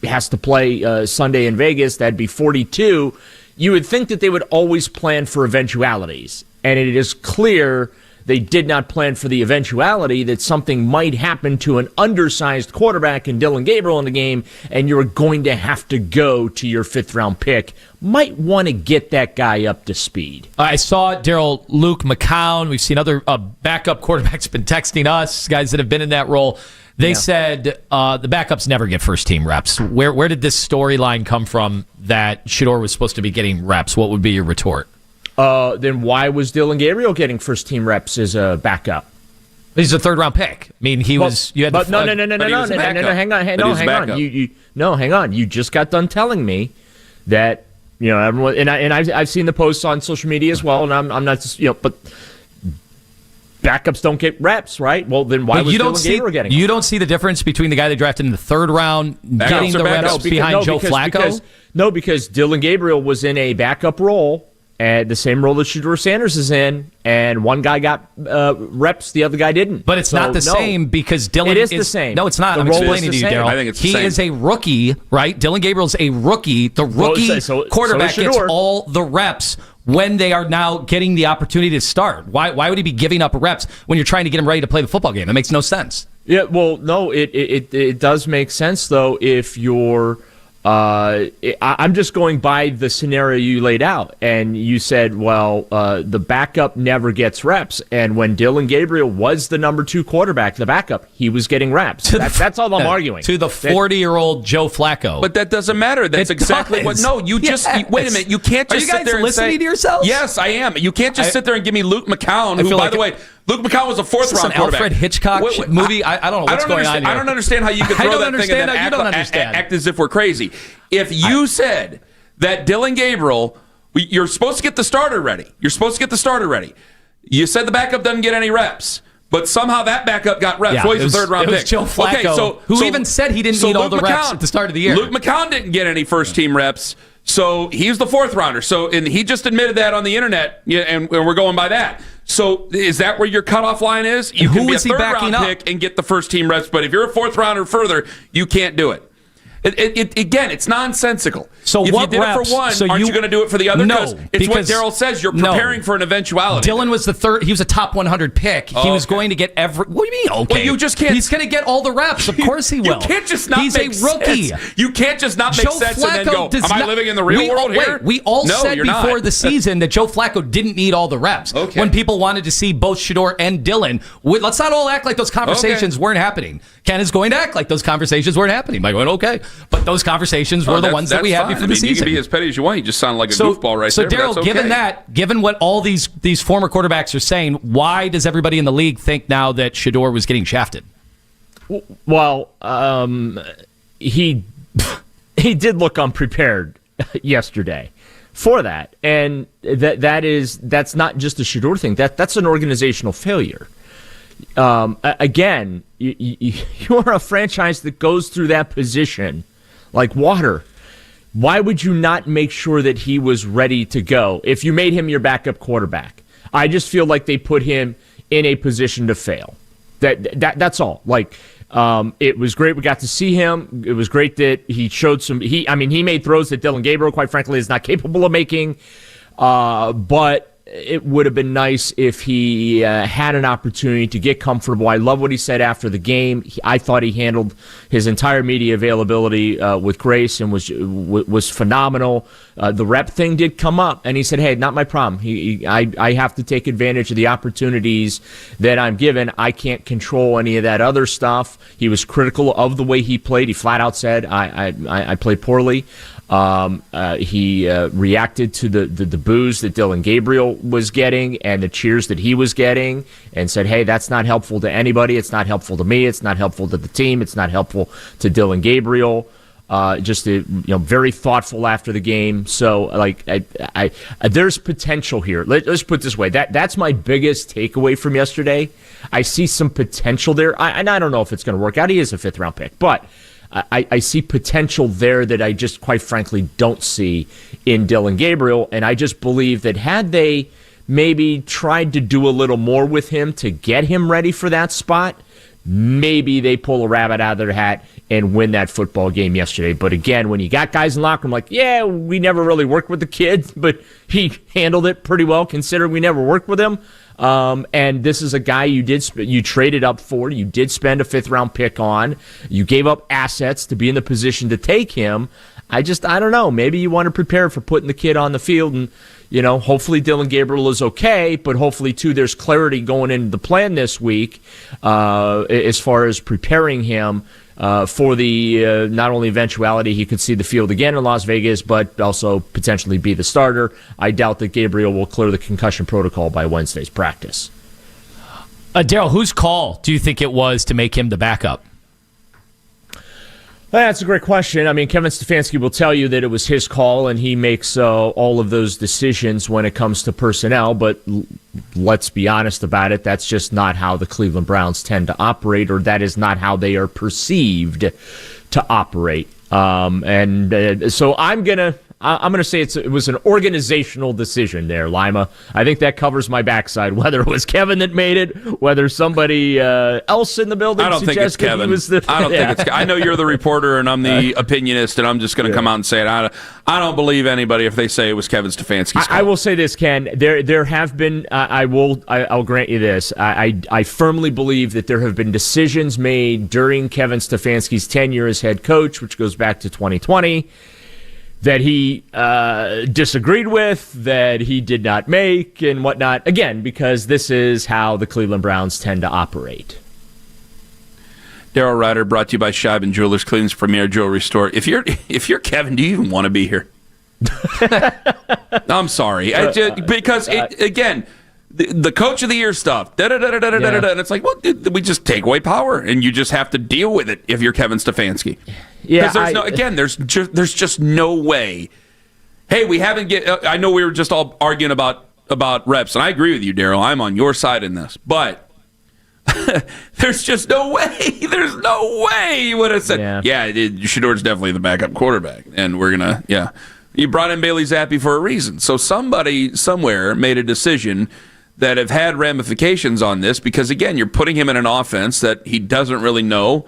has to play Sunday in Vegas, that'd be 42, you would think that they would always plan for eventualities. And it is clear they did not plan for the eventuality that something might happen to an undersized quarterback in Dylan Gabriel in the game, and you're going to have to go to your fifth-round pick. Might want to get that guy up to speed. I saw Daryl, Luke McCown. We've seen other backup quarterbacks been texting us, guys that have been in that role. They said the backups never get first-team reps. Where did this storyline come from that Shador was supposed to be getting reps? What would be your retort? Then why was Dylan Gabriel getting first-team reps as a backup? He's a third-round pick. I mean, he was. You had but no. Hang on. You just got done telling me that everyone, and I've seen the posts on social media as well, and I'm not just but backups don't get reps, right? Well, then why was Dylan Gabriel getting them? You don't see the difference between the guy they drafted in the third round getting the reps behind Joe Flacco? Because Dylan Gabriel was in a backup role. And the same role that Shador Sanders is in, and one guy got reps, the other guy didn't. But it's not the same because Dylan It is the same. No, it's not. I'm explaining to you, Daryl. I think it's the same. He is a rookie, right? Dylan Gabriel's a rookie. The rookie quarterback gets all the reps when they are now getting the opportunity to start. Why would he be giving up reps when you're trying to get him ready to play the football game? It makes no sense. Yeah, well, no, it does make sense, though, if you're... I'm just going by the scenario you laid out, and you said, well, the backup never gets reps, and when Dylan Gabriel was the number 2 quarterback, the backup, he was getting reps. That's all I'm arguing. To the 40-year-old Joe Flacco. But that doesn't matter. That's exactly what... No, you just... Wait a minute. You can't just sit there and say... Are you guys listening to yourselves? Yes, I am. You can't just sit there and give me Luke McCown, who, by the way... Luke McCown was a fourth-round quarterback. Alfred Hitchcock movie? I don't know what's going on here. I don't understand how you could throw that thing and then act as if we're crazy. If you said that Dylan Gabriel, you're supposed to get the starter ready. You said the backup doesn't get any reps. But somehow that backup got reps. Well, he's a third-round pick. It was Joe Flacco, who even said he didn't need all the reps at the start of the year. Luke McCown didn't get any first-team reps, so he's the fourth-rounder. And he just admitted that on the internet, and we're going by that. So is that where your cutoff line is? You can be a third-round pick and get the first-team reps, but if you're a fourth-rounder further, you can't do it. Again, it's nonsensical. So if what you did reps? it for one, So aren't you going to do it for the other? No, it's what Daryl says. You're preparing for an eventuality. Dylan was the third. He was a top 100 pick. He was going to get every. What do you mean? Okay, well, you just can't. He's going to get all the reps. Of course he will. You can't just not He's make a rookie. sense. You can't just not make Joe sense Flacco and then go, am I living in the real world here? We all No, said you're before not. the season that Joe Flacco didn't need all the reps. Okay. When people wanted to see both Shador and Dylan, let's not all act like those conversations weren't happening. Ken is going to act like those conversations weren't happening by going, okay. But those conversations were the ones that we had before the season. You can be as petty as you want. You just sound like a goofball right there. So, Daryl, given what all these former quarterbacks are saying, why does everybody in the league think now that Shador was getting shafted? Well, he did look unprepared yesterday for that, and that's not just a Shador thing. That's an organizational failure. Again, you're a franchise that goes through that position like water. Why would you not make sure that he was ready to go if you made him your backup quarterback? I just feel like they put him in a position to fail. That's all. Like, it was great we got to see him. It was great that he showed he made throws that Dylan Gabriel, quite frankly, is not capable of making. But it would have been nice if he had an opportunity to get comfortable. I love what he said after the game. I thought he handled his entire media availability with grace and was phenomenal. The rep thing did come up, and he said, hey, not my problem. I have to take advantage of the opportunities that I'm given. I can't control any of that other stuff. He was critical of the way he played. He flat out said, I played poorly. He reacted to the boos that Dylan Gabriel was getting and the cheers that he was getting and said, hey, that's not helpful to anybody. It's not helpful to me. It's not helpful to the team. It's not helpful to Dylan Gabriel. Very thoughtful after the game. So, I there's potential here. Let's put it this way. That's my biggest takeaway from yesterday. I see some potential there. And I don't know if it's going to work out. He is a 5th-round pick, but I see potential there that I just, quite frankly, don't see in Dylan Gabriel. And I just believe that had they maybe tried to do a little more with him to get him ready for that spot, maybe they pull a rabbit out of their hat and win that football game yesterday. But again, when you got guys in the locker room like, yeah, we never really worked with the kid, but he handled it pretty well considering we never worked with him. And this is a guy you traded up for. You did spend a 5th-round pick on. You gave up assets to be in the position to take him. I don't know. Maybe you want to prepare for putting the kid on the field, and hopefully Dylan Gabriel is okay. But hopefully too, there's clarity going into the plan this week as far as preparing him for the not only eventuality he could see the field again in Las Vegas, but also potentially be the starter. I doubt that Gabriel will clear the concussion protocol by Wednesday's practice. Daryl, whose call do you think it was to make him the backup? That's a great question. I mean, Kevin Stefanski will tell you that it was his call, and he makes all of those decisions when it comes to personnel, but let's be honest about it. That's just not how the Cleveland Browns tend to operate, or that is not how they are perceived to operate. So I'm gonna say it was an organizational decision there, Lima. I think that covers my backside. Whether it was Kevin that made it, whether somebody else in the building. I don't think it's Kevin. I don't think it's. I know you're the reporter and I'm the opinionist, and I'm just going to come out and say it. I don't believe anybody if they say it was Kevin Stefanski's call. I will say this, Ken. There have been. I'll grant you this. I firmly believe that there have been decisions made during Kevin Stefanski's tenure as head coach, which goes back to 2020. That he disagreed with, that he did not make, and whatnot. Again, because this is how the Cleveland Browns tend to operate. Daryl Ryder, brought to you by Scheib & Jewelers, Cleveland's premier jewelry store. If you're Kevin, do you even want to be here? I'm sorry. Because, again, the coach of the year stuff, and it's like, well, we just take away power, and you just have to deal with it if you're Kevin Stefanski. Yeah, there's just no way. Hey, we haven't I know we were just all arguing about reps, and I agree with you, Daryl. I'm on your side in this, but there's just no way. There's no way you would have said, Shador's definitely the backup quarterback, and we're gonna, You brought in Bailey Zappi for a reason, so somebody somewhere made a decision that have had ramifications on this because, again, you're putting him in an offense that he doesn't really know.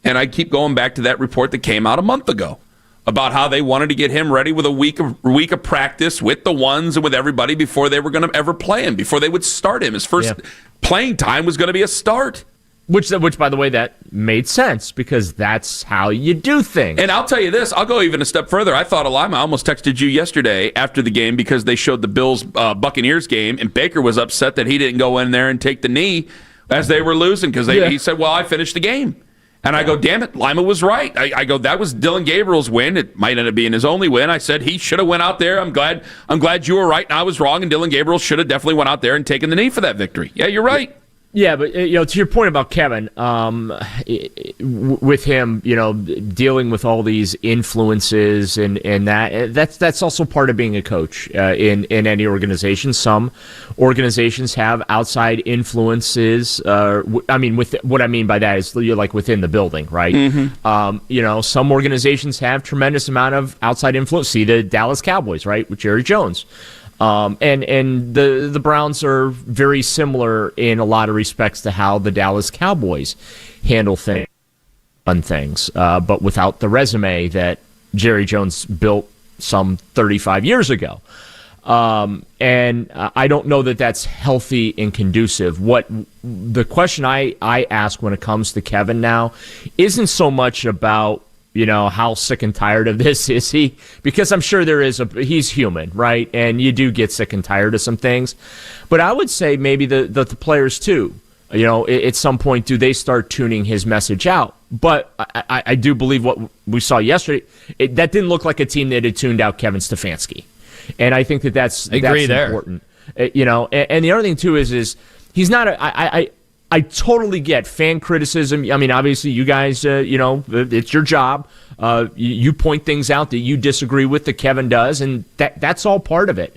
And I keep going back to that report that came out a month ago about how they wanted to get him ready with a week of practice with the ones and with everybody before they were going to ever play him, before they would start him. His first playing time was going to be a start. Which, by the way, that made sense because that's how you do things. And I'll tell you this, I'll go even a step further. I thought Lima, I almost texted you yesterday after the game because they showed the Bills-Buccaneers game, and Baker was upset that he didn't go in there and take the knee as they were losing because he said, well, I finished the game. And I go, damn it, Lima was right. I go, that was Dylan Gabriel's win. It might end up being his only win. I said he should have went out there. I'm glad you were right and I was wrong, and Dylan Gabriel should have definitely went out there and taken the knee for that victory. Yeah, you're right. Yeah, but to your point about Kevin, with him, dealing with all these influences and that's also part of being a coach in any organization. Some organizations have outside influences. What I mean by that is you're like within the building, right? Mm-hmm. Some organizations have tremendous amount of outside influence. See the Dallas Cowboys, right, with Jerry Jones. And the Browns are very similar in a lot of respects to how the Dallas Cowboys handle things, but without the resume that Jerry Jones built some 35 years ago. And I don't know that that's healthy and conducive. What the question I ask when it comes to Kevin now isn't so much about how sick and tired of this is he? Because I'm sure he's human, right? And you do get sick and tired of some things. But I would say maybe the players too. At some point, do they start tuning his message out? But I do believe what we saw yesterday, that didn't look like a team that had tuned out Kevin Stefanski. And I think that's important. And the other thing too is he's not I totally get fan criticism. I mean, obviously, you guys, it's your job. You point things out that you disagree with that Kevin does, and that's all part of it.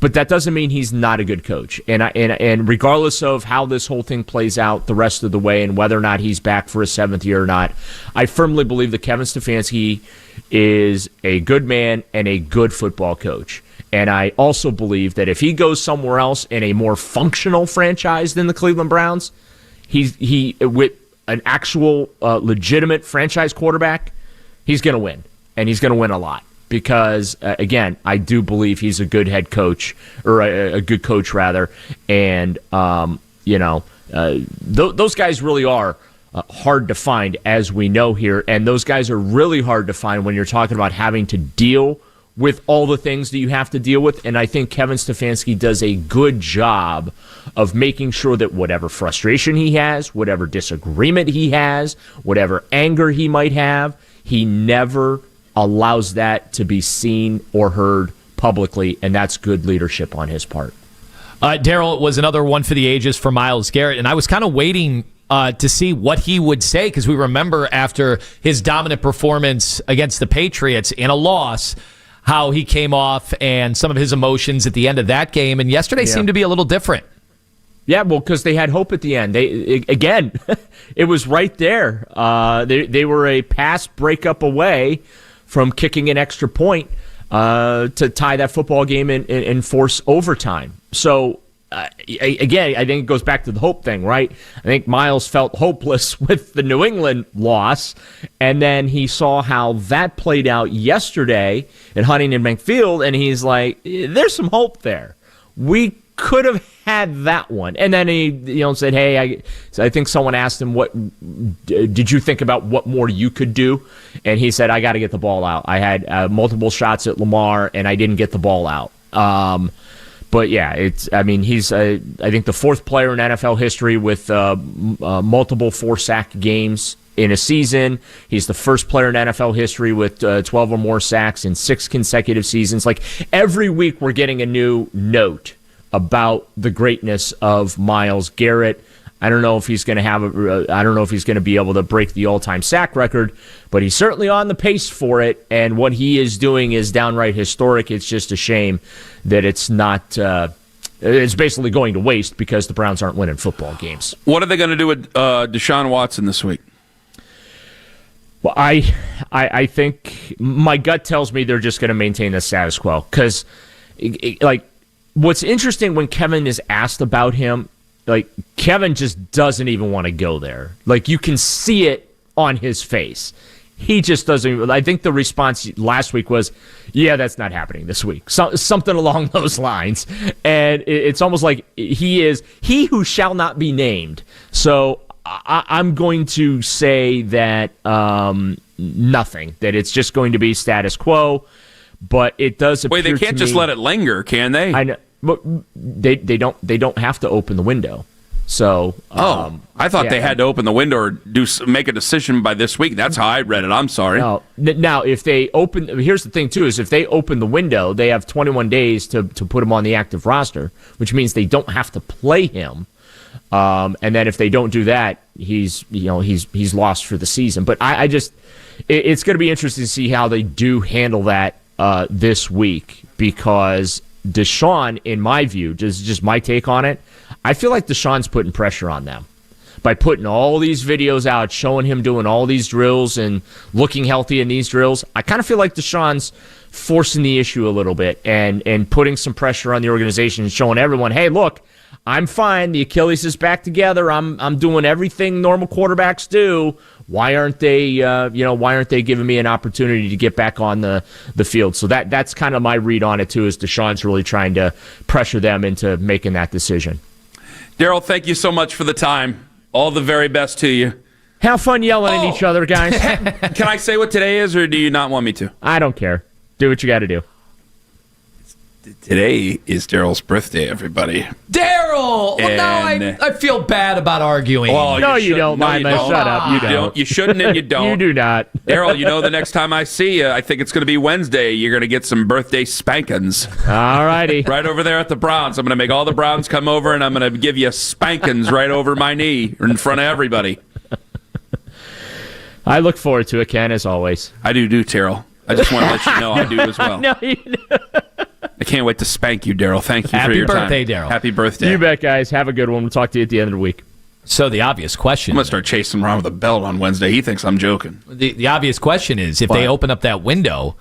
But that doesn't mean he's not a good coach. And regardless of how this whole thing plays out the rest of the way and whether or not he's back for a seventh year or not, I firmly believe that Kevin Stefanski is a good man and a good football coach. And I also believe that if he goes somewhere else in a more functional franchise than the Cleveland Browns, he with an actual legitimate franchise quarterback, he's going to win. And he's going to win a lot. Because, again, I do believe he's a good head coach, or a good coach, rather. And, those guys really are hard to find, as we know here. And those guys are really hard to find when you're talking about having to deal with all the things that you have to deal with. And I think Kevin Stefanski does a good job of making sure that whatever frustration he has, whatever disagreement he has, whatever anger he might have, he never allows that to be seen or heard publicly, and that's good leadership on his part. Daryl, it was another one for the ages for Myles Garrett, and I was kind of waiting to see what he would say, because we remember after his dominant performance against the Patriots in a loss, how he came off and some of his emotions at the end of that game, and yesterday seemed to be a little different. Yeah, well, because they had hope at the end. It was right there. They were a pass breakup away from kicking an extra point to tie that football game and force overtime. So, again, I think it goes back to the hope thing, right? I think Myles felt hopeless with the New England loss, and then he saw how that played out yesterday at Huntington Bank Field, and he's like, there's some hope there. We could have had that one. And then he said, hey, I think someone asked him, what did you think about what more you could do? And he said, I got to get the ball out. I had multiple shots at Lamar, and I didn't get the ball out. But yeah, he's I think the fourth player in NFL history with multiple 4-sack games in a season. He's the first player in NFL history with 12 or more sacks in 6 consecutive seasons. Like, every week we're getting a new note about the greatness of Myles Garrett. I don't know if he's going to I don't know if he's going to be able to break the all-time sack record, but he's certainly on the pace for it. And what he is doing is downright historic. It's just a shame that it's not. It's basically going to waste because the Browns aren't winning football games. What are they going to do with Deshaun Watson this week? Well, I think my gut tells me they're just going to maintain the status quo, because what's interesting when Kevin is asked about him, Kevin just doesn't even want to go there. You can see it on his face. He just doesn't. I think the response last week was, yeah, that's not happening this week. Something along those lines. And it's almost like he is he who shall not be named. So I'm going to say that nothing, that it's just going to be status quo. But it does appear Wait, they can't just let it linger, can they? I know. But they don't have to open the window. So, I thought they had to open the window or make a decision by this week. That's how I read it. I'm sorry. No. Now, if they open, here's the thing too: is if they open the window, they have 21 days to put him on the active roster, which means they don't have to play him. And then if they don't do that, he's lost for the season. But I just, it's going to be interesting to see how they do handle that this week, because Deshaun, in my view, just my take on it, I feel like Deshaun's putting pressure on them by putting all these videos out, showing him doing all these drills and looking healthy in these drills. I kind of feel like Deshaun's forcing the issue a little bit and putting some pressure on the organization and showing everyone, hey, look, I'm fine. The Achilles is back together. I'm doing everything normal quarterbacks do. Why aren't they giving me an opportunity to get back on the field? So that's kind of my read on it too, is Deshaun's really trying to pressure them into making that decision. Daryl, thank you so much for the time. All the very best to you. Have fun yelling at each other, guys. Can I say what today is, or do you not want me to? I don't care. Do what you got to do. Today is Daryl's birthday, everybody. Daryl! Well, now I feel bad about arguing. Well, no, you don't, Lima. Shut up. You don't. You shouldn't, and you don't. You do not. Daryl, the next time I see you, I think it's going to be Wednesday, you're going to get some birthday spankings. All righty. Right over there at the Browns. I'm going to make all the Browns come over, and I'm going to give you spankings right over my knee in front of everybody. I look forward to it, Ken, as always. I do, Daryl. I just want to let you know I do as well. No, you do. I can't wait to spank you, Daryl. Thank you for your time. Happy birthday, Daryl. Happy birthday. You bet, guys. Have a good one. We'll talk to you at the end of the week. So the obvious question... I'm going to start chasing him around with a belt on Wednesday. He thinks I'm joking. The obvious question is, if they open up that window,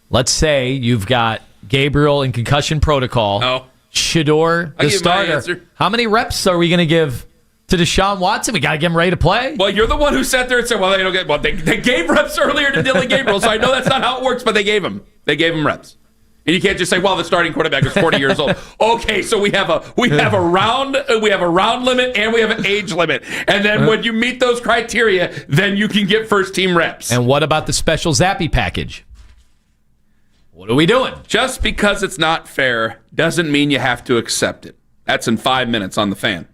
let's say you've got Gabriel in concussion protocol, Shador, the starter. How many reps are we going to give to Deshaun Watson? We got to get him ready to play. Well, you're the one who sat there and said, well, they don't get... Well, they gave reps earlier to Dylan Gabriel, so I know that's not how it works, but they gave him reps. And you can't just say, well, the starting quarterback is 40 years old. Okay, so we have a round limit and we have an age limit. And then when you meet those criteria, then you can get first team reps. And what about the special Zappy package? What are we doing? Just because it's not fair doesn't mean you have to accept it. That's in 5 minutes on The Fan.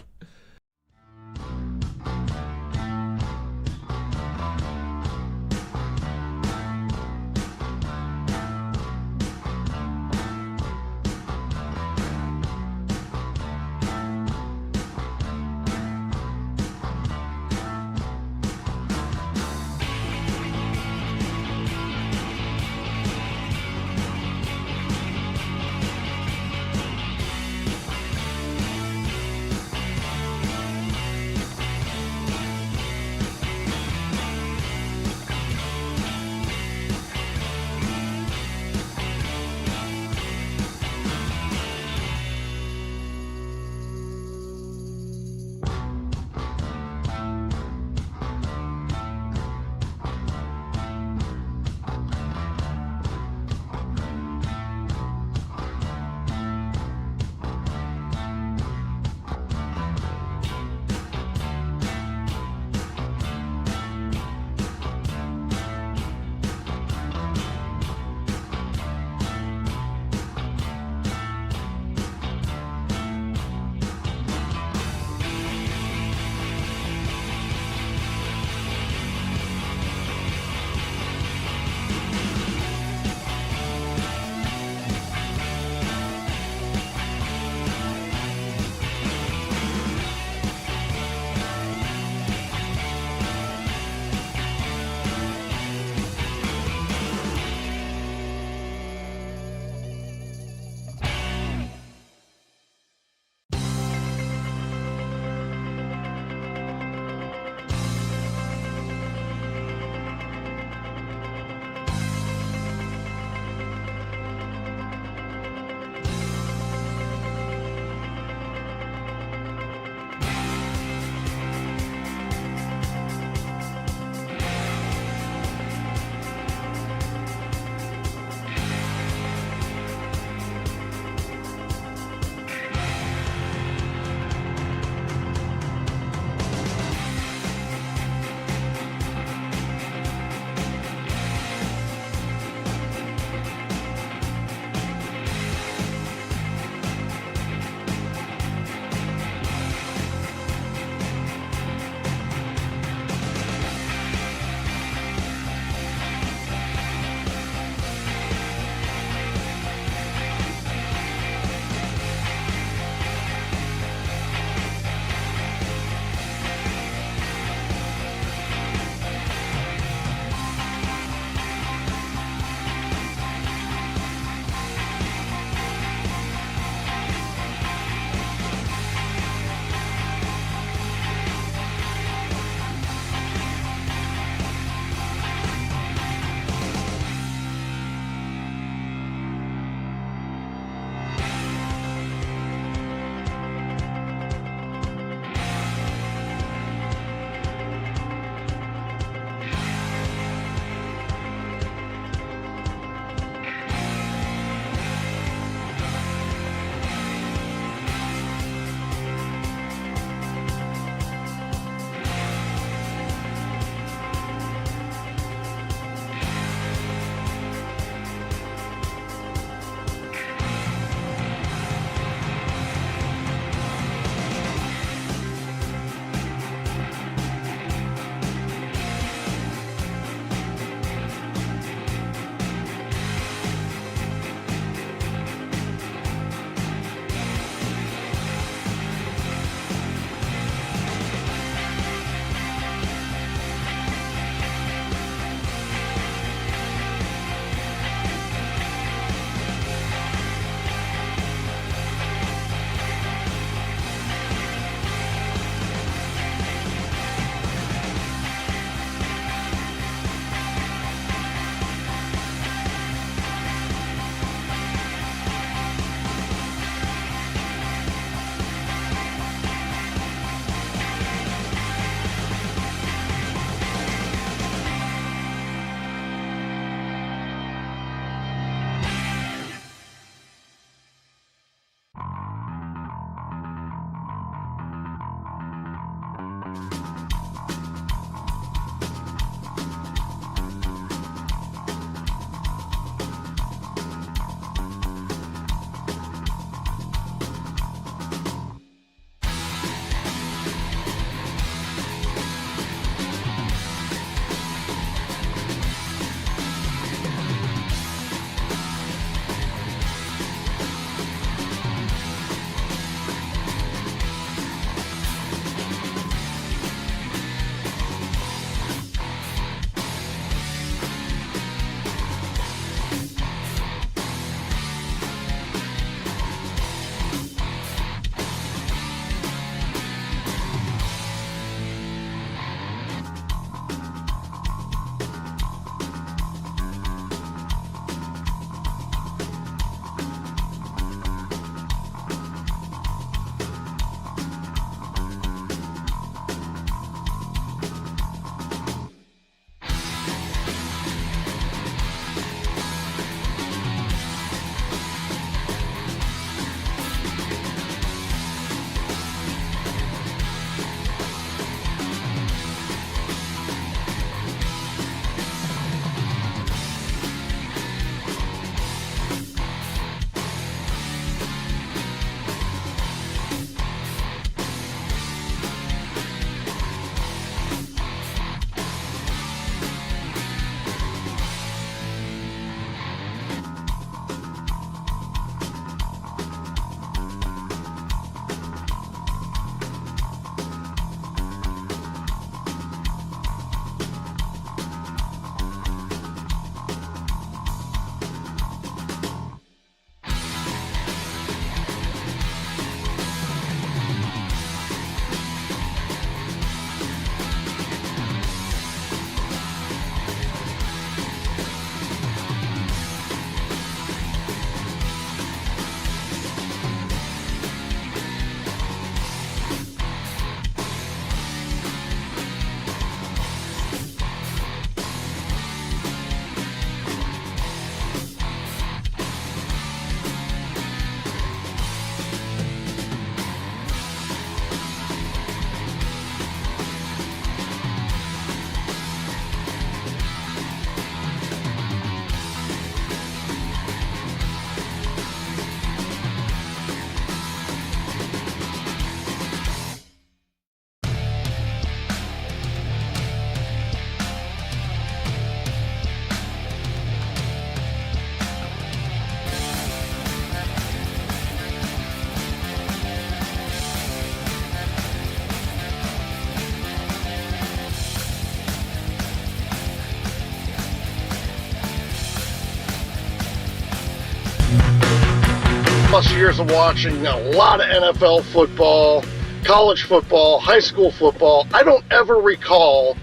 30-plus years of watching a lot of NFL football, college football, high school football, I don't ever recall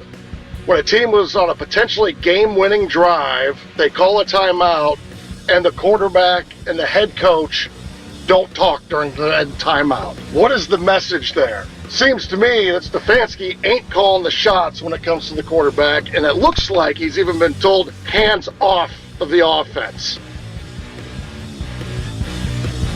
when a team was on a potentially game-winning drive, they call a timeout, and the quarterback and the head coach don't talk during the timeout. What is the message there? Seems to me that Stefanski ain't calling the shots when it comes to the quarterback, and it looks like he's even been told hands off of the offense.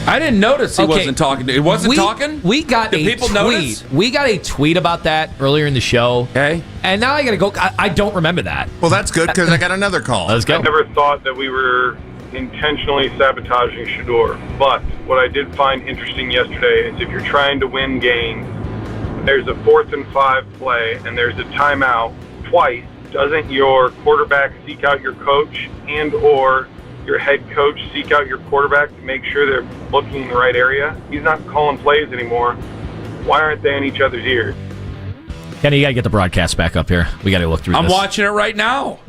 I didn't notice he wasn't talking. He wasn't talking? We got Did a people tweet. notice? We got a tweet about that earlier in the show. Okay. And now I got to go. I don't remember that. Well, that's good because I got another call. Let's go. I never thought that we were intentionally sabotaging Shador, but what I did find interesting yesterday is if you're trying to win games, there's a 4th and 5 play and there's a timeout twice. Doesn't your quarterback seek out your coach and or your head coach seek out your quarterback to make sure they're looking in the right area? He's not calling plays anymore. Why aren't they in each other's ears? Kenny, you got to get the broadcast back up here. We got to look through I'm this. watching it right now.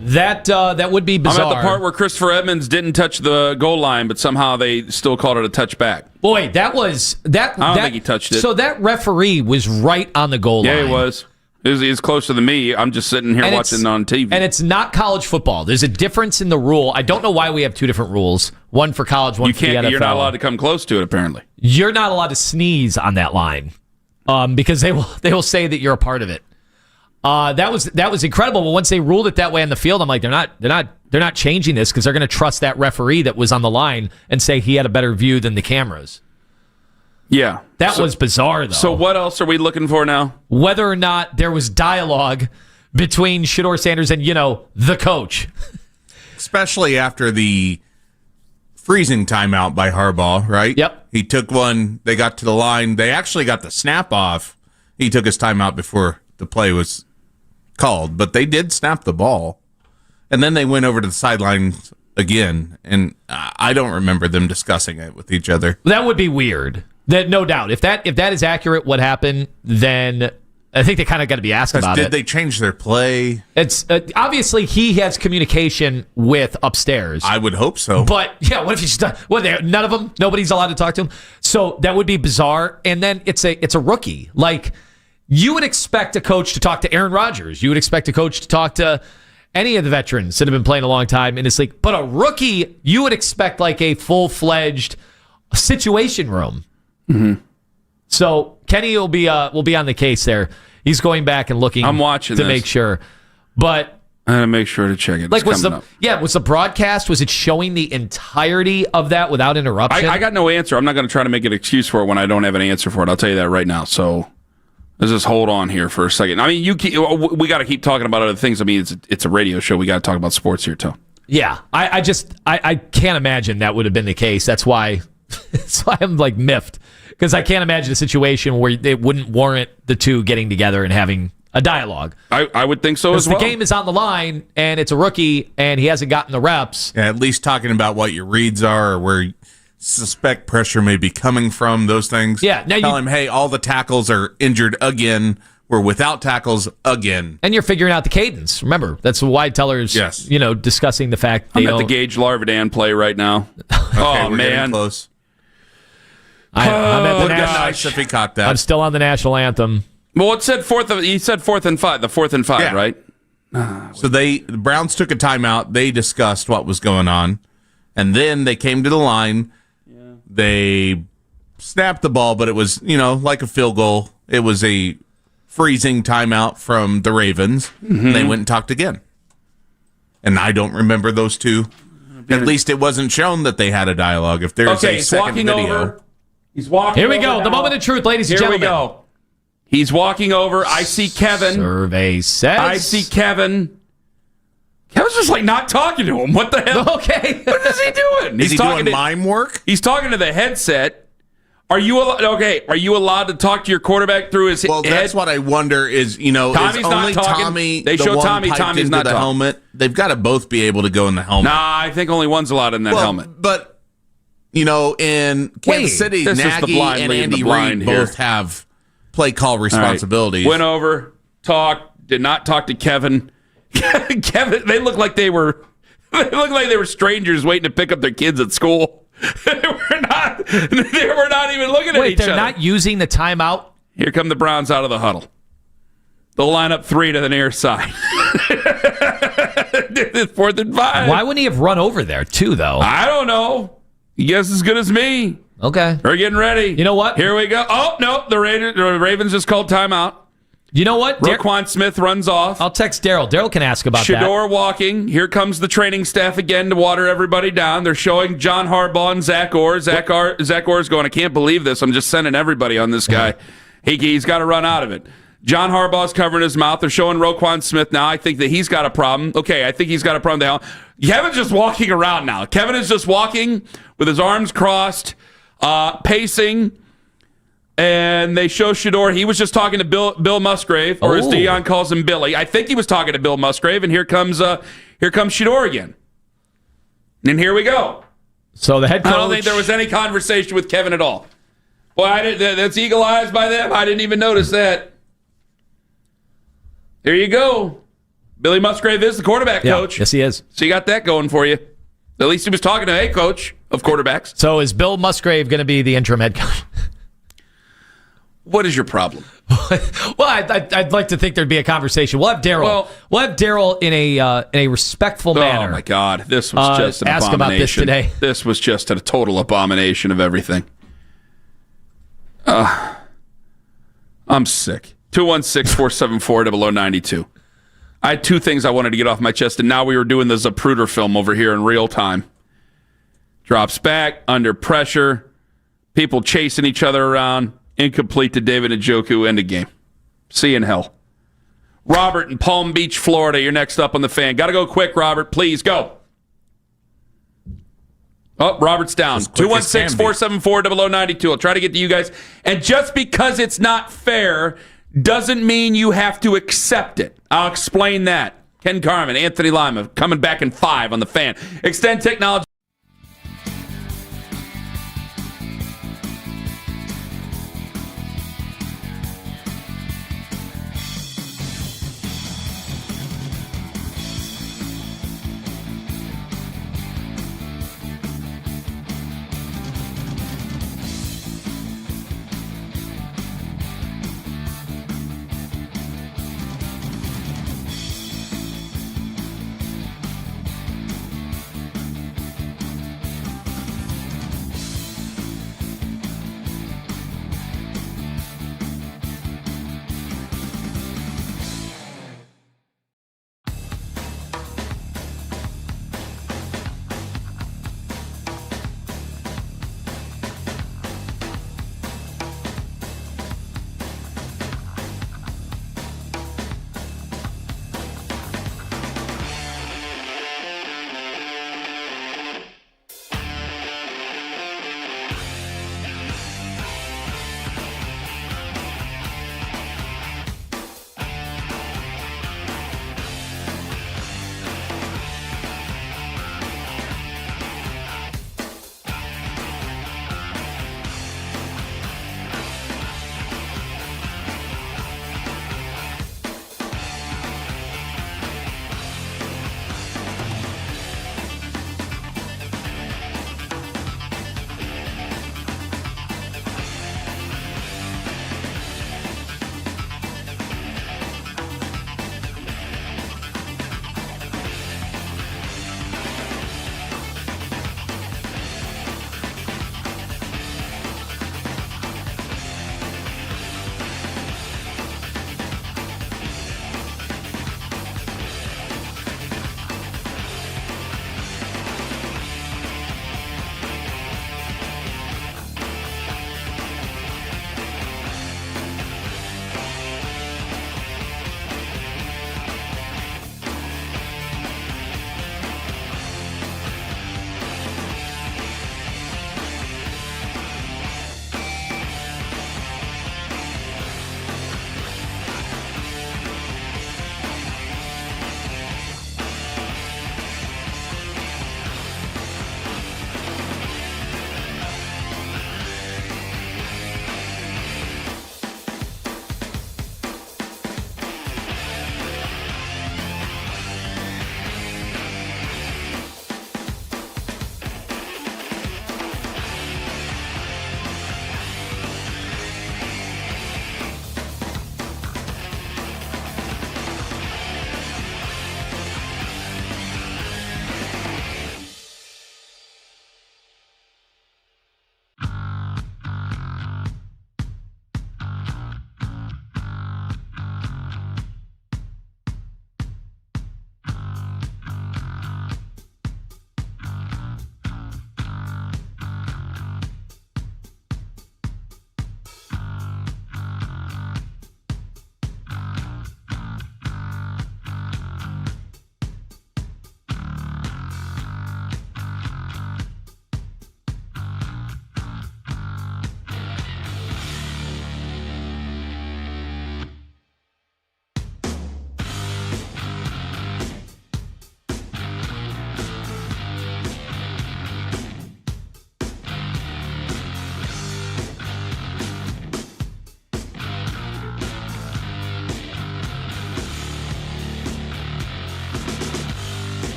That would be bizarre. I'm at the part where Christopher Edmonds didn't touch the goal line, but somehow they still called it a touchback. Boy, that was that. I don't think he touched it. So that referee was right on the goal line. Yeah, he was. He was closer than me. I'm just sitting here And watching on TV. And it's not college football. There's a difference in the rule. I don't know why we have two different rules. One for college, one for the NFL. You're not allowed to come close to it, apparently. You're not allowed to sneeze on that line because they will say that you're a part of it. That was incredible. But once they ruled it that way on the field, I'm like, they're not changing this because they're going to trust that referee that was on the line and say he had a better view than the cameras. Yeah. That was bizarre, though. So what else are we looking for now? Whether or not there was dialogue between Shador Sanders and, the coach. Especially after the freezing timeout by Harbaugh, right? Yep. He took one. They got to the line. They actually got the snap off. He took his timeout before the play was called, but they did snap the ball. And then they went over to the sidelines again, and I don't remember them discussing it with each other. That would be weird. That no doubt. If that is accurate, what happened, then I think they kind of got to be asked about it. Did they change their play? It's obviously he has communication with upstairs. I would hope so. But yeah, what if he's done? None of them. Nobody's allowed to talk to him. So that would be bizarre. And then it's a rookie. Like you would expect a coach to talk to Aaron Rodgers. You would expect a coach to talk to any of the veterans that have been playing a long time in this league. But a rookie, you would expect like a full-fledged situation room. Mm-hmm. So Kenny will be on the case there. He's going back and looking. I'm watching to this. make sure. But I'm gonna make sure to check it. like was the broadcast, was it showing the entirety of that without interruption? I got no answer. I'm not going to try to make an excuse for it when I don't have an answer for it. I'll tell you that right now. So let's just hold on here for a second. I mean, we got to keep talking about other things. I mean, it's a radio show. We got to talk about sports here too. Yeah, I can't imagine that would have been the case. That's why I'm like miffed. Because I can't imagine a situation where it wouldn't warrant the two getting together and having a dialogue. I would think so as well. The game is on the line, and it's a rookie, and he hasn't gotten the reps. Yeah, at least talking about what your reads are or where you suspect pressure may be coming from, those things. Yeah. Now Tell him, hey, all the tackles are injured again. We're without tackles again. And you're figuring out the cadence. Remember, that's why Teller's discussing the fact they I'm at don't. the Gage Larvadan play right now. Okay, we're getting close. I'm at the nice if he caught that. I'm still on the national anthem. Well, it said he said 4th and 5. The 4th and 5, Yeah. right? So the Browns took a timeout. They discussed what was going on, and then they came to the line. Yeah. They snapped the ball, but it was like a field goal. It was a freezing timeout from the Ravens. Mm-hmm. They went and talked again, and I don't remember those two. At least it wasn't shown that they had a dialogue. If there's a second video. Over. He's walking Here we go. over The now. moment of truth, ladies and gentlemen. Here we go. He's walking over. I see Kevin. Survey says. I see Kevin. Kevin's just like not talking to him. What the hell? Okay. What is he doing? Is he doing mime work? He's talking to the headset. Are you allowed to talk to your quarterback through his head? Well, that's what I wonder is, Tommy's is not only talking. Tommy They the show one Tommy. piped Tommy's into not the talking. helmet? They've got to both be able to go in the helmet. Nah, I think only one's allowed in that helmet. But, in Kansas City, this is the Nagy blind and leading the Andy blind Reid here. both have play call responsibilities. Went over, did not talk to Kevin. Kevin, they look like they were strangers waiting to pick up their kids at school. They were not even looking at each other. Wait, they're not using the timeout? Here come the Browns out of the huddle. They'll line up 3 to the near side. 4th and 5. Why wouldn't he have run over there, too, though? I don't know. You guess as good as me. Okay. We're getting ready. You know what? Here we go. Oh, no. The Ravens just called timeout. You know what? Roquan Smith runs off. I'll text Daryl. Daryl can ask about that. Shador walking. Here comes the training staff again to water everybody down. They're showing John Harbaugh and Zach Orr. Zach Orr's going, I can't believe this. I'm just sending everybody on this guy. He's got to run out of it. John Harbaugh's covering his mouth. They're showing Roquan Smith now. I think that he's got a problem. Okay, I think he's got a problem now. Kevin's just walking around now. Kevin is just walking with his arms crossed, pacing. And they show Shador. He was just talking to Bill Musgrave, or as Dion calls him, Billy. I think he was talking to Bill Musgrave, and here comes Shador again. And here we go. So the head coach. I don't think there was any conversation with Kevin at all. Well, that's eagle eyes by them. I didn't even notice that. There you go. Billy Musgrave is the quarterback coach. Yes, he is. So you got that going for you. At least he was talking to a coach of quarterbacks. So is Bill Musgrave going to be the interim head coach? What is your problem? Well, I'd like to think there'd be a conversation. We'll have Daryl. We'll have Daryl in a respectful manner. Oh my God, this was just an ask abomination. about this today. This was just a total abomination of everything. I'm sick. 216-474-0092. I had 2 things I wanted to get off my chest, and now we were doing the Zapruder film over here in real time. Drops back, under pressure, people chasing each other around, incomplete to David Njoku, end of game. See you in hell. Robert in Palm Beach, Florida, you're next up on the Fan. Got to go quick, Robert. Please, go. Oh, Robert's down. 216-474-0092. I'll try to get to you guys. And just because it's not fair doesn't mean you have to accept it. I'll explain that. Ken Carman, Anthony Lima, coming back in 5 on the Fan. Extend Technology.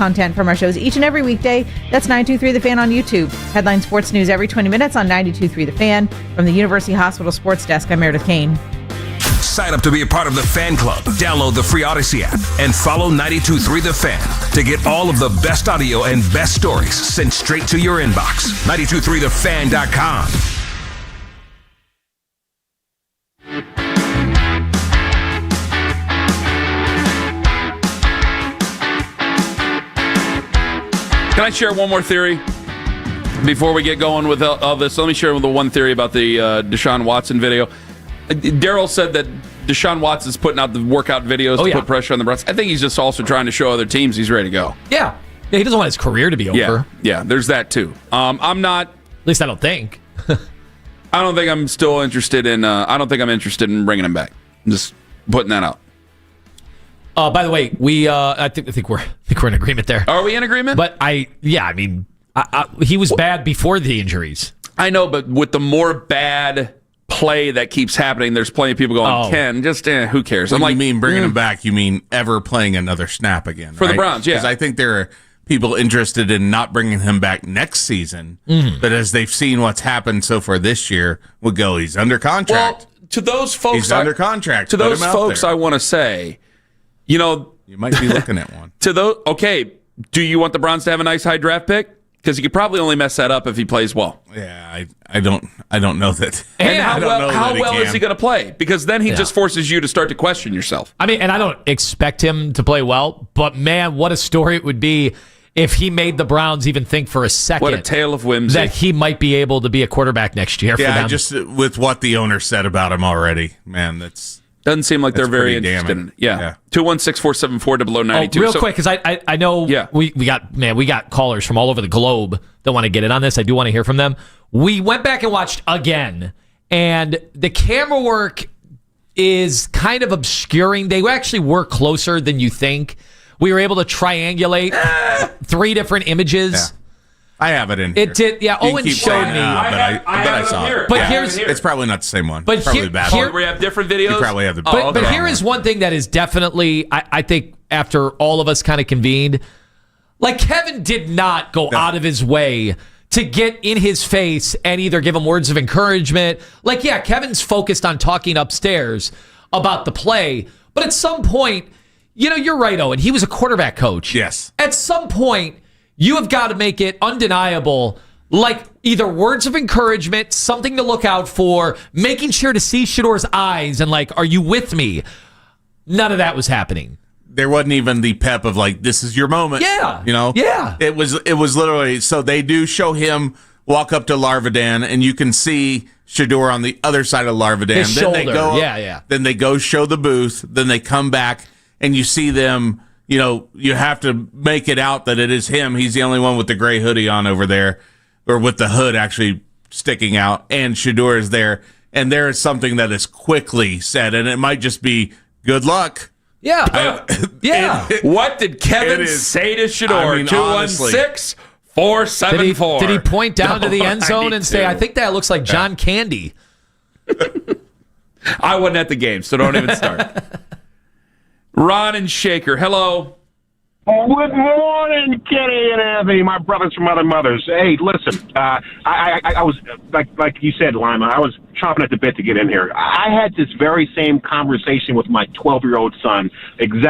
content from our shows each and every weekday. That's 92.3 The Fan on YouTube. Headline sports news every 20 minutes on 92.3 The Fan. From the University Hospital Sports Desk, I'm Meredith Kane. Sign up to be a part of the fan club. Download the free Odyssey app and follow 92.3 The Fan to get all of the best audio and best stories sent straight to your inbox. 92.3thefan.com. Can I share one more theory before we get going with all this? Let me share the one theory about the Deshaun Watson video. Daryl said that Deshaun Watson's putting out the workout videos to put pressure on the Browns. I think he's just also trying to show other teams he's ready to go. Yeah. He doesn't want his career to be over. Yeah, there's that too. I'm not. At least I don't think. I don't think I'm still interested in. I don't think I'm interested in bringing him back. I'm just putting that out. By the way, I think we're in agreement there. Are we in agreement? But he was bad before the injuries. I know, but with the more bad play that keeps happening, there's plenty of people going, Ken, just who cares? When you mean bringing him back, you mean ever playing another snap again for the Browns? Yeah, because I think there are people interested in not bringing him back next season. But as they've seen what's happened so far this year, would go, he's under contract. Well, to those folks, he's under contract. To those folks, I want to say, you might be looking at one. To those, okay, do you want the Browns to have a nice high draft pick? Because you could probably only mess that up if he plays well. Yeah, I don't know that. And how well is he going to play? Because then he just forces you to start to question yourself. I mean, and I don't expect him to play well, but man, what a story it would be if he made the Browns even think for a second. What a tale of whimsy. That he might be able to be a quarterback next year for them. Yeah, just with what the owner said about him already, man, doesn't seem like they're very interested in it. Yeah. 216-474-0092. Real quick, because I know we got callers from all over the globe that want to get in on this. I do want to hear from them. We went back and watched again, and the camera work is kind of obscuring. They actually were closer than you think. We were able to triangulate 3 different images. Yeah. I have it in here. It did, yeah. Owen showed me. I saw it. But it's probably not the same one. But probably bad. We have different videos. You probably have the. But here is one thing that is definitely, I think, after all of us kind of convened, like Kevin did not go out of his way to get in his face and either give him words of encouragement. Like, yeah, Kevin's focused on talking upstairs about the play, but at some point, you're right, Owen. He was a quarterback coach. Yes. At some point, you have got to make it undeniable, like either words of encouragement, something to look out for, making sure to see Shador's eyes and like, are you with me? None of that was happening. There wasn't even the pep of like, this is your moment. Yeah. Yeah. It was literally, so they do show him walk up to Larvidan and you can see Shador on the other side of Larvidan. His shoulder. They go, yeah. Then they go show the booth. Then they come back and you see them. You have to make it out that it is him. He's the only one with the gray hoodie on over there, or with the hood actually sticking out, and Shador is there. And there is something that is quickly said, and it might just be good luck. Yeah. What did Kevin say to Shador? 216-474. Did he point down to the end zone and say, I think that looks like John Candy? I wasn't at the game, so don't even start. Ron and Shaker, hello. Good morning, Kenny and Anthony, my brothers from other mothers. Hey, listen, I was, like you said, Lima, I was chomping at the bit to get in here. I had this very same conversation with my 12-year-old son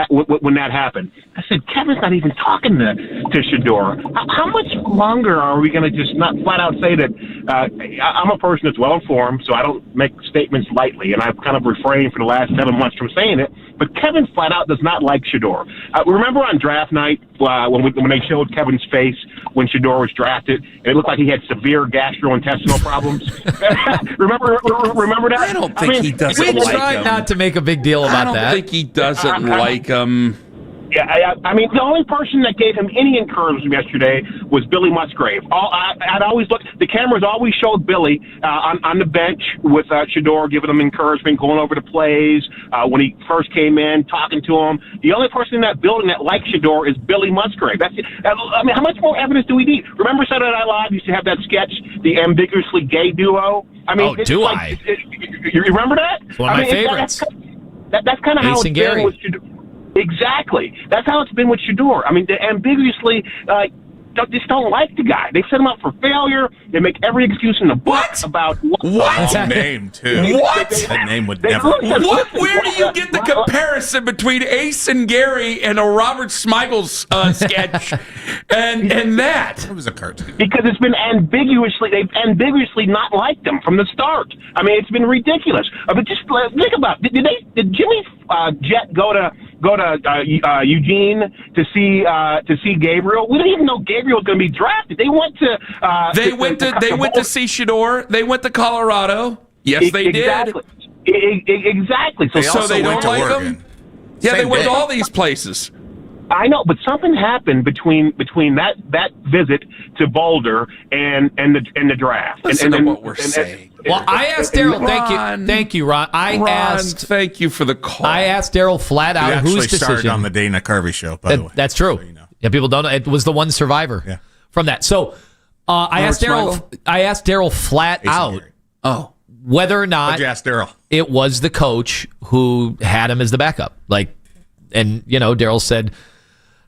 when that happened. I said, Kevin's not even talking to Shador. How much longer are we going to just not flat out say that I'm a person that's well-informed, so I don't make statements lightly, and I've kind of refrained for the last 7 months from saying it, but Kevin flat out does not like Shador. Remember on draft night when they showed Kevin's face when Shador was drafted, and it looked like he had severe gastrointestinal problems? Remember that? I don't think he doesn't like him. We tried not to make a big deal about that. I don't think he doesn't like him. Yeah, I mean, the only person that gave him any encouragement yesterday was Billy Musgrave. I'd always look. The cameras always showed Billy on the bench with Shador, giving him encouragement, going over the plays when he first came in, talking to him. The only person in that building that likes Shador is Billy Musgrave. That's it. I mean, how much more evidence do we need? Remember Saturday Night Live used to have that sketch, the ambiguously gay duo? I mean, you remember that? It's one of my favorites. That's kind of how it's been with Shador. Exactly. That's how it's been with Shador. I mean, they ambiguously just don't like the guy. They set him up for failure. They make every excuse in the book about what name too. What? That name would never. What? Where do you get the comparison between Ace and Gary and a Robert Smigel's sketch and that? It was a cartoon. Because it's been they've ambiguously not liked him from the start. I mean, it's been ridiculous. But just think about it. Did Jimmy Jet go to Eugene to see Gabriel? We didn't even know Gabriel was going to be drafted. They went to they went to see Shador. They went to Colorado. Yes, they did. Exactly. So they don't like him. Yeah, they went to all these places. I know, but something happened between that visit to Boulder and the draft. Listen to what we're saying. Well, I asked Daryl. Thank you, Ron. Thank you for the call. I asked Daryl flat out whose decision. Started on the Dana Carvey show. By the way, that's true. So you know. Yeah, people don't know. It was the one survivor from that. So I asked Daryl flat out. Whether or not What'd you ask Daryl? It was the coach who had him as the backup. And Daryl said,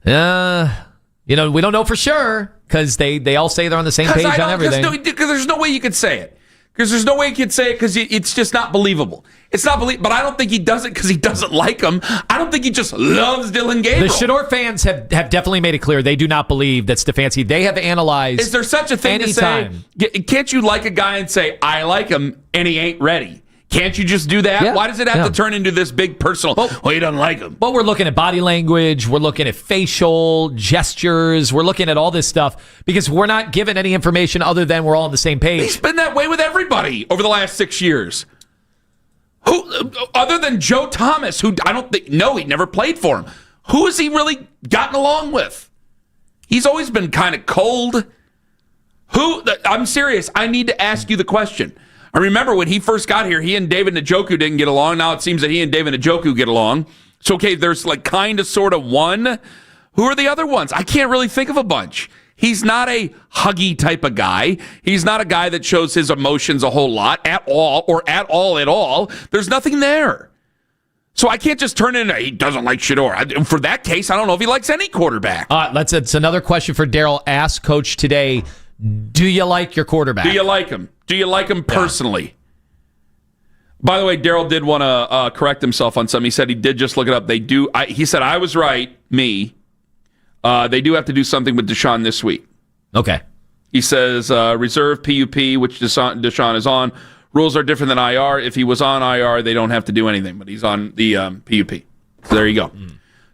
we don't know for sure because they all say they're on the same page on everything. Because there's no way you could say it. Because it's just not believable. It's not believable. But I don't think he does it because he doesn't like him. I don't think he just loves Dylan Gabriel. The Shador fans have definitely made it clear they do not believe that Stefanski. They have analyzed. Is there such a thing anytime. To say? Can't you like a guy and say I like him and he ain't ready? Can't you just do that? Yeah. Why does it have to turn into this big personal? He doesn't like him. But we're looking at body language. We're looking at facial gestures. We're looking at all this stuff because we're not given any information other than we're all on the same page. He's been that way with everybody over the last 6 years. Who, other than Joe Thomas, who I don't think, he never played for him. Who has he really gotten along with? He's always been kind of cold. I'm serious. I need to ask you the question. I remember when he first got here, he and David Njoku didn't get along. Now it seems that he and David Njoku get along. So, okay, there's kind of sort of one. Who are the other ones? I can't really think of a bunch. He's not a huggy type of guy. He's not a guy that shows his emotions a whole lot at all or at all. There's nothing there. So I can't just turn into he doesn't like Shador. For that case, I don't know if he likes any quarterback. It's another question for Daryl. Ask Coach today, do you like your quarterback? Do you like him? Do you like him personally? Yeah. By the way, Daryl did want to correct himself on something. He said he did just look it up. They do. He said I was right. They do have to do something with Deshaun this week. Okay. He says reserve PUP, which Deshaun is on. Rules are different than IR. If he was on IR, they don't have to do anything. But he's on the PUP. So there you go.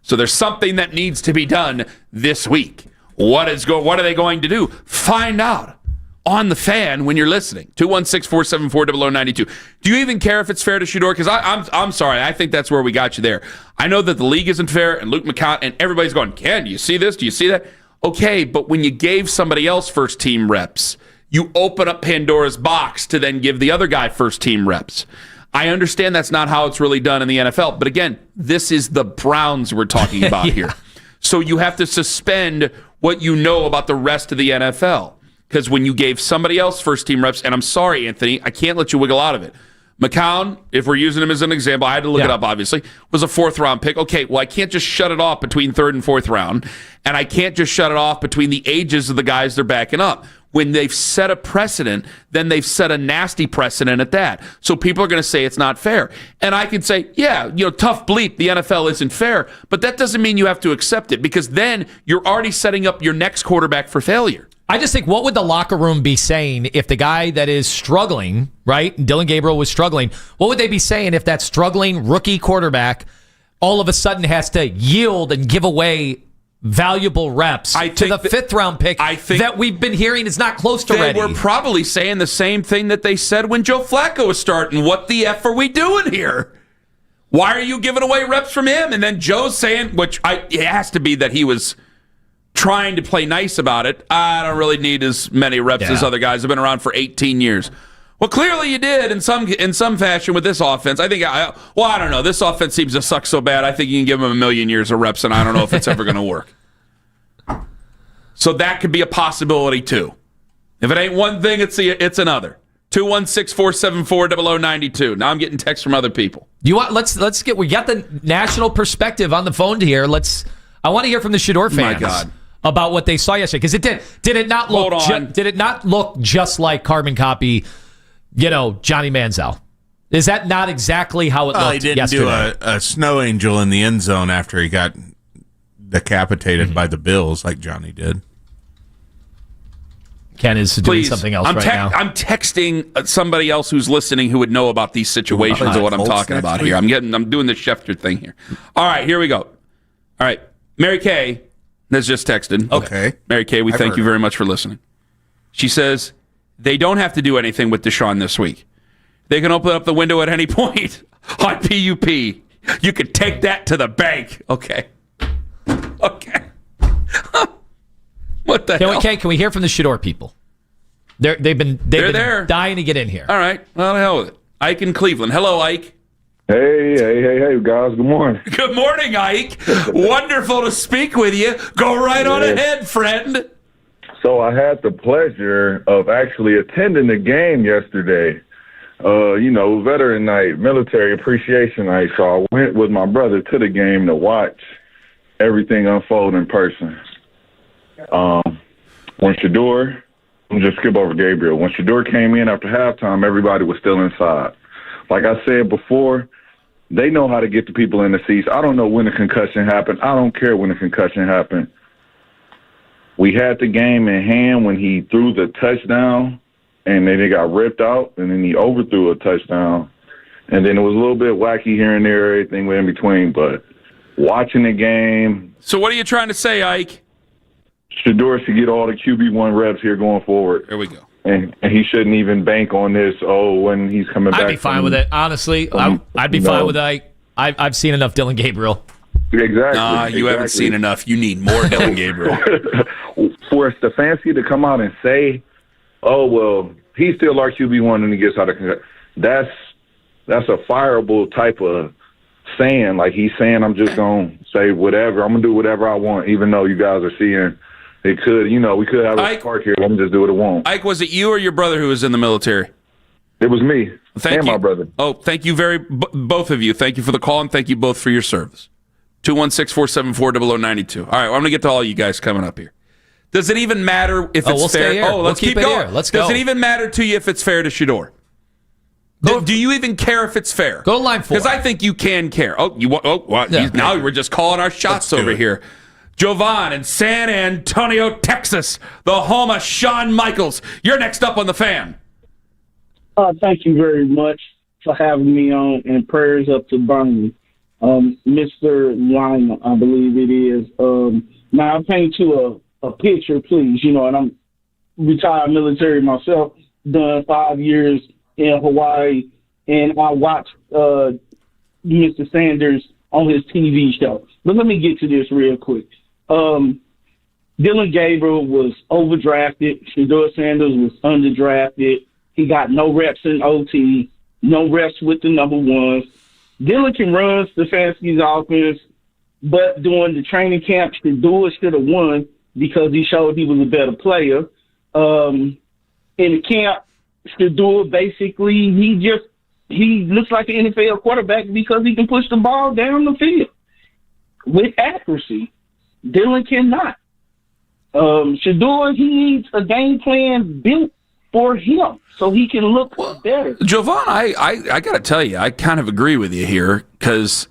So there's something that needs to be done this week. What are they going to do? Find out on the Fan when you're listening. 216-474-0092. Do you even care if it's fair to Shador? Because I'm sorry. I think that's where we got you there. I know that the league isn't fair, and Luke McCown, and everybody's going, Ken, do you see this? Do you see that? Okay, but when you gave somebody else first-team reps, you open up Pandora's box to then give the other guy first-team reps. I understand that's not how it's really done in the NFL. But again, this is the Browns we're talking about here. So you have to suspend what you know about the rest of the NFL. Because when you gave somebody else first-team reps, and I'm sorry, Anthony, I can't let you wiggle out of it. McCown, if we're using him as an example, I had to look it up, obviously, was a fourth-round pick. Okay, well, I can't just shut it off between third and fourth round, and I can't just shut it off between the ages of the guys they're backing up. When they've set a precedent, then they've set a nasty precedent at that. So people are going to say it's not fair. And I can say, tough bleep, the NFL isn't fair, but that doesn't mean you have to accept it because then you're already setting up your next quarterback for failure. I just think, what would the locker room be saying if the guy that is struggling, right, Dylan Gabriel was struggling, what would they be saying if that struggling rookie quarterback all of a sudden has to yield and give away valuable reps to the fifth-round pick that we've been hearing is not close to ready? They were probably saying the same thing that they said when Joe Flacco was starting. What the F are we doing here? Why are you giving away reps from him? And then Joe's saying, it has to be that he was trying to play nice about it. I don't really need as many reps as other guys have been around for 18 years. Well, clearly you did in some fashion with this offense. I don't know. This offense seems to suck so bad. I think you can give them 1,000,000 years of reps, and I don't know if it's ever going to work. So that could be a possibility too. If it ain't one thing, it's another. 216-474-0092. Now I'm getting texts from other people. We got the national perspective on the phone here. I want to hear from the Shador fans. My God. About what they saw yesterday, because did it not look just like carbon copy, Johnny Manziel? Is that not exactly how it looked he didn't yesterday? do a snow angel in the end zone after he got decapitated by the Bills like Johnny did. Ken is doing something else now. I'm texting somebody else who's listening who would know about these situations of what I'm talking about here. I'm doing the Schefter thing here. All right, here we go. All right, Mary Kay has just texted. Okay. Mary Kay, we thank you very much for listening. She says they don't have to do anything with Deshaun this week. They can open up the window at any point on PUP. You could take that to the bank. Okay. What the hell? Can we hear from the Shador people? They've been there. dying to get in here. All right. Well, the hell with it. Ike in Cleveland. Hello, Ike. Hey, guys. Good morning. Good morning, Ike. Wonderful to speak with you. Go right on ahead, friend. So I had the pleasure of actually attending the game yesterday. Veteran night, military appreciation night. So I went with my brother to the game to watch everything unfold in person. When Shador, I'm just skip over Gabriel. When Shador came in after halftime, everybody was still inside. Like I said before, they know how to get the people in the seats. I don't know when the concussion happened. I don't care when the concussion happened. We had the game in hand when he threw the touchdown, and then it got ripped out, and then he overthrew a touchdown. And then it was a little bit wacky here and there, everything in between. But watching the game. So what are you trying to say, Ike? Shador should get all the QB1 reps here going forward. There we go. And he shouldn't even bank on this, when he's coming back. I'd be fine with it, honestly. I'd be fine with it. I've seen enough Dylan Gabriel. Exactly. You haven't seen enough. You need more Dylan Gabriel. For Stefanski to come out and say, he's still our QB1 and he gets out of concussion, that's a fireable type of saying. Like he's saying, I'm just going to say whatever. I'm going to do whatever I want, even though you guys are seeing it could, we could have a park here. Let me just do what I want. Ike, was it you or your brother who was in the military? It was me and my brother. Oh, thank you both of you. Thank you for the call, and thank you both for your service. 216-474-0092. All right, I'm going to get to all you guys coming up here. Does it even matter if it's fair? Let's keep going. Let's go. Does it even matter to you if it's fair to Shador? Do you even care if it's fair? Go to line 4. Because I think you can care. Now we're just calling our shots over here. Jovan in San Antonio, Texas, the home of Shawn Michaels. You're next up on the Fan. Thank you very much for having me on, and prayers up to Bernie. Mr. Lima, I believe it is. Now, I'll paint you a picture, please. And I'm retired military myself, done 5 years in Hawaii, and I watched Mr. Sanders on his TV show. But let me get to this real quick. Dylan Gabriel was overdrafted. Shador Sanders was underdrafted. He got no reps in OT, no reps with the number ones. Dylan can run Stefanski's offense, but during the training camp, Shador should have won because he showed he was a better player. In the camp, Shador basically, he looks like an NFL quarterback because he can push the ball down the field with accuracy. Dylan cannot. Shador, he needs a game plan built for him so he can look better. Jovan, I got to tell you, I kind of agree with you here because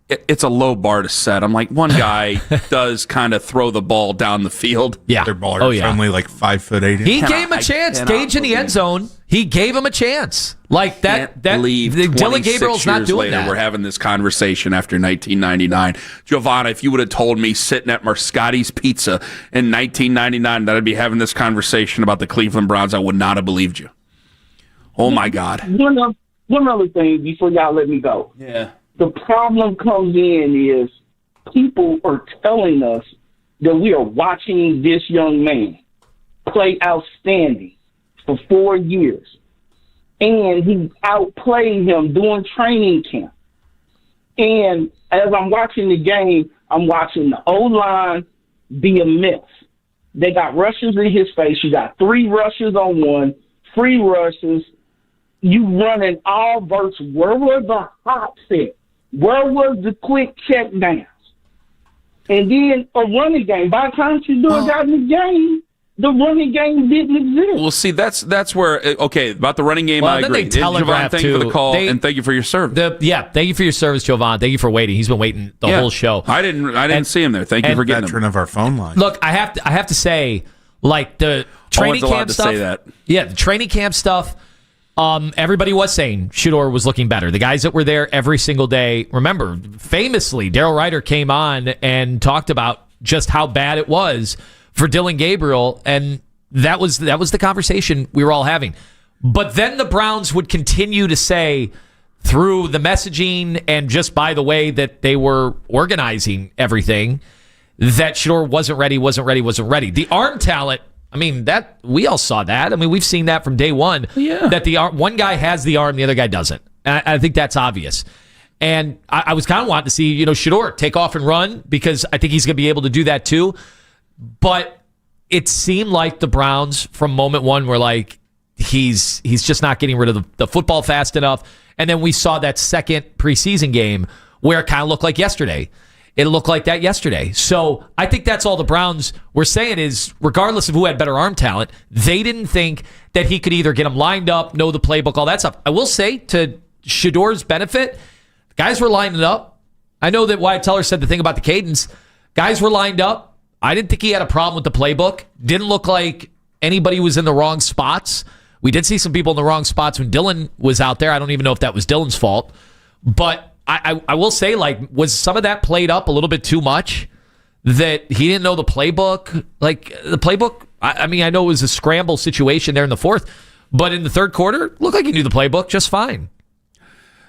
it's a low bar to set. I'm like, one guy does kind of throw the ball down the field. Yeah. Their ballers are only like 5'8". He gave him a chance. Gage in the end zone. He gave him a chance. Like that. Dylan Gabriel's not doing later, that. We're having this conversation after 1999. Giovanna, if you would have told me sitting at Marscotti's Pizza in 1999 that I'd be having this conversation about the Cleveland Browns, I would not have believed you. Oh my God. One other thing before y'all let me go. Yeah. The problem comes in is people are telling us that we are watching this young man play outstanding for 4 years. And he outplayed him during training camp. And as I'm watching the game, I'm watching the O-line be a mess. They got rushes in his face. You got 3 rushes on one, free rushes, You running all verse. Where was the hot set? Where was the quick check downs? And then a running game. By the time Shador got in the game, the running game didn't exist. Well, see, that's where about the running game. Well, I then agree. they telegraphed Jovan, thank you for the call and thank you for your service. Thank you for your service, Jovan. Thank you for waiting. He's been waiting the whole show. I didn't see him there. Thank you for getting veteran of our phone line. Look, I have to say, like the training camp stuff. Say that. Yeah, the training camp stuff. Everybody was saying Shador was looking better. The guys that were there every single day. Remember, famously, Daryl Ryder came on and talked about just how bad it was for Dillon Gabriel, and that was the conversation we were all having. But then the Browns would continue to say through the messaging and just by the way that they were organizing everything that Shador wasn't ready. The arm talent, I mean, that we all saw that. I mean, we've seen that from day one. Yeah. That the one guy has the arm, the other guy doesn't. And I think that's obvious. And I was kind of wanting to see, Shador take off and run because I think he's going to be able to do that too. But it seemed like the Browns from moment one were like, he's just not getting rid of the football fast enough. And then we saw that second preseason game where it kind of looked like yesterday. It looked like that yesterday. So I think that's all the Browns were saying is, regardless of who had better arm talent, they didn't think that he could either get them lined up, know the playbook, all that stuff. I will say, to Shador's benefit, guys were lining up. I know that Wyatt Teller said the thing about the cadence. Guys were lined up. I didn't think he had a problem with the playbook. Didn't look like anybody was in the wrong spots. We did see some people in the wrong spots when Dillon was out there. I don't even know if that was Dillon's fault. But I will say, was some of that played up a little bit too much? That he didn't know the playbook? The playbook, I know it was a scramble situation there in the fourth, but in the third quarter, looked like he knew the playbook just fine.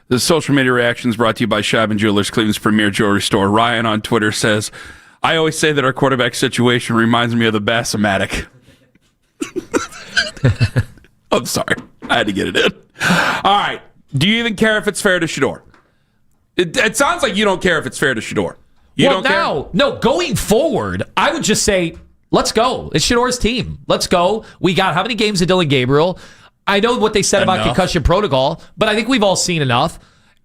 The social media reactions brought to you by Scheib & Jewelers, Cleveland's premier jewelry store. Ryan on Twitter says, I always say that our quarterback situation reminds me of the Bassomatic. I'm sorry. I had to get it in. All right. Do you even care if it's fair to Shador? It sounds like you don't care if it's fair to Shador. No, going forward, I would just say, let's go. It's Shador's team. Let's go. We got how many games of Dillon Gabriel? I know what they said about concussion protocol, but I think we've all seen enough.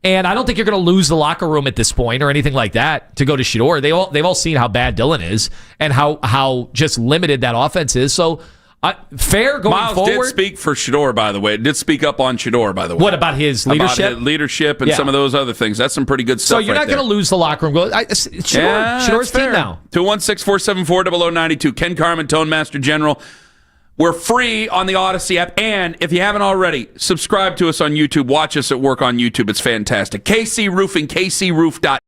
And I don't think you're going to lose the locker room at this point or anything like that to go to Shador. They've all seen how bad Dillon is and how just limited that offense is. So fair going Miles forward. Miles did speak for Shador, by the way. It did speak up on Shador, by the way. What about his leadership? About his leadership and some of those other things. That's some pretty good stuff. So you're not going to lose the locker room. Shador's team now. 216-474-0092. Ken Carman, Tone Master General. We're free on the Odyssey app. And if you haven't already, subscribe to us on YouTube. Watch us at work on YouTube. It's fantastic. KC Roofing, kcroof.com.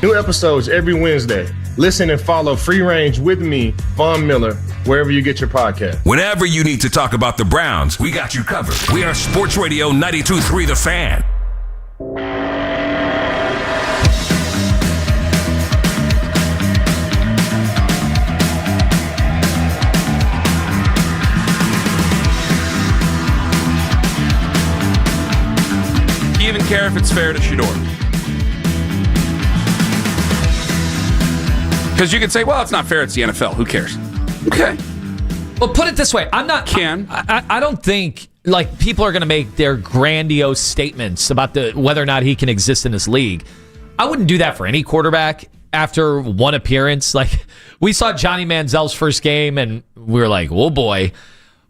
New episodes every Wednesday. Listen and follow Free Range with me, Von Miller, wherever you get your podcast. Whenever you need to talk about the Browns, we got you covered. We are Sports Radio 92.3 The Fan. Do you even care if it's fair to Shador? Because you could say, well, it's not fair. It's the NFL. Who cares? Okay. Well, put it this way. I don't think like people are going to make their grandiose statements about whether or not he can exist in this league. I wouldn't do that for any quarterback after one appearance. Like we saw Johnny Manziel's first game, and we were like, "Oh boy."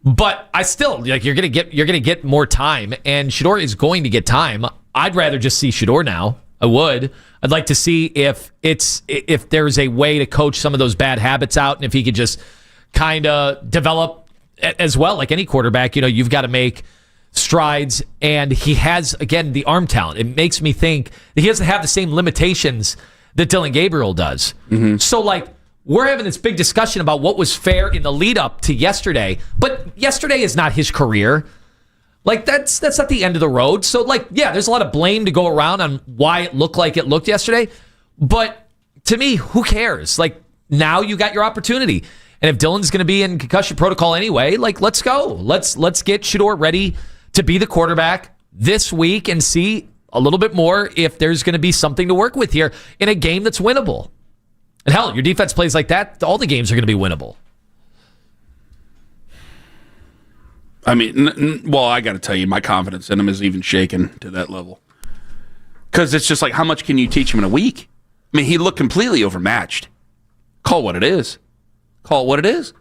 But I still like you're gonna get more time, and Shador is going to get time. I'd rather just see Shador now. I would. I'd like to see if there's a way to coach some of those bad habits out, and if he could just kind of develop as well. Like any quarterback, you've got to make strides, and he has, again, the arm talent. It makes me think that he doesn't have the same limitations that Dillon Gabriel does. Mm-hmm. So, like, we're having this big discussion about what was fair in the lead up to yesterday, but yesterday is not his career. Like, that's not the end of the road. So, like, yeah, there's a lot of blame to go around on why it looked like it looked yesterday. But to me, who cares? Like, now you got your opportunity. And if Dillon's going to be in concussion protocol anyway, like, let's go. Let's get Shador ready to be the quarterback this week and see a little bit more if there's going to be something to work with here in a game that's winnable. And hell, your defense plays like that, all the games are going to be winnable. I mean, well, I got to tell you, my confidence in him is even shaken to that level. Because it's just like, how much can you teach him in a week? I mean, he looked completely overmatched. Call it what it is. Call it what it is.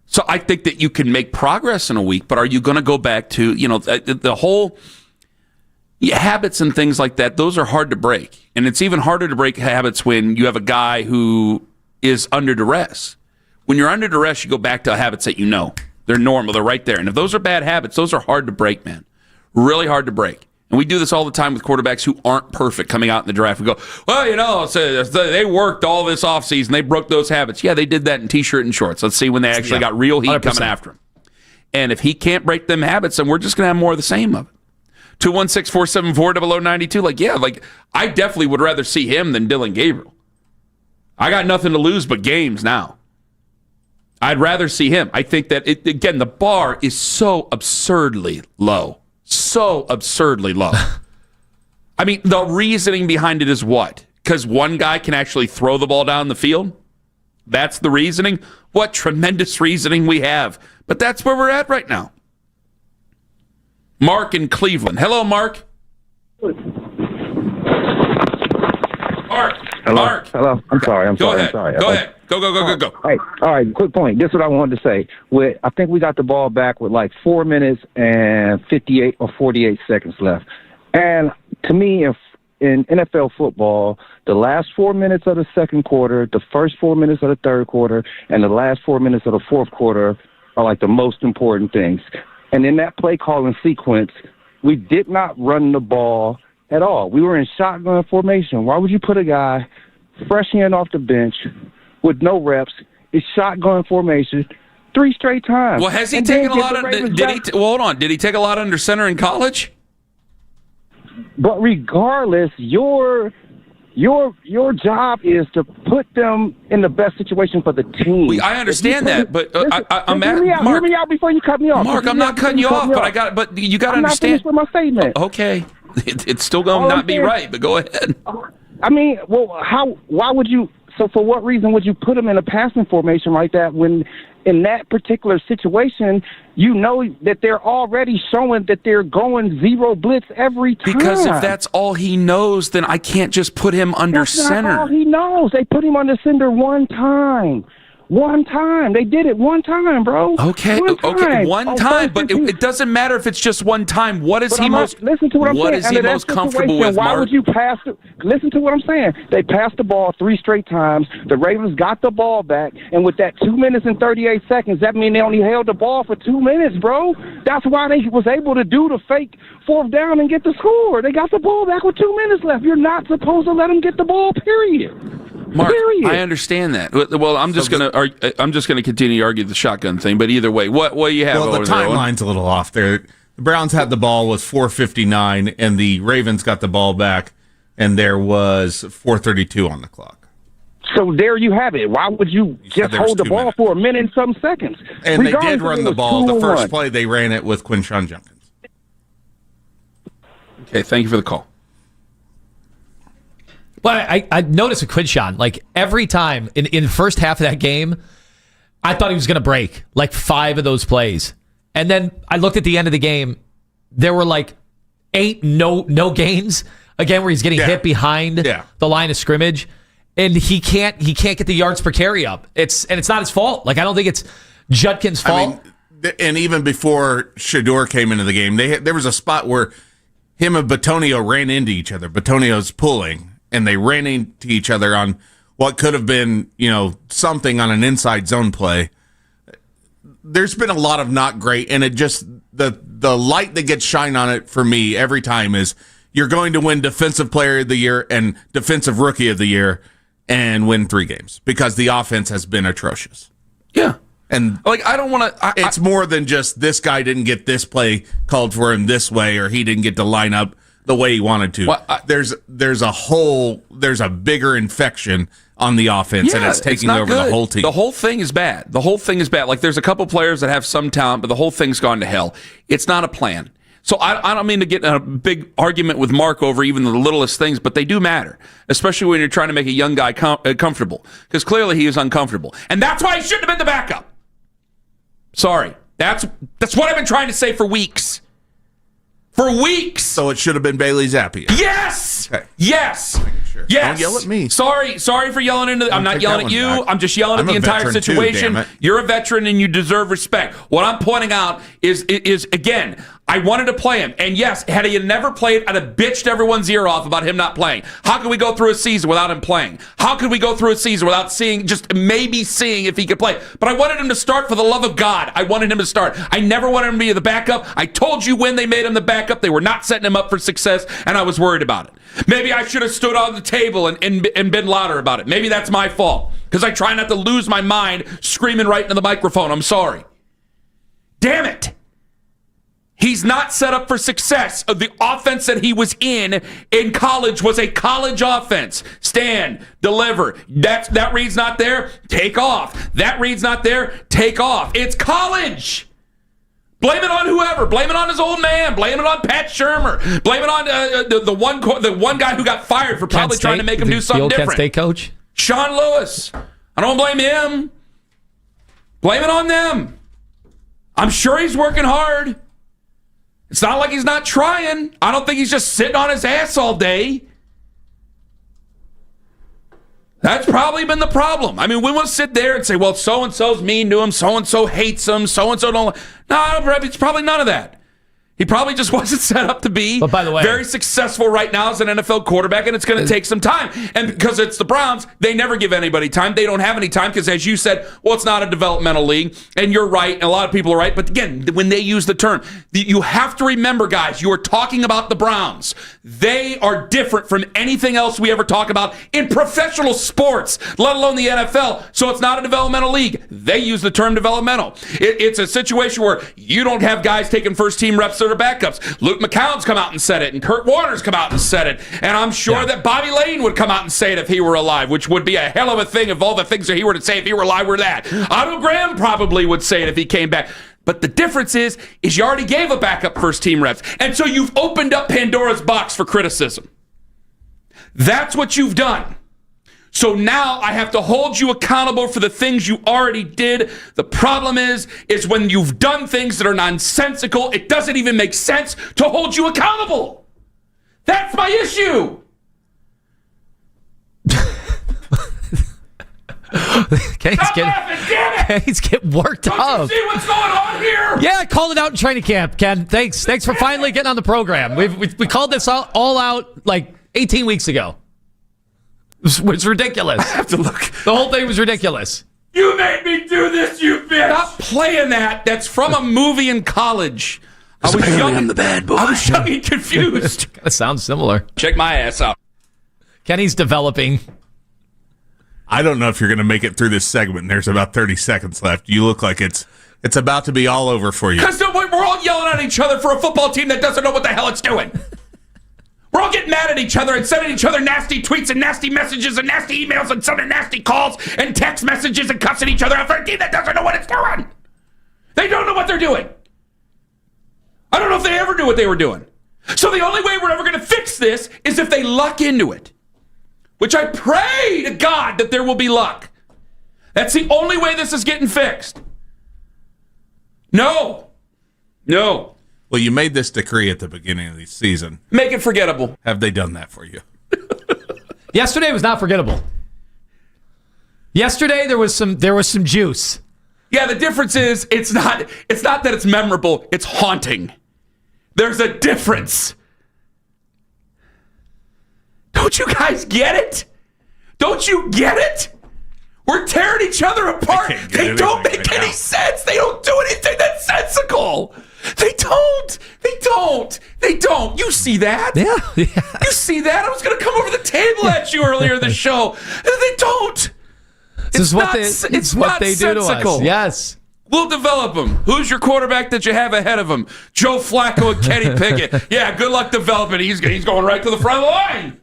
So I think that you can make progress in a week, but are you going to go back to, the whole habits and things like that? Those are hard to break. And it's even harder to break habits when you have a guy who is under duress. When you're under duress, you go back to habits that you know. They're normal. They're right there. And if those are bad habits, those are hard to break, man. Really hard to break. And we do this all the time with quarterbacks who aren't perfect coming out in the draft. We go, well, they worked all this offseason. They broke those habits. Yeah, they did that in T-shirt and shorts. Let's see when they actually got real heat 100%. Coming after him. And if he can't break them habits, then we're just going to have more of the same of it. 216-474-0092. I definitely would rather see him than Dillon Gabriel. I got nothing to lose but games now. I'd rather see him. I think that, again, the bar is so absurdly low. So absurdly low. I mean, the reasoning behind it is what? Because one guy can actually throw the ball down the field? That's the reasoning? What tremendous reasoning we have. But that's where we're at right now. Mark in Cleveland. Hello, Mark. Mark. Hello. Mark. Hello. I'm sorry. Go ahead. Go ahead. Go. All right. Quick point. This is what I wanted to say. I think we got the ball back with like 4 minutes and 58 or 48 seconds left. And to me, if in NFL football, the last 4 minutes of the second quarter, the first 4 minutes of the third quarter, and the last 4 minutes of the fourth quarter are like the most important things. And in that play calling sequence, we did not run the ball at all. We were in shotgun formation. Why would you put a guy fresh in off the bench with no reps? It's shotgun formation 3 straight times. Well, has he taken a lot of? Hold on. Did he take a lot under center in college? But regardless, your job is to put them in the best situation for the team. I understand that, but hear me out before you cut me off. Mark, I'm not cutting you off, but you got to understand. I'm not finished with my statement. Okay, it's still going to not be right, but go ahead. I mean, why would you? So for what reason would you put them in a passing formation like that when in that particular situation, you know that they're already showing that they're going zero blitz every time? Because if that's all he knows, then I can't just put him under center. That's not all he knows. They put him under center one time. One time. They did it one time, bro. Okay, one time, but it doesn't matter if it's just one time. What is he most? Listen to what I'm saying. What is he most comfortable with, Why Mark? would you pass? Listen to what I'm saying. They passed the ball 3 straight times. The Ravens got the ball back, and with that 2 minutes and 38 seconds, that means they only held the ball for 2 minutes, bro. That's why they was able to do the fake 4th down and get the score. They got the ball back with 2 minutes left. You're not supposed to let them get the ball. Period. Mark, I understand that. Well, I'm just gonna continue to argue the shotgun thing. But either way, what do you have? Well, the timeline's a little off there. The Browns had the ball with 4:59, and the Ravens got the ball back, and there was 4:32 on the clock. So there you have it. Why would you just hold the ball for a minute and some seconds? And they did run the ball. The first play, they ran it with Quinshon Judkins. Okay, thank you for the call. Well, I noticed with Quinshon, like every time in the first half of that game, I thought he was going to break like 5 of those plays. And then I looked at the end of the game. There were like 8 no gains, again, where he's getting hit behind the line of scrimmage. And he can't get the yards per carry up. It's not his fault. Like, I don't think it's Judkins' fault. I mean, and even before Shador came into the game, there was a spot where him and Bitonio ran into each other. Bitonio's pulling, and they ran into each other on what could have been, something on an inside zone play. There's been a lot of not great, and it just the light that gets shined on it for me every time is you're going to win Defensive Player of the Year and Defensive Rookie of the Year and win 3 games because the offense has been atrocious. Yeah. And I don't want to. It's more than just this guy didn't get this play called for him this way, or he didn't get to line up the way he wanted to. Well, there's a bigger infection on the offense, and it's taking over the whole team. The whole thing is bad. The whole thing is bad. Like, there's a couple players that have some talent, but the whole thing's gone to hell. It's not a plan. So I don't mean to get in a big argument with Mark over even the littlest things, but they do matter, especially when you're trying to make a young guy comfortable, because clearly he is uncomfortable. And that's why he shouldn't have been the backup. Sorry. That's what I've been trying to say for weeks. For weeks. So it should have been Bailey Zappi. Yes. Okay. Yes. Sure. Yes. Don't yell at me. Sorry for yelling into. I'm not yelling at you. I'm just yelling at the entire situation. Too, You're a veteran and you deserve respect. What I'm pointing out is again, I wanted to play him, and yes, had he never played, I'd have bitched everyone's ear off about him not playing. How could we go through a season without him playing? How could we go through a season without seeing if he could play? But I wanted him to start for the love of God. I wanted him to start. I never wanted him to be the backup. I told you when they made him the backup, they were not setting him up for success, and I was worried about it. Maybe I should have stood on the table and been louder about it. Maybe that's my fault, because I try not to lose my mind screaming right into the microphone. I'm sorry. Damn it. He's not set up for success. The offense that he was in college was a college offense. Stand, deliver. That read's not there, take off. That read's not there, take off. It's college. Blame it on whoever. Blame it on his old man. Blame it on Pat Shurmur. Blame it on the one guy who got fired for probably trying to make him do something different. Kent State coach? Sean Lewis. I don't blame him. Blame it on them. I'm sure he's working hard. It's not like he's not trying. I don't think he's just sitting on his ass all day. That's probably been the problem. I mean, we want to sit there and say, well, so-and-so's mean to him, so-and-so hates him, so-and-so don't. No, it's probably none of that. He probably just wasn't set up to be very successful right now as an NFL quarterback, and it's going to take some time. And because it's the Browns, they never give anybody time. They don't have any time because, as you said, well, it's not a developmental league. And you're right, and a lot of people are right. But again, when they use the term, you have to remember, guys, you are talking about the Browns. They are different from anything else we ever talk about in professional sports, let alone the NFL. So it's not a developmental league. They use the term developmental. It's a situation where you don't have guys taking first-team reps that are backups. Luke McCown's come out and said it, and Kurt Warner's come out and said it, and I'm sure that Bobby Lane would come out and say it if he were alive, which would be a hell of a thing if all the things that he were to say if he were alive were that. Otto Graham probably would say it if he came back. But the difference is you already gave a backup first-team reps, and so you've opened up Pandora's box for criticism. That's what you've done. So now I have to hold you accountable for the things you already did. The problem is when you've done things that are nonsensical, it doesn't even make sense to hold you accountable. That's my issue. Kenny's getting worked up. See what's going on here? Yeah, I called it out in training camp, Ken. Thanks for finally getting on the program. We called this all out like 18 weeks ago. It was ridiculous. I have to look. The whole thing was ridiculous. You made me do this, you bitch! Stop playing that. That's from a movie in college. I was young. I'm the bad boy. I was young and confused. That sounds similar. Check my ass out. Kenny's developing. I don't know if you're going to make it through this segment. There's about 30 seconds left. You look like it's about to be all over for you. Because we're all yelling at each other for a football team that doesn't know what the hell it's doing. We're all getting mad at each other and sending each other nasty tweets and nasty messages and nasty emails and sending nasty calls and text messages and cussing each other out for a team that doesn't know what it's doing. They don't know what they're doing. I don't know if they ever knew what they were doing. So the only way we're ever going to fix this is if they luck into it. Which I pray to God that there will be luck. That's the only way this is getting fixed. No. Well, you made this decree at the beginning of the season. Make it forgettable. Have they done that for you? Yesterday was not forgettable. Yesterday there was some juice. Yeah, the difference is it's not that it's memorable, it's haunting. There's a difference. Don't you guys get it? Don't you get it? We're tearing each other apart. They don't make any sense. They don't do anything that's sensical. They don't. You see that? Yeah. You see that? I was going to come over the table at you earlier in the show. They don't. This is what they do to us. Yes. We'll develop him. Who's your quarterback that you have ahead of him? Joe Flacco and Kenny Pickett. Yeah, good luck developing. He's going right to the front of the line.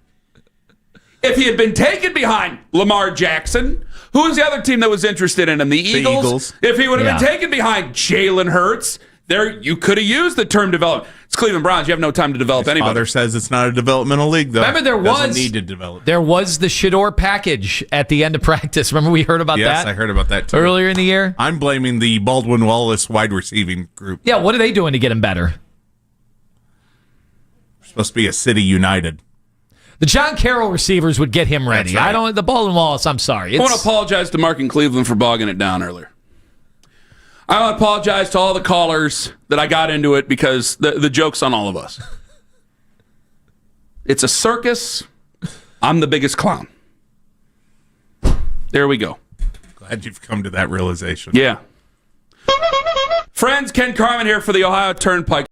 If he had been taken behind Lamar Jackson, who was the other team that was interested in him? The Eagles. If he would have been taken behind Jalen Hurts, there you could have used the term development. It's Cleveland Browns. You have no time to develop anybody. Father says it's not a developmental league, though. Remember, doesn't need to develop. There was the Shador package at the end of practice. Remember we heard about that? Yes, I heard about that too. Earlier in the year. I'm blaming the Baldwin Wallace wide receiving group. Yeah, what are they doing to get him better? We're supposed to be a city united. The John Carroll receivers would get him ready. Right. The Baldwin Wallace, I'm sorry. I want to apologize to Mark in Cleveland for bogging it down earlier. I want to apologize to all the callers that I got into it because the joke's on all of us. It's a circus. I'm the biggest clown. There we go. Glad you've come to that realization. Yeah. Friends, Ken Carman here for the Ohio Turnpike.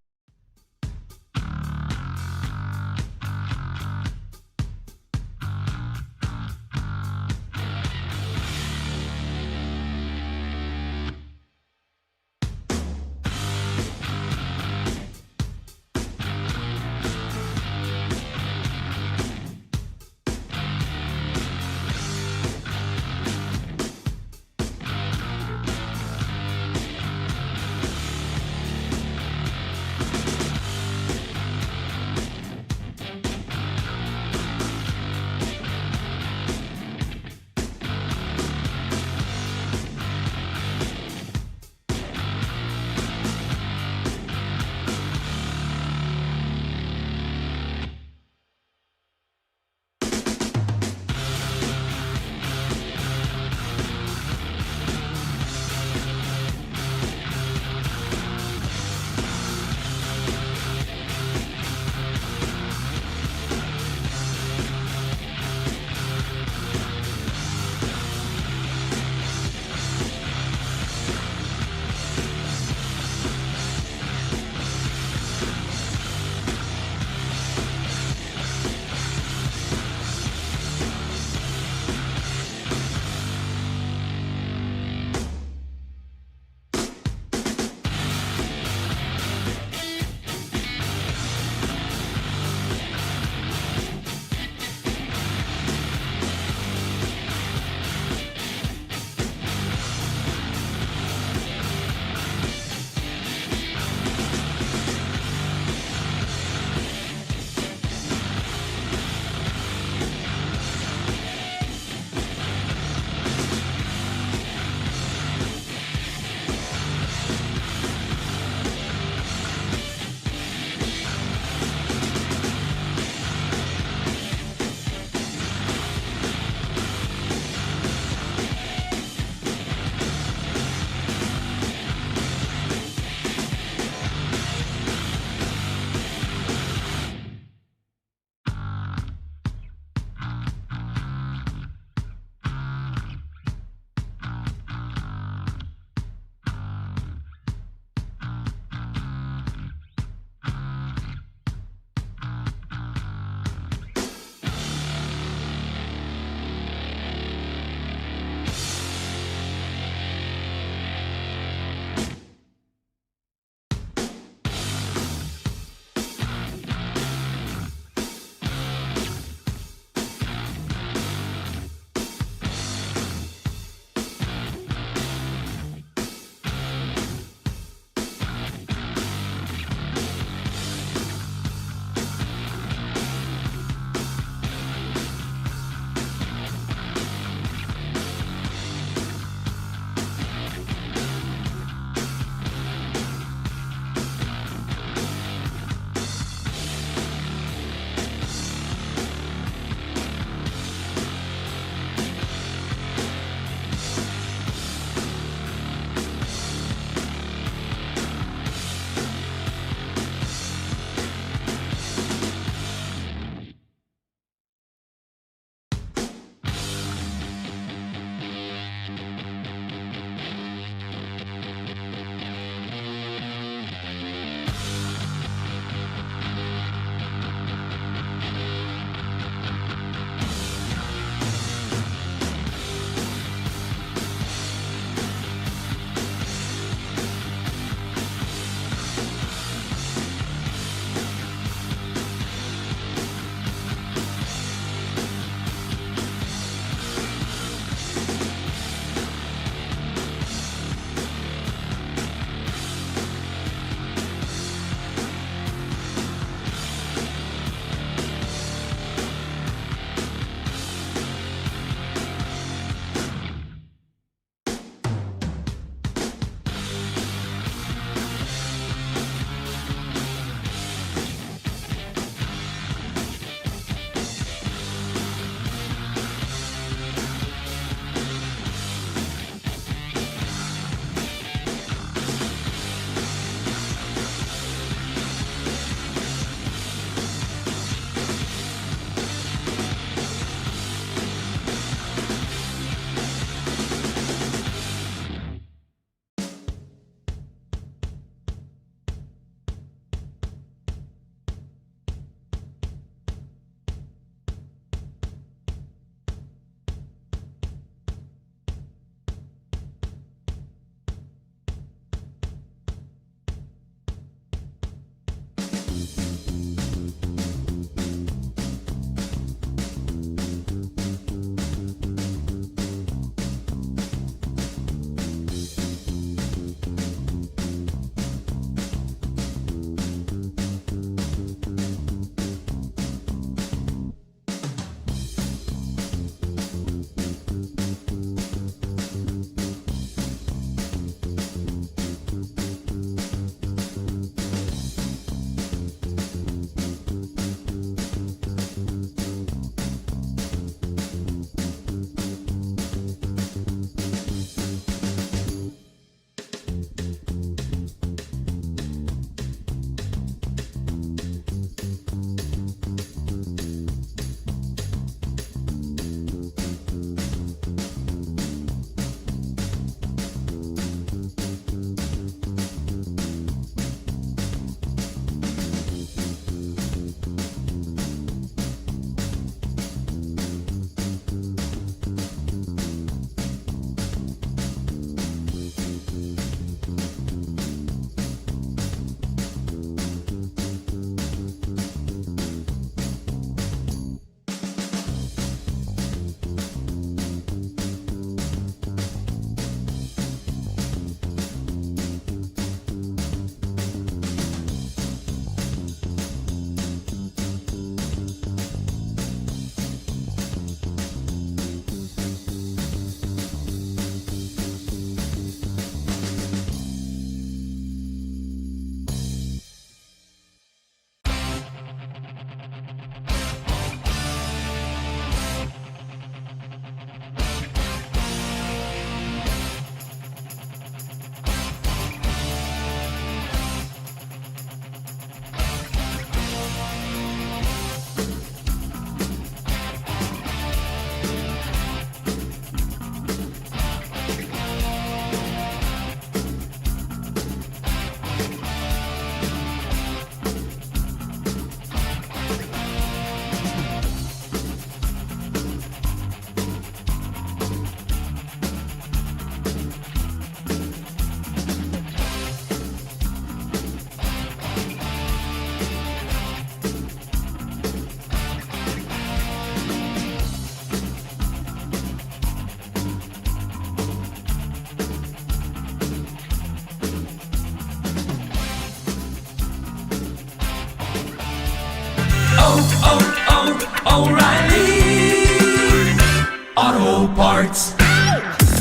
Auto Parts.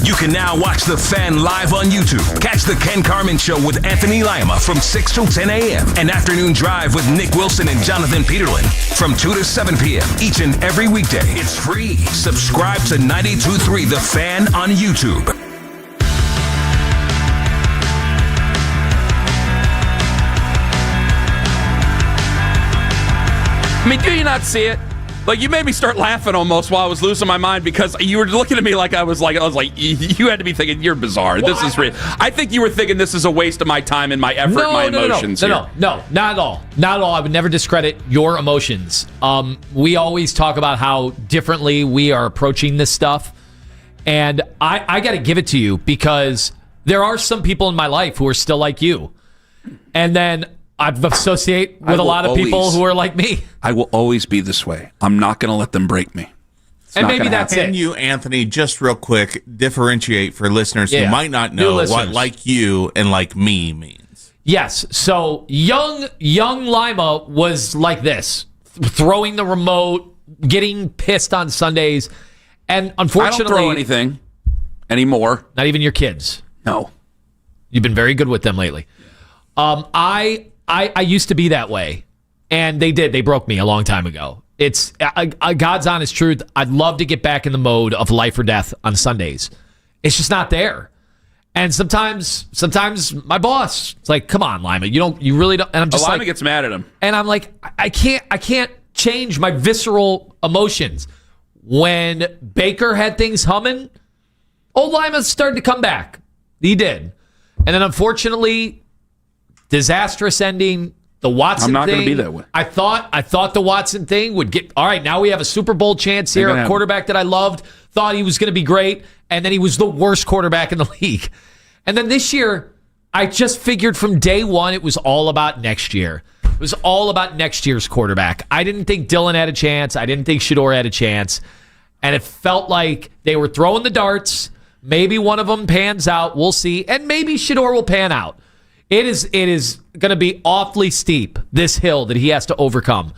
You can now watch The Fan live on YouTube. Catch the Ken Carman Show with Anthony Lima from 6 till 10 a.m. and Afternoon Drive with Nick Wilson and Jonathan Peterlin from 2 to 7 p.m. each and every weekday. It's free. Subscribe to 92.3 The Fan on YouTube. I mean, do you not see it? Like, you made me start laughing almost while I was losing my mind because you were looking at me like I was like, you had to be thinking, you're bizarre. This is real. I think you were thinking this is a waste of my time and my effort and my emotions. No, not at all. Not at all. I would never discredit your emotions. We always talk about how differently we are approaching this stuff. And I got to give it to you because there are some people in my life who are still like you. And then I associate with a lot of people who are like me. I will always be this way. I'm not going to let them break me. And maybe that's it. Can you, Anthony, just real quick, differentiate for listeners who might not know what like you and like me means? Yes. So young Lima was like this, throwing the remote, getting pissed on Sundays. And unfortunately, I don't throw anything anymore. Not even your kids. No. You've been very good with them lately. I used to be that way, and they broke me a long time ago. It's God's honest truth. I'd love to get back in the mode of life or death on Sundays. It's just not there. And sometimes my boss, it's like, come on, Lima, you really don't. And I'm just Lima gets mad at him. And I'm like, I can't change my visceral emotions. When Baker had things humming, old Lima started to come back. He did. And then unfortunately, disastrous ending. The Watson thing. I'm not going to be that way. I thought the Watson thing would get all right. Now we have a Super Bowl chance here. A quarterback that I loved, thought he was going to be great, and then he was the worst quarterback in the league. And then this year, I just figured from day one it was all about next year. It was all about next year's quarterback. I didn't think Dylan had a chance. I didn't think Shador had a chance, and it felt like they were throwing the darts. Maybe one of them pans out. We'll see, and maybe Shador will pan out. It is going to be awfully steep, this hill that he has to overcome.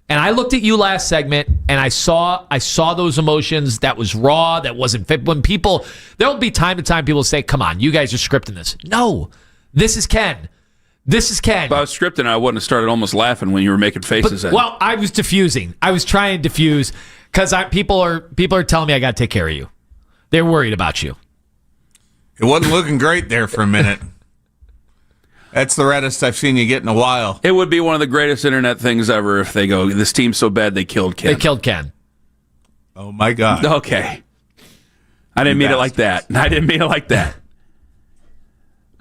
And I looked at you last segment, and I saw those emotions. That was raw. That wasn't fit. When people, there'll be time to time people say, come on, you guys are scripting this. No, this is Ken. This is Ken. If I was scripting, I wouldn't have started almost laughing when you were making faces at me. Well, I was diffusing. I was trying to diffuse because people are telling me I got to take care of you. They're worried about you. It wasn't looking great there for a minute. That's the reddest I've seen you get in a while. It would be one of the greatest internet things ever if they go, this team's so bad they killed Ken. They killed Ken. Oh, my God. Okay. I didn't mean it like that.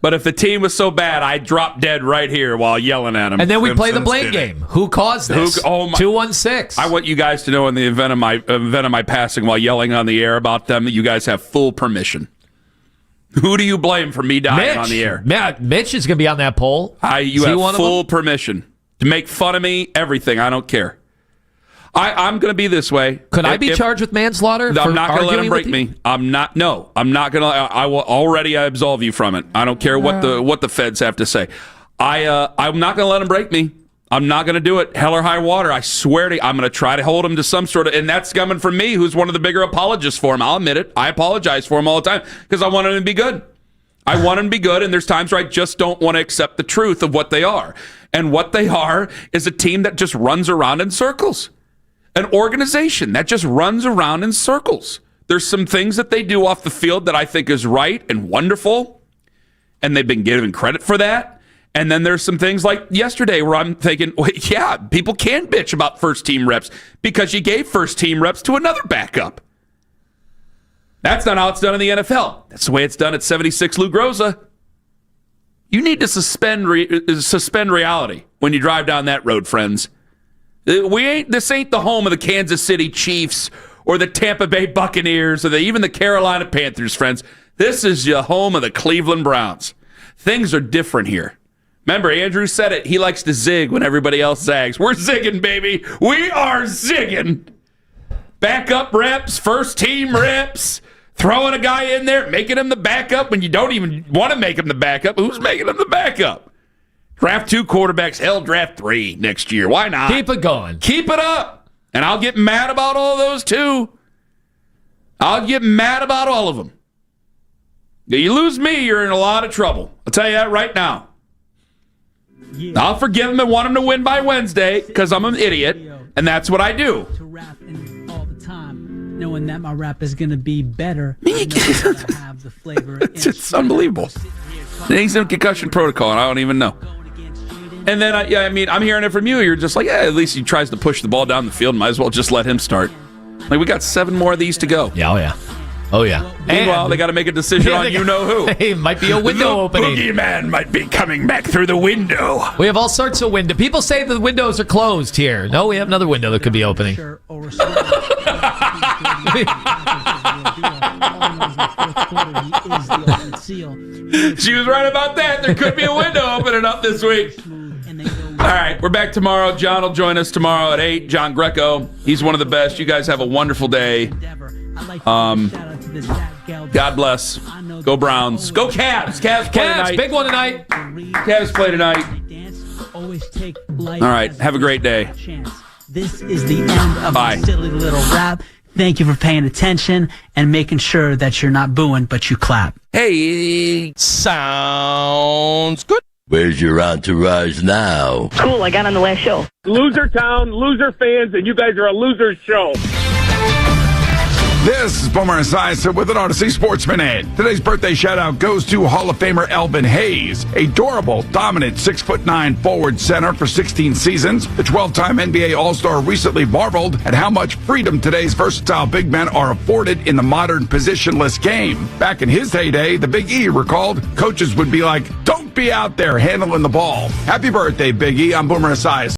But if the team was so bad, I'd drop dead right here while yelling at them. And then we play the blame game. Who caused this? 216. I want you guys to know in the event of my passing while yelling on the air about them that you guys have full permission. Who do you blame for me dying on the air? Mitch is going to be on that poll. You have full permission to make fun of me, everything. I don't care. I'm going to be this way. Could I be charged with manslaughter? I'm not going to let him break me. I'm not going to. I will already absolve you from it. I don't care what the feds have to say. I'm not going to let him break me. I'm not going to do it. Hell or high water. I swear to you, I'm going to try to hold him to some sort of, and that's coming from me, who's one of the bigger apologists for him. I'll admit it. I apologize for him all the time because I want him to be good. I want him to be good, and there's times where I just don't want to accept the truth of what they are. And what they are is a team that just runs around in circles. An organization that just runs around in circles. There's some things that they do off the field that I think is right and wonderful, and they've been given credit for that. And then there's some things like yesterday where I'm thinking, well, yeah, people can bitch about first-team reps because you gave first-team reps to another backup. That's not how it's done in the NFL. That's the way it's done at 76 Lou Groza. You need to suspend reality when you drive down that road, friends. This ain't the home of the Kansas City Chiefs or the Tampa Bay Buccaneers or even the Carolina Panthers, friends. This is the home of the Cleveland Browns. Things are different here. Remember, Andrew said it. He likes to zig when everybody else zags. We're zigging, baby. We are zigging. Backup reps, first team reps, throwing a guy in there, making him the backup when you don't even want to make him the backup. Who's making him the backup? Draft 2 quarterbacks. Hell, draft 3 next year. Why not? Keep it going. Keep it up. And I'll get mad about all those too. I'll get mad about all of them. You lose me, you're in a lot of trouble. I'll tell you that right now. Yeah. I'll forgive them and want them to win by Wednesday because I'm an idiot, and that's what I do. All the time, knowing that my rap is going to be better. Have the flavor. It's unbelievable. He's in concussion protocol, and I don't even know. And then, I'm hearing it from you. You're just like, at least he tries to push the ball down the field. Might as well just let him start. Like, we got 7 more of these to go. Yeah, oh yeah. Meanwhile, they got to make a decision on you-know-who. Hey, might be a window opening. Boogeyman might be coming back through the window. We have all sorts of windows. People say the windows are closed here. No, we have another window that could be opening. She was right about that. There could be a window opening up this week. All right, we're back tomorrow. John will join us tomorrow at 8. John Greco. He's one of the best. You guys have a wonderful day. God bless. Go Browns. Go Cavs. Cavs play tonight. Big one tonight. Cavs play tonight. All right, have a great day. This is the end of my silly little rap. Thank you for paying attention and making sure that you're not booing, but you clap. Hey, sounds good. Where's your entourage now? Cool, I got on the last show. Loser town, loser fans, and you guys are a loser show. This is Boomer Esiason with an Odyssey Sports Minute. Today's birthday shout-out goes to Hall of Famer Elvin Hayes, a durable, dominant 6'9" forward center for 16 seasons. The 12-time NBA All-Star recently marveled at how much freedom today's versatile big men are afforded in the modern positionless game. Back in his heyday, the Big E recalled coaches would be like, "Don't be out there handling the ball." Happy birthday, Big E. I'm Boomer Esiason.